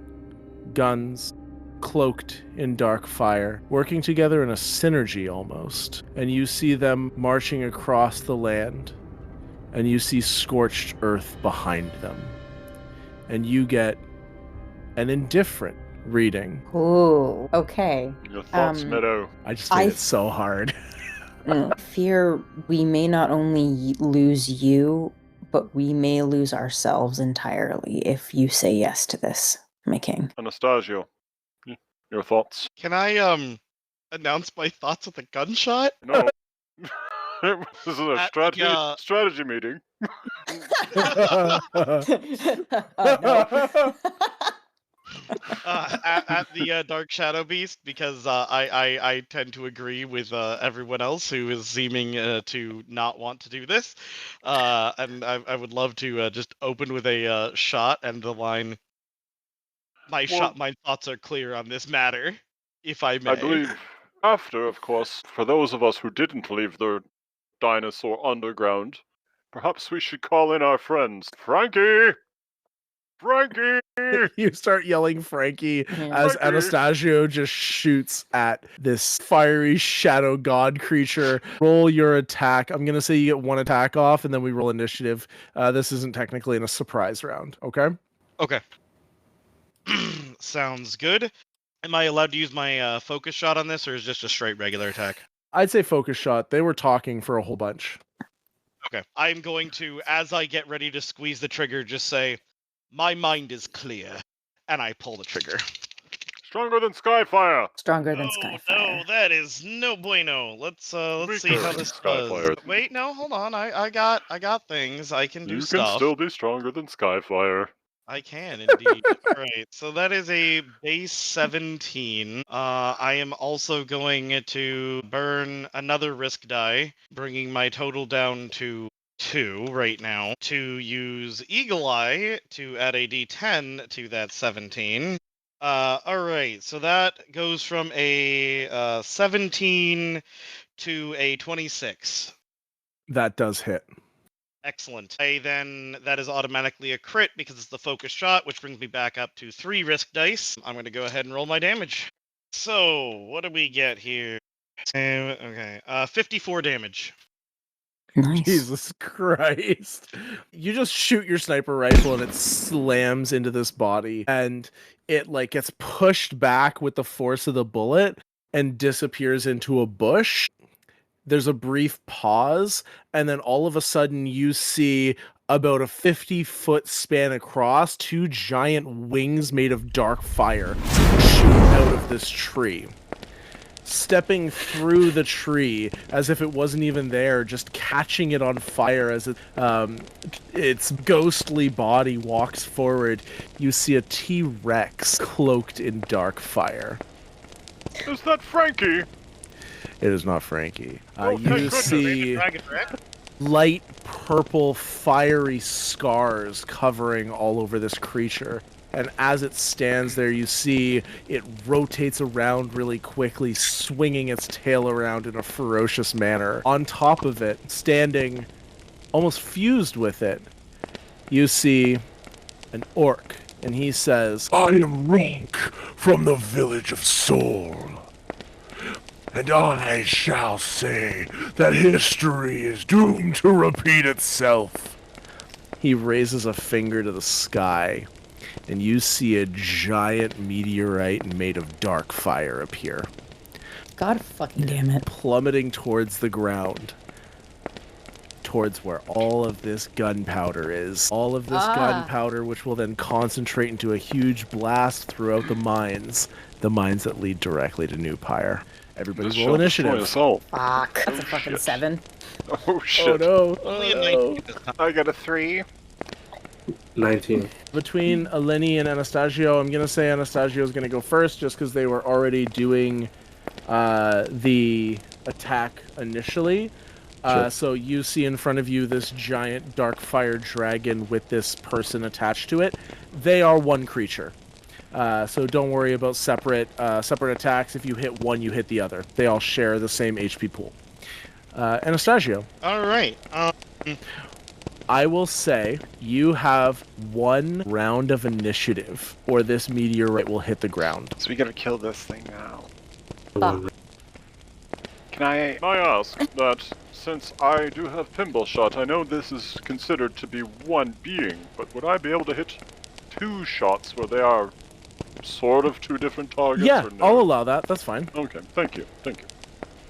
guns, cloaked in dark fire, working together in a synergy almost. And you see them marching across the land, and you see scorched earth behind them. And you get an indifferent reading. Ooh, okay. Your thoughts, Um, Medo? I just made it so hard. Fear we may not only lose you, but we may lose ourselves entirely if you say yes to this, my king. Anastagio, your thoughts? Can I announce my thoughts with a gunshot? No. This is a At the, strategy meeting. No. At the Dark Shadow Beast, because I tend to agree with everyone else who is seeming to not want to do this, and I would love to just open with a shot and the line. My thoughts are clear on this matter, if I may. I believe after, of course, for those of us who didn't leave the dinosaur underground, perhaps we should call in our friends. Frankie! Frankie! You start yelling Frankie Yeah. as Frankie! Anastagio just shoots at this fiery shadow god creature. Roll your attack. I'm going to say you get one attack off, and then we roll initiative. This isn't technically in a surprise round, okay? Okay. Sounds good. Am I allowed to use my focus shot on this, or is this just a straight regular attack? I'd say focus shot. They were talking for a whole bunch. Okay. I'm going to, as I get ready to squeeze the trigger, just say, my mind is clear, and I pull the trigger. Stronger than Skyfire! Stronger than Oh, Skyfire. no, that is no bueno. Let's see how this Skyfire. does. Wait, no, hold on. I got things. I can do You stuff. can still be stronger than Skyfire. I can indeed. Alright, so that is a base 17. I am also going to burn another risk die, bringing my total down to 2 right now, to use Eagle Eye to add a d10 to that 17. Alright, so that goes from a 17 to a 26. That does hit. Excellent. That is automatically a crit because it's the focus shot, which brings me back up to 3 risk dice. I'm going to go ahead and roll my damage. So, what do we get here? Okay, 54 damage. Nice. Jesus Christ. You just shoot your sniper rifle and it slams into this body, and it like gets pushed back with the force of the bullet and disappears into a bush. There's a brief pause, and then all of a sudden you see about a 50-foot span across 2 giant wings made of dark fire shoot out of this tree. Stepping through the tree as if it wasn't even there, just catching it on fire as its ghostly body walks forward, you see a T-Rex cloaked in dark fire. Is that Frankie? It is not Frankie. Oh, thank You goodness. see light purple fiery scars covering all over this creature. And as it stands there, you see it rotates around really quickly, swinging its tail around in a ferocious manner. On top of it, standing almost fused with it, you see an orc. And he says, I am Ronk from the village of Sol. And I shall say that history is doomed to repeat itself. He raises a finger to the sky, and you see a giant meteorite made of dark fire appear, God fucking damn it. plummeting towards the ground, towards where all of this gunpowder is. All of this gunpowder, which will then concentrate into a huge blast throughout the mines that lead directly to New Pyre. Everybody This roll shall initiative. destroy us all. Fuck. That's a Oh, fucking shit. 7. Oh shit. Oh no. Only a Oh, 19 no. this time. I got a 3. 19. Between Eleni and Anastagio, I'm going to say Anastagio is going to go first just because they were already doing the attack initially. Sure. So you see in front of you this giant dark fire dragon with this person attached to it. They are one creature. So don't worry about separate attacks. If you hit one, you hit the other. They all share the same HP pool. Anastagio, Alright. I will say you have 1 round of initiative, or this meteorite will hit the ground. So we gotta kill this thing now. Fuck. Can I... Can I ask that, since I do have pinball shot, I know this is considered to be one being, but would I be able to hit 2 shots where they are sort of two different targets? Yeah, or no? I'll allow that. That's fine. Okay, thank you.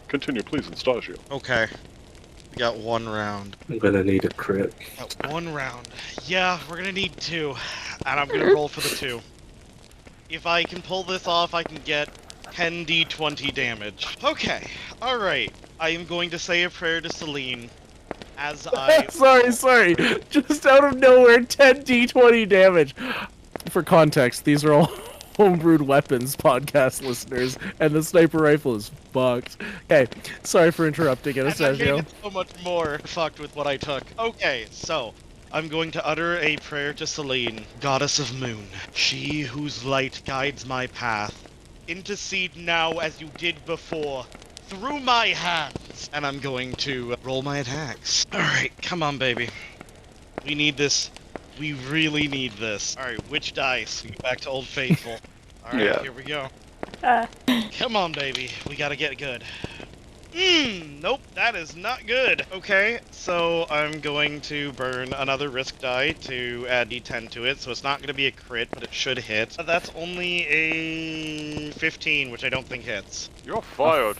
Continue, please, Anastagio. Okay. We got 1 round. I'm gonna need a crit. Got 1 round. Yeah, we're gonna need 2. And I'm gonna roll for the 2. If I can pull this off, I can get 10d20 damage. Okay, alright. I am going to say a prayer to Celine as I... sorry. Just out of nowhere, 10d20 damage. For context, these are all homebrewed weapons, podcast listeners, and the sniper rifle is fucked. Okay, sorry for interrupting, And I made Anastagio. it so much more fucked with what I took. Okay, so... I'm going to utter a prayer to Celine, goddess of moon. She whose light guides my path. Intercede now as you did before, through my hands. And I'm going to roll my attacks. Alright, come on, baby. We need this. We really need this. Alright, which dice? We go back to Old Faithful. Alright, Yeah. Here we go. Come on, baby. We gotta get good. Nope, that is not good. Okay, so I'm going to burn another risk die to add d10 to it, so it's not going to be a crit, but it should hit. That's only a 15, which I don't think hits. You're fired.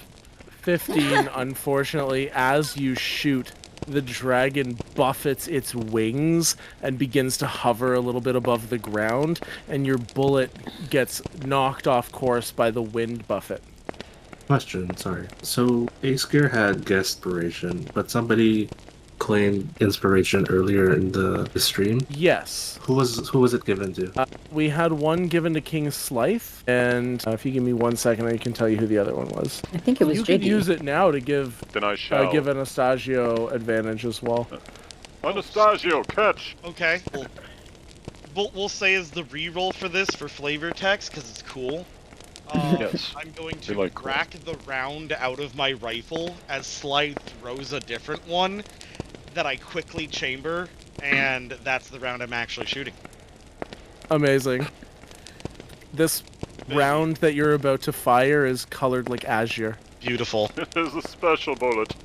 15, unfortunately, as you shoot, the dragon buffets its wings and begins to hover a little bit above the ground, and your bullet gets knocked off course by the wind buffet. Question, sorry. So Asgeir had Guestspiration, but somebody claimed inspiration earlier in the stream. Yes. Who was it given to? We had one given to King Slythe, and if you give me 1 second, I can tell you who the other one was. I think it was You Jiggy. can use it now to give Then I shall. give Anastagio advantage as well. Anastagio, catch! Okay. We'll say as the reroll for this for flavor text, because it's cool. Yes. I'm going We to like cool. rack the round out of my rifle as Slythe throws a different one that I quickly chamber, and that's the round I'm actually shooting. Amazing. This round that you're about to fire is colored like azure. Beautiful. It is a special bullet.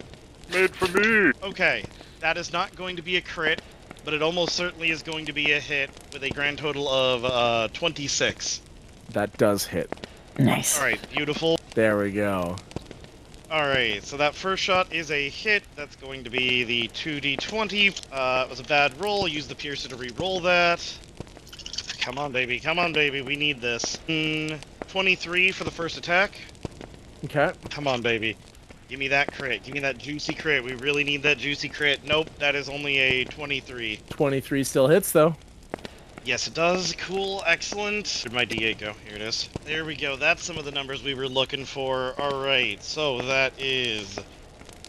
Made for me! Okay, that is not going to be a crit, but it almost certainly is going to be a hit with a grand total of 26. That does hit. Nice. Alright, beautiful. There we go. Alright, so that first shot is a hit. That's going to be the 2d20. It was a bad roll. Use the piercer to re-roll that. Come on, baby. Come on, baby. We need this. 23 for the first attack. Okay. Come on, baby. Give me that crit. Give me that juicy crit. We really need that juicy crit. Nope, that is only a 23. 23 still hits, though. Yes, it does. Cool. Excellent. Where'd my D8 go? Here it is. There we go. That's some of the numbers we were looking for. Alright, so that is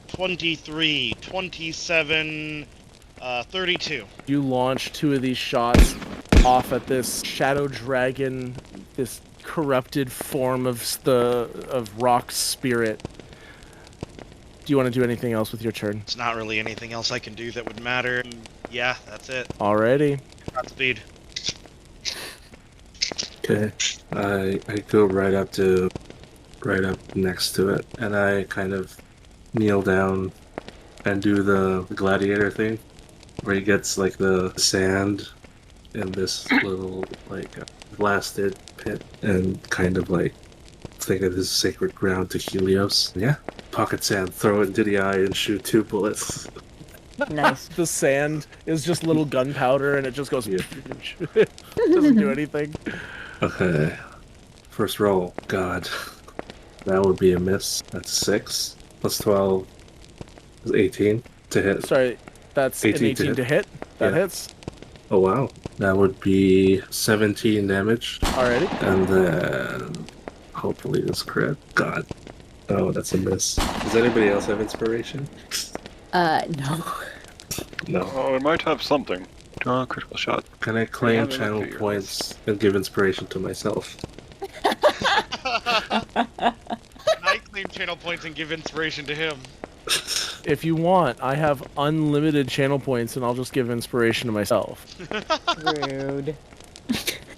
23, 27, 32. You launch 2 of these shots off at this shadow dragon, this corrupted form of Rock's spirit. Do you want to do anything else with your turn? It's not really anything else I can do that would matter. Yeah, that's it. Alrighty. Godspeed. Okay. I go right up next to it, and I kind of kneel down and do the gladiator thing, where he gets like the sand in this little like blasted pit, and kind of like think of this sacred ground to Helios. Yeah. Pocket sand, throw it into the eye, and shoot 2 bullets. Nice. The sand is just little gunpowder, and it just goes. Yeah. Doesn't do anything. Okay. First roll. God. That would be a miss. That's 6. Plus 12 is 18 to hit. Sorry, that's an 18 to 18 to hit. hit. That Yeah. hits. Oh wow. That would be 17 damage. Alrighty. And then hopefully this crit. God. Oh, that's a miss. Does anybody else have inspiration? No. No. Oh, I might have something. Draw a critical shot. Can I claim have a look channel at your points and give inspiration to myself? I claim channel points and give inspiration to him. If you want, I have unlimited channel points, and I'll just give inspiration to myself. Rude.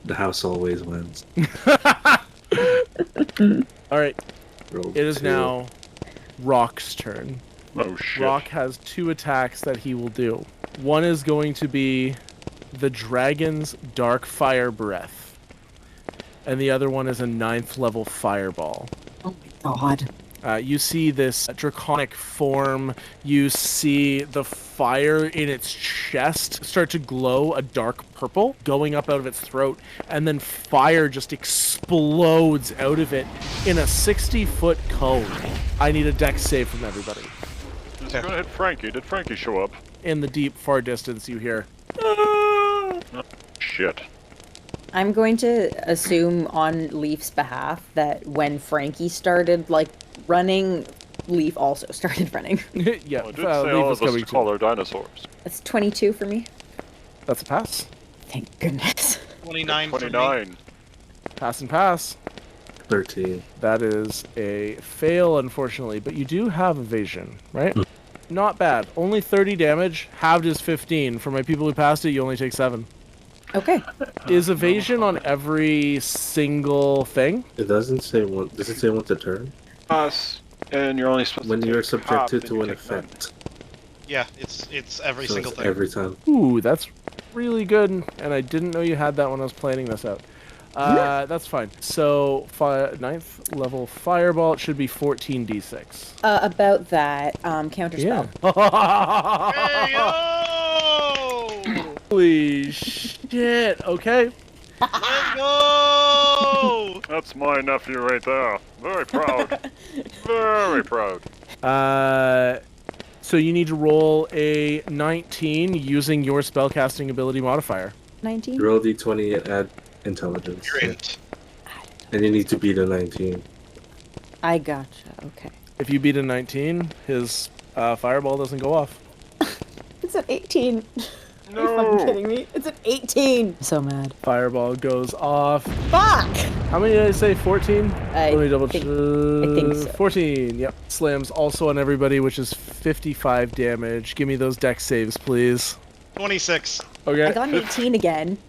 The house always wins. Alright, Roll it is 2. now Rock's turn. Oh shit. Rock has 2 attacks that he will do. One is going to be the dragon's dark fire breath. and the other one is a 9th level fireball. Oh my god. You see this draconic form. You see the fire in its chest start to glow a dark purple going up out of its throat, and then fire just explodes out of it in a 60-foot cone. I need a dex save from everybody. Just gonna hit Frankie. Did Frankie show up? In the deep, far distance, you hear. Shit. I'm going to assume on Leaf's behalf that when Frankie started, like, running, Leaf also started running. Yeah, Well, I did say all of us to call our dinosaurs. That's 22 for me. That's a pass. Thank goodness. 29. for me. 29. Pass and pass. 13. That is a fail, unfortunately, but you do have evasion, right? Not bad. Only 30 damage. Halved is 15. For my people who passed it, you only take 7. Okay. Is evasion on every single thing? It doesn't say one. Does it say once a turn? And you're only supposed When to you're take half, subjected then to you an take none. effect. Yeah, it's every So single it's thing. every time. Ooh, that's really good, and I didn't know you had that when I was planning this out. That's fine. So, 9th level fireball, it should be 14d6. About that, counterspell. Hey, yo! Holy shit, okay. Let's go! That's my nephew right there. Very proud. Very proud. So you need to roll a 19 using your spellcasting ability modifier. 19? You roll d20 and add intelligence. Great. And you need to beat a 19. I gotcha. Okay. If you beat a 19, his fireball doesn't go off. It's an 18. Are you fucking kidding me? It's an 18. So mad. Fireball goes off. Fuck! How many did I say? 14? Let me double check. I think so. 14, yep. Slams also on everybody, which is 55 damage. Give me those dex saves, please. 26. Okay. I got an 18 again.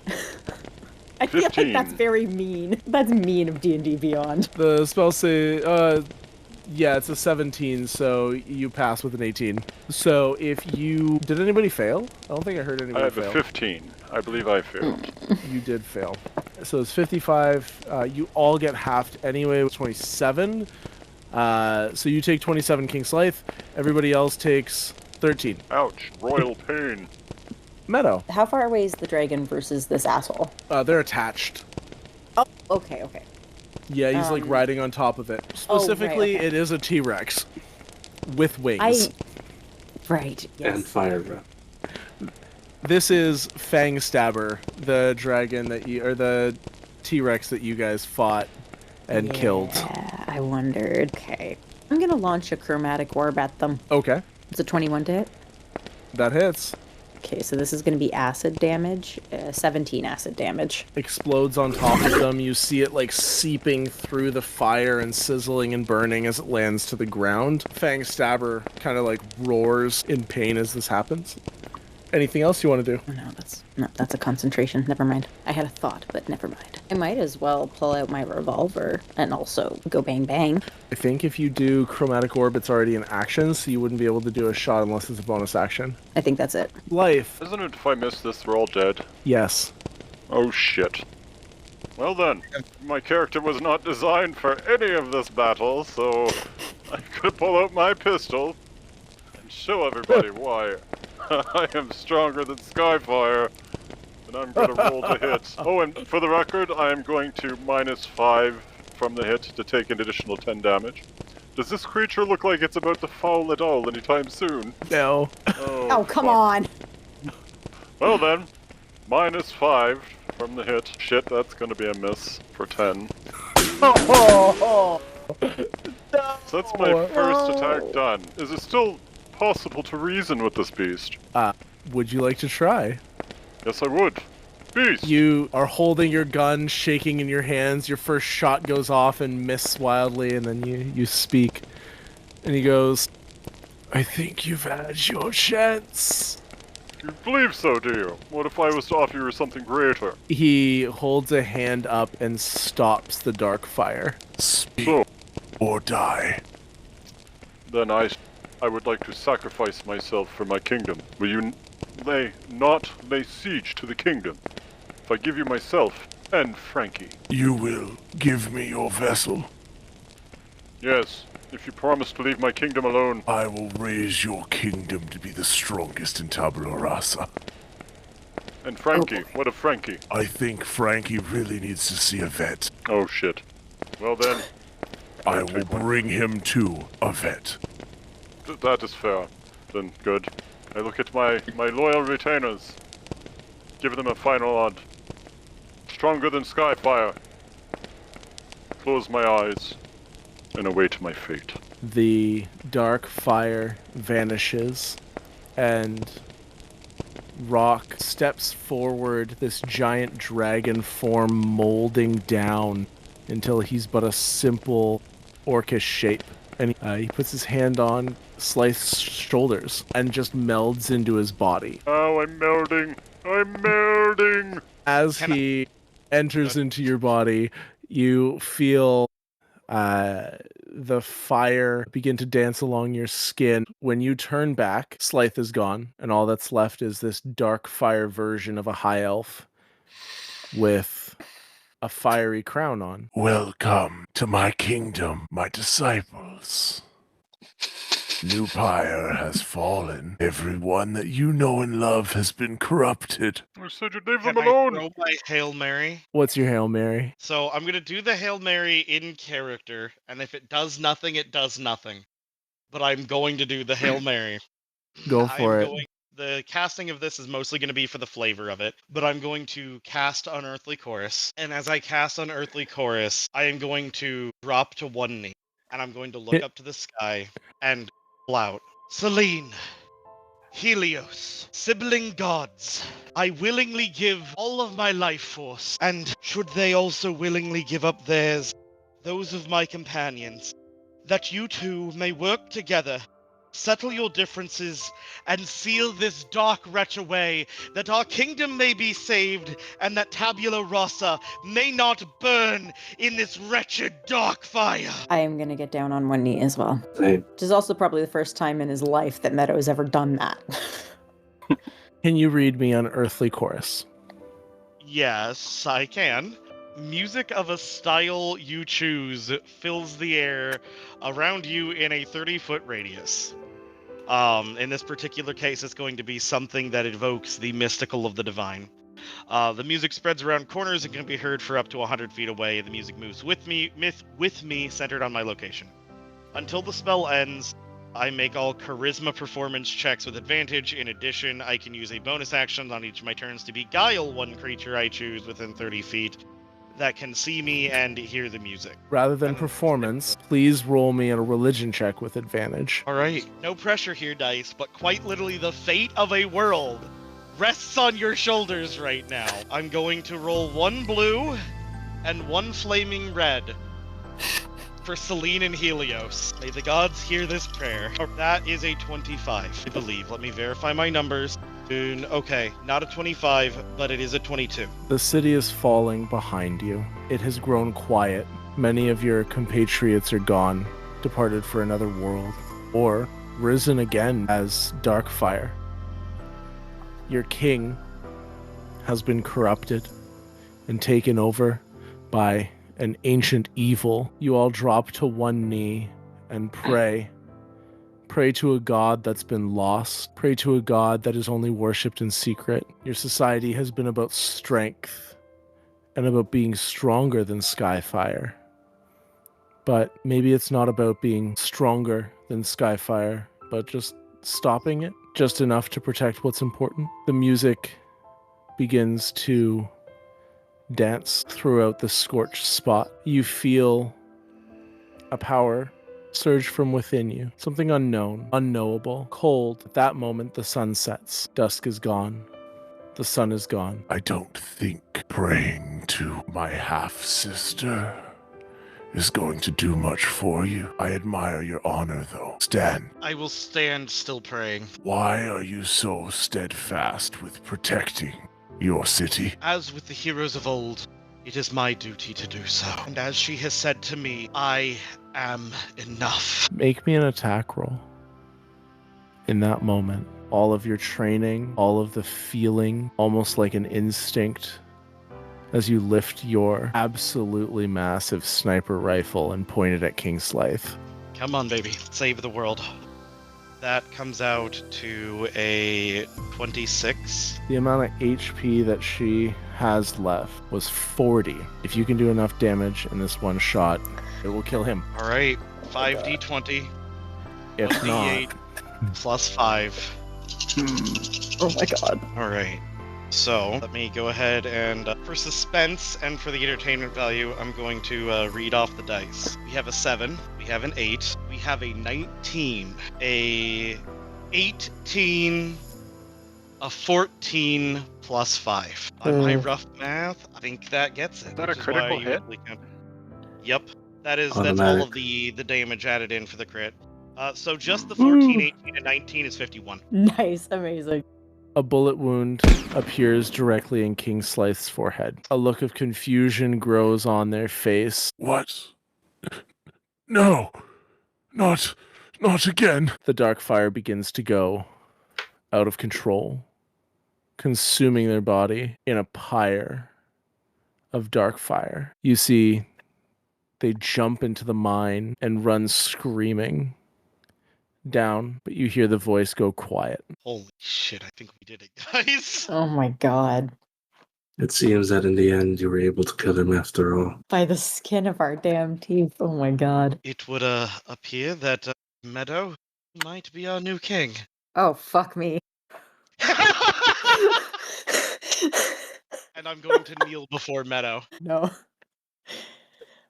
I feel like 15. that's very mean. That's mean of D&D Beyond. The spell save, yeah, it's a 17, so you pass with an 18. So if you... Did anybody fail? I don't think I heard I anybody have fail. a 15. I believe I failed. You did fail. So it's 55. You all get halved anyway with 27. So you take 27 King Slythe. Everybody else takes 13. Ouch. Royal pain. Meadow. How far away is the dragon versus this asshole? They're attached. Oh, okay. Yeah, he's like riding on top of it. Specifically, okay. it is a T-Rex with wings. Right, yes. And fire breath. This is Fang Stabber, the dragon that you, or the T-Rex that you guys fought and killed. Yeah, I wondered. Okay. I'm gonna launch a chromatic orb at them. Okay, It's a 21 to hit. that hits. Okay, so this is gonna be acid damage. 17 acid damage. Explodes on top of them. You see it like seeping through the fire and sizzling and burning as it lands to the ground. Fang Stabber kind of like roars in pain as this happens. Anything else you want to do? Oh, no, that's a concentration. Never mind. I had a thought, but never mind. I might as well pull out my revolver and also go bang bang. I think if you do Chromatic Orb, it's already in action, so you wouldn't be able to do a shot unless it's a bonus action. I think that's it. Life. Isn't it if I miss this, we're all dead? Yes. Oh shit. Well then, my character was not designed for any of this battle, so I could pull out my pistol and show everybody why I am stronger than Skyfire, and I'm gonna roll to hit. Oh, and for the record, I am going to -5 from the hit to take an additional 10 damage. Does this creature look like it's about to fall at all anytime soon? No. Oh, come fuck. on! Well then, -5 from the hit. Shit, that's gonna be a miss for 10. So that's my first attack done. Is it still possible to reason with this beast? Would you like to try? Yes, I would. Beast! You are holding your gun, shaking in your hands. Your first shot goes off and misses wildly, and then you speak. And he goes, I think you've had your chance. You believe so, do you? What if I was to offer you something greater? He holds a hand up and stops the dark fire. Speak So, or die. then I would like to sacrifice myself for my kingdom. Will you not lay siege to the kingdom? If I give you myself, And Frankie. You will give me your vessel. Yes, if you promise to leave my kingdom alone. I will raise your kingdom to be the strongest in Tabula Rasa. And Frankie, what of Frankie? I think Frankie really needs to see a vet. Oh shit. Well then, I will bring him to a vet. that is fair. Then good. I look at my loyal retainers. Give them a final nod. Stronger than Skyfire. Close my eyes and await my fate. The dark fire vanishes, and Rock steps forward, this giant dragon form molding down until he's but a simple orcish shape. And he puts his hand on Slythe's shoulders and just melds into his body. Oh, I'm melding! I'm melding! As he enters into your body, you feel the fire begin to dance along your skin. When you turn back, Slythe is gone, and all that's left is this dark fire version of a high elf with a fiery crown on. Welcome to my kingdom, my disciples. New Pyre has fallen. Everyone that you know and love has been corrupted. I said you leave Can them I alone! throw my Hail Mary? What's your Hail Mary? So I'm going to do the Hail Mary in character, and if it does nothing, it does nothing. But I'm going to do the Hail Mary. Go for it. The casting of this is mostly going to be for the flavor of it, but I'm going to cast Unearthly Chorus. And as I cast Unearthly Chorus, I am going to drop to one knee, and I'm going to look up to the sky and call out, Selene, Helios, sibling gods, I willingly give all of my life force, and should they also willingly give up theirs, those of my companions, that you two may work together, settle your differences, and seal this dark wretch away, that our kingdom may be saved, and that Tabula Rasa may not burn in this wretched dark fire. I am going to get down on one knee as well. Same. Which is also probably the first time in his life that Medo has ever done that. Can you read me Unearthly Chorus? Yes, I can. Music of a style you choose fills the air around you in a 30-foot radius. In this particular case, it's going to be something that evokes the mystical of the divine. The music spreads around corners and can be heard for up to 100 feet away. The music moves with me, centered on my location. Until the spell ends, I make all charisma performance checks with advantage. In addition, I can use a bonus action on each of my turns to beguile one creature I choose within 30 feet that can see me and hear the music. Rather than performance, please roll me a religion check with advantage. All right. No pressure here, dice, but quite literally the fate of a world rests on your shoulders right now. I'm going to roll one blue and one flaming red for Selene and Helios. May the gods hear this prayer. That is a 25, I believe. Let me verify my numbers. Okay, not a 25, but it is a 22. The city is falling behind you. It has grown quiet. Many of your compatriots are gone, departed for another world, or risen again as dark fire. Your king has been corrupted and taken over by an ancient evil. You all drop to one knee and pray. Pray to a god that's been lost. Pray to a god that is only worshipped in secret. Your society has been about strength and about being stronger than Skyfire. But maybe it's not about being stronger than Skyfire, but just stopping it, just enough to protect what's important. The music begins to dance throughout the scorched spot. You feel a power surge from within you. Something unknown, unknowable, cold. At that moment, the sun sets. Dusk is gone. The sun is gone. I don't think praying to my half-sister is going to do much for you. I admire your honor, though. Stand. I will stand still praying. Why are you so steadfast with protecting your city? As with the heroes of old, it is my duty to do so. And as she has said to me, I am enough. Make me an attack roll. In that moment, all of your training, all of the feeling, almost like an instinct as you lift your absolutely massive sniper rifle and point it at King Slythe. Come on, baby. Save the world. That comes out to a 26. The amount of HP that she has left was 40. If you can do enough damage in this one shot, it will kill him. All right, 5d20. If 1d8 not, plus 5. Oh my god. All right. So let me go ahead and, for suspense and for the entertainment value, I'm going to read off the dice. We have a 7, we have an 8, we have a 19, a 18, a 14 plus 5. On my rough math, I think that gets it. Is that a which is why critical I hit? usually count- Yep. That's all Automatic. of the damage added in for the crit. So just the 14, 18, and 19 is 51. Nice, amazing. a bullet wound appears directly in King Slythe's forehead. A look of confusion grows on their face. What? No, not again. The dark fire begins to go out of control, consuming their body in a pyre of dark fire. You see, they jump into the mine and run screaming down, but you hear the voice go quiet. Holy shit, I think we did it, guys. Oh my god. It seems that in the end you were able to kill him after all. By the skin of our damn teeth. Oh my god. It would appear that Medo might be our new king. Oh, fuck me. And I'm going to kneel before Medo. No.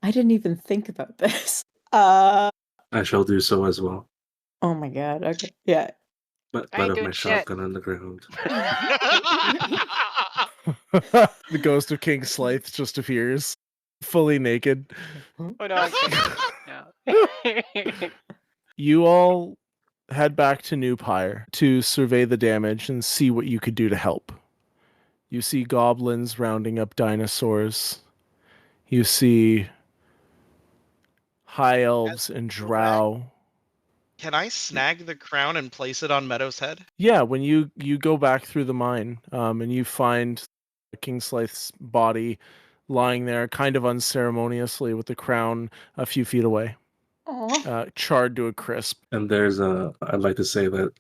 I didn't even think about this. I shall do so as well. Oh my god. Okay. Yeah. But I ain't of doing my shit. shotgun on the ground. The ghost of King Slythe just appears, fully naked. Oh no, I'm kidding. You all head back to New Pyre to survey the damage and see what you could do to help. You see goblins rounding up dinosaurs. You see high elves and drow. Can I snag the crown and place it on Medo's head? Yeah, when you go back through the mine and you find King Slythe's body lying there kind of unceremoniously with the crown a few feet away, charred to a crisp. And there's I'd like to say that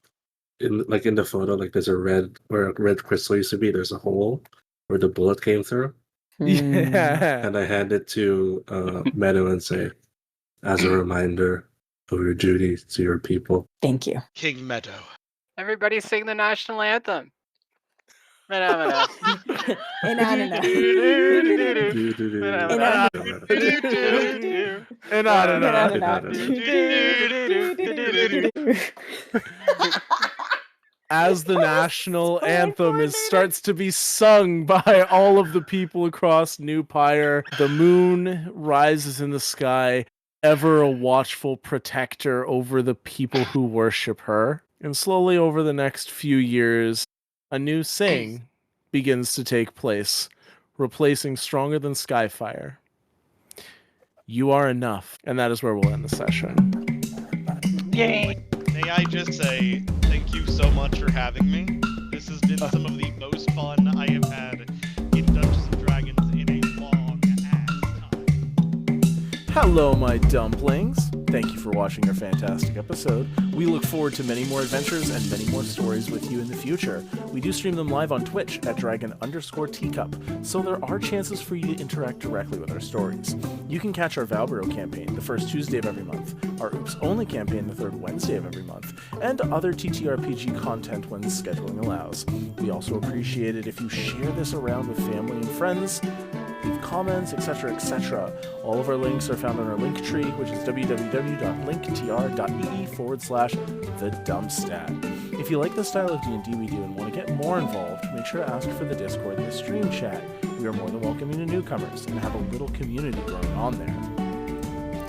in the photo, there's a red, where a red crystal used to be, there's a hole where the bullet came through. Yeah. And I hand it to Medo and say, as a reminder of your duty to your people. Thank you. King Medo. Everybody sing the national anthem. Phenomena. As the national anthem starts to be sung by all of the people across New Pyre, the moon rises in the sky, ever a watchful protector over the people who worship her. And slowly over the next few years, a new saying begins to take place, replacing Stronger Than Skyfire. You are enough. And that is where we'll end the session. Yay. May I just say thank you so much for having me. This has been some of the most fun I have had in Dungeons & Dragons in a long-ass time. Hello, my dumplings. Thank you for watching our fantastic episode. We look forward to many more adventures and many more stories with you in the future. We do stream them live on Twitch at dragon_teacup, so there are chances for you to interact directly with our stories. You can catch our Valbro campaign the first Tuesday of every month, our Oops Only campaign the third Wednesday of every month, and other TTRPG content when scheduling allows. We also appreciate it if you share this around with family and friends, leave comments, etc., etc. All of our links are found on our link tree, which is www.linktr.ee/thedumpstat. If you like the style of D&D we do and want to get more involved, make sure to ask for the Discord and the stream chat. We are more than welcoming to newcomers and have a little community growing on there.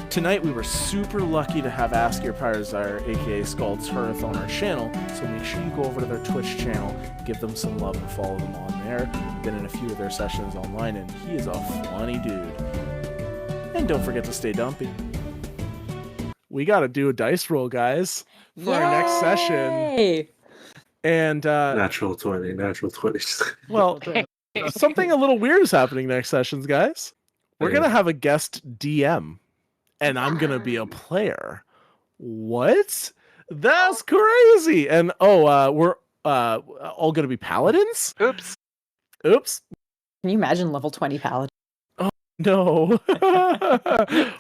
Tonight we were super lucky to have Asgeir Pyrazire, aka Skaldz Hearth, on our channel, so make sure you go over to their Twitch channel, give them some love and follow them on there. Been in a few of their sessions online and he is a funny dude. And don't forget to stay dumpy. We gotta do a dice roll, guys, for our next session. Yay! And Natural 20. well, Something a little weird is happening next sessions, guys. We're Yeah. gonna have a guest DM, and I'm gonna be a player. What? That's crazy! And we're all gonna be paladins? Oops. Oops. Can you imagine level 20 paladin? No.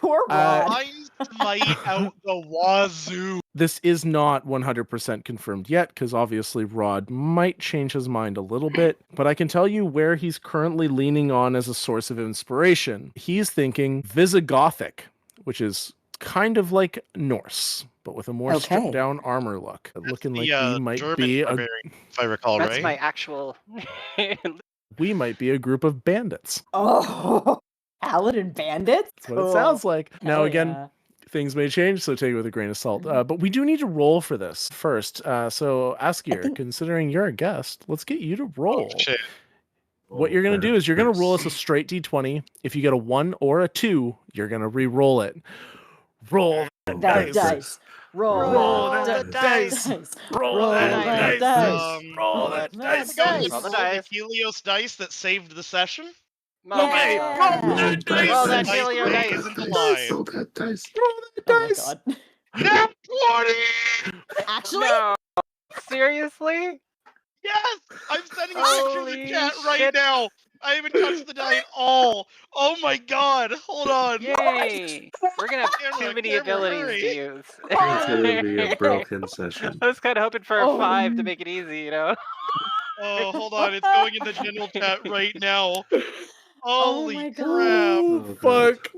Poor Rod. Mind smite out the wazoo. This is not 100% confirmed yet, because obviously Rod might change his mind a little bit, but I can tell you where he's currently leaning on as a source of inspiration. He's thinking Visigothic, which is kind of like Norse, but with a more stripped down armor look. Looking like we might German be barbarian, if I recall That's right. my actual. we might be a group of bandits. Oh, paladin bandits? That's what it sounds like. Now Hell again, yeah. things may change, so take it with a grain of salt. But we do need to roll for this first. So Asgeir, considering you're a guest, let's get you to roll. Oh, shit. What you're going to do is you're going to roll us a straight d20. If you get a 1 or a 2, you're going to re-roll it. Roll That dice. dice. Roll that dice. Roll that dice. Roll that Let's dice. go. Dice. This Roll the is the dice. Helios dice that saved the session. Okay, Yeah. roll that dice. Roll that Dice Helio break dice. isn't alive. Roll that dice. Roll that Oh my dice. god. Nat 20! Actually? No. Seriously? Yes! I'm sending a picture in the Holy chat right shit. now. I haven't touched the die at all. Oh my god. Hold on. Yay! We're gonna have Camera, too many camera, abilities hurry. to use. It's gonna be a broken session. I was kind of hoping for a Oh, 5 to make it easy, you know? Oh, hold on. It's going in the general chat right now. Oh Holy my crap. god. Oh, fuck.